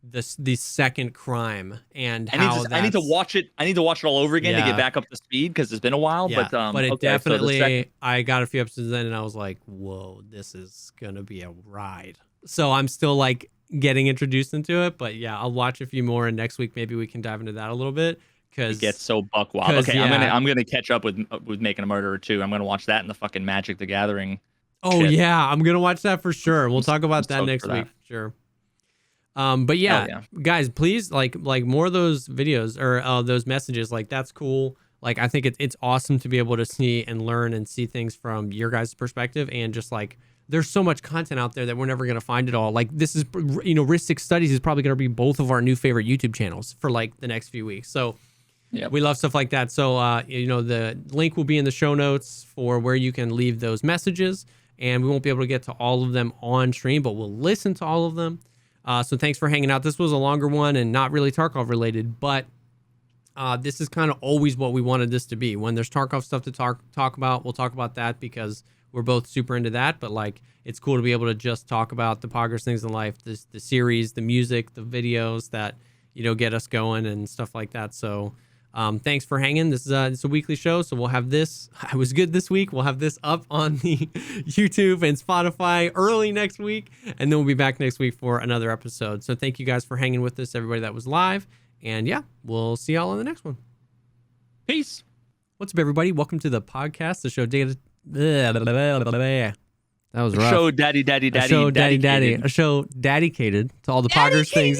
the second crime and I need to watch it. I need to watch it all over again to get back up to speed because it's been a while. Yeah. But it okay, definitely. so I got a few episodes in and I was like, whoa, this is gonna be a ride. So I'm still like getting introduced into it. But yeah, I'll watch a few more, and next week maybe we can dive into that a little bit. Because it gets so buck wild. Okay, I'm gonna catch up with Making a Murderer too. I'm gonna watch that and the fucking Magic the Gathering. Oh yeah, I'm gonna watch that for sure. We'll talk about that next week. Sure. But guys, please like more of those videos or those messages. Like, that's cool. Like, I think it's awesome to be able to see and learn and see things from your guys' perspective, and just like, there's so much content out there that we're never going to find it all. Like, this is, you know, Risk 6 Studies is probably going to be both of our new favorite YouTube channels for like the next few weeks. So we love stuff like that. So, you know, the link will be in the show notes for where you can leave those messages, and we won't be able to get to all of them on stream, but we'll listen to all of them. So thanks for hanging out. This was a longer one and not really Tarkov related, but this is kind of always what we wanted this to be. When there's Tarkov stuff to talk about, we'll talk about that because we're both super into that. But like, it's cool to be able to just talk about the Poggers things in life, the series, the music, the videos that, you know, get us going and stuff like that. So thanks for hanging. This is a weekly show, so we'll have this. I was good this week. We'll have this up on the YouTube and Spotify early next week, and then we'll be back next week for another episode. So thank you guys for hanging with us, everybody that was live, and yeah, we'll see y'all on the next one. Peace. What's up, everybody? Welcome to the podcast, the show. That was rough. Show daddy. A show dedicated to all the Poggers things.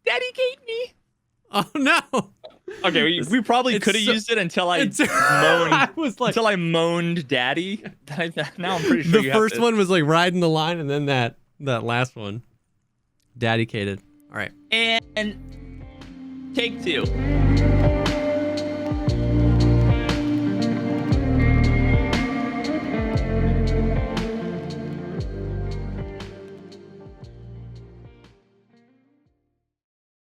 Daddy gave me. Oh no. Okay, we probably could have used it until I moaned. Until I moaned, "Daddy." Now I'm pretty sure the first one was like riding the line, and then that last one, dedicated. All right, and take 2.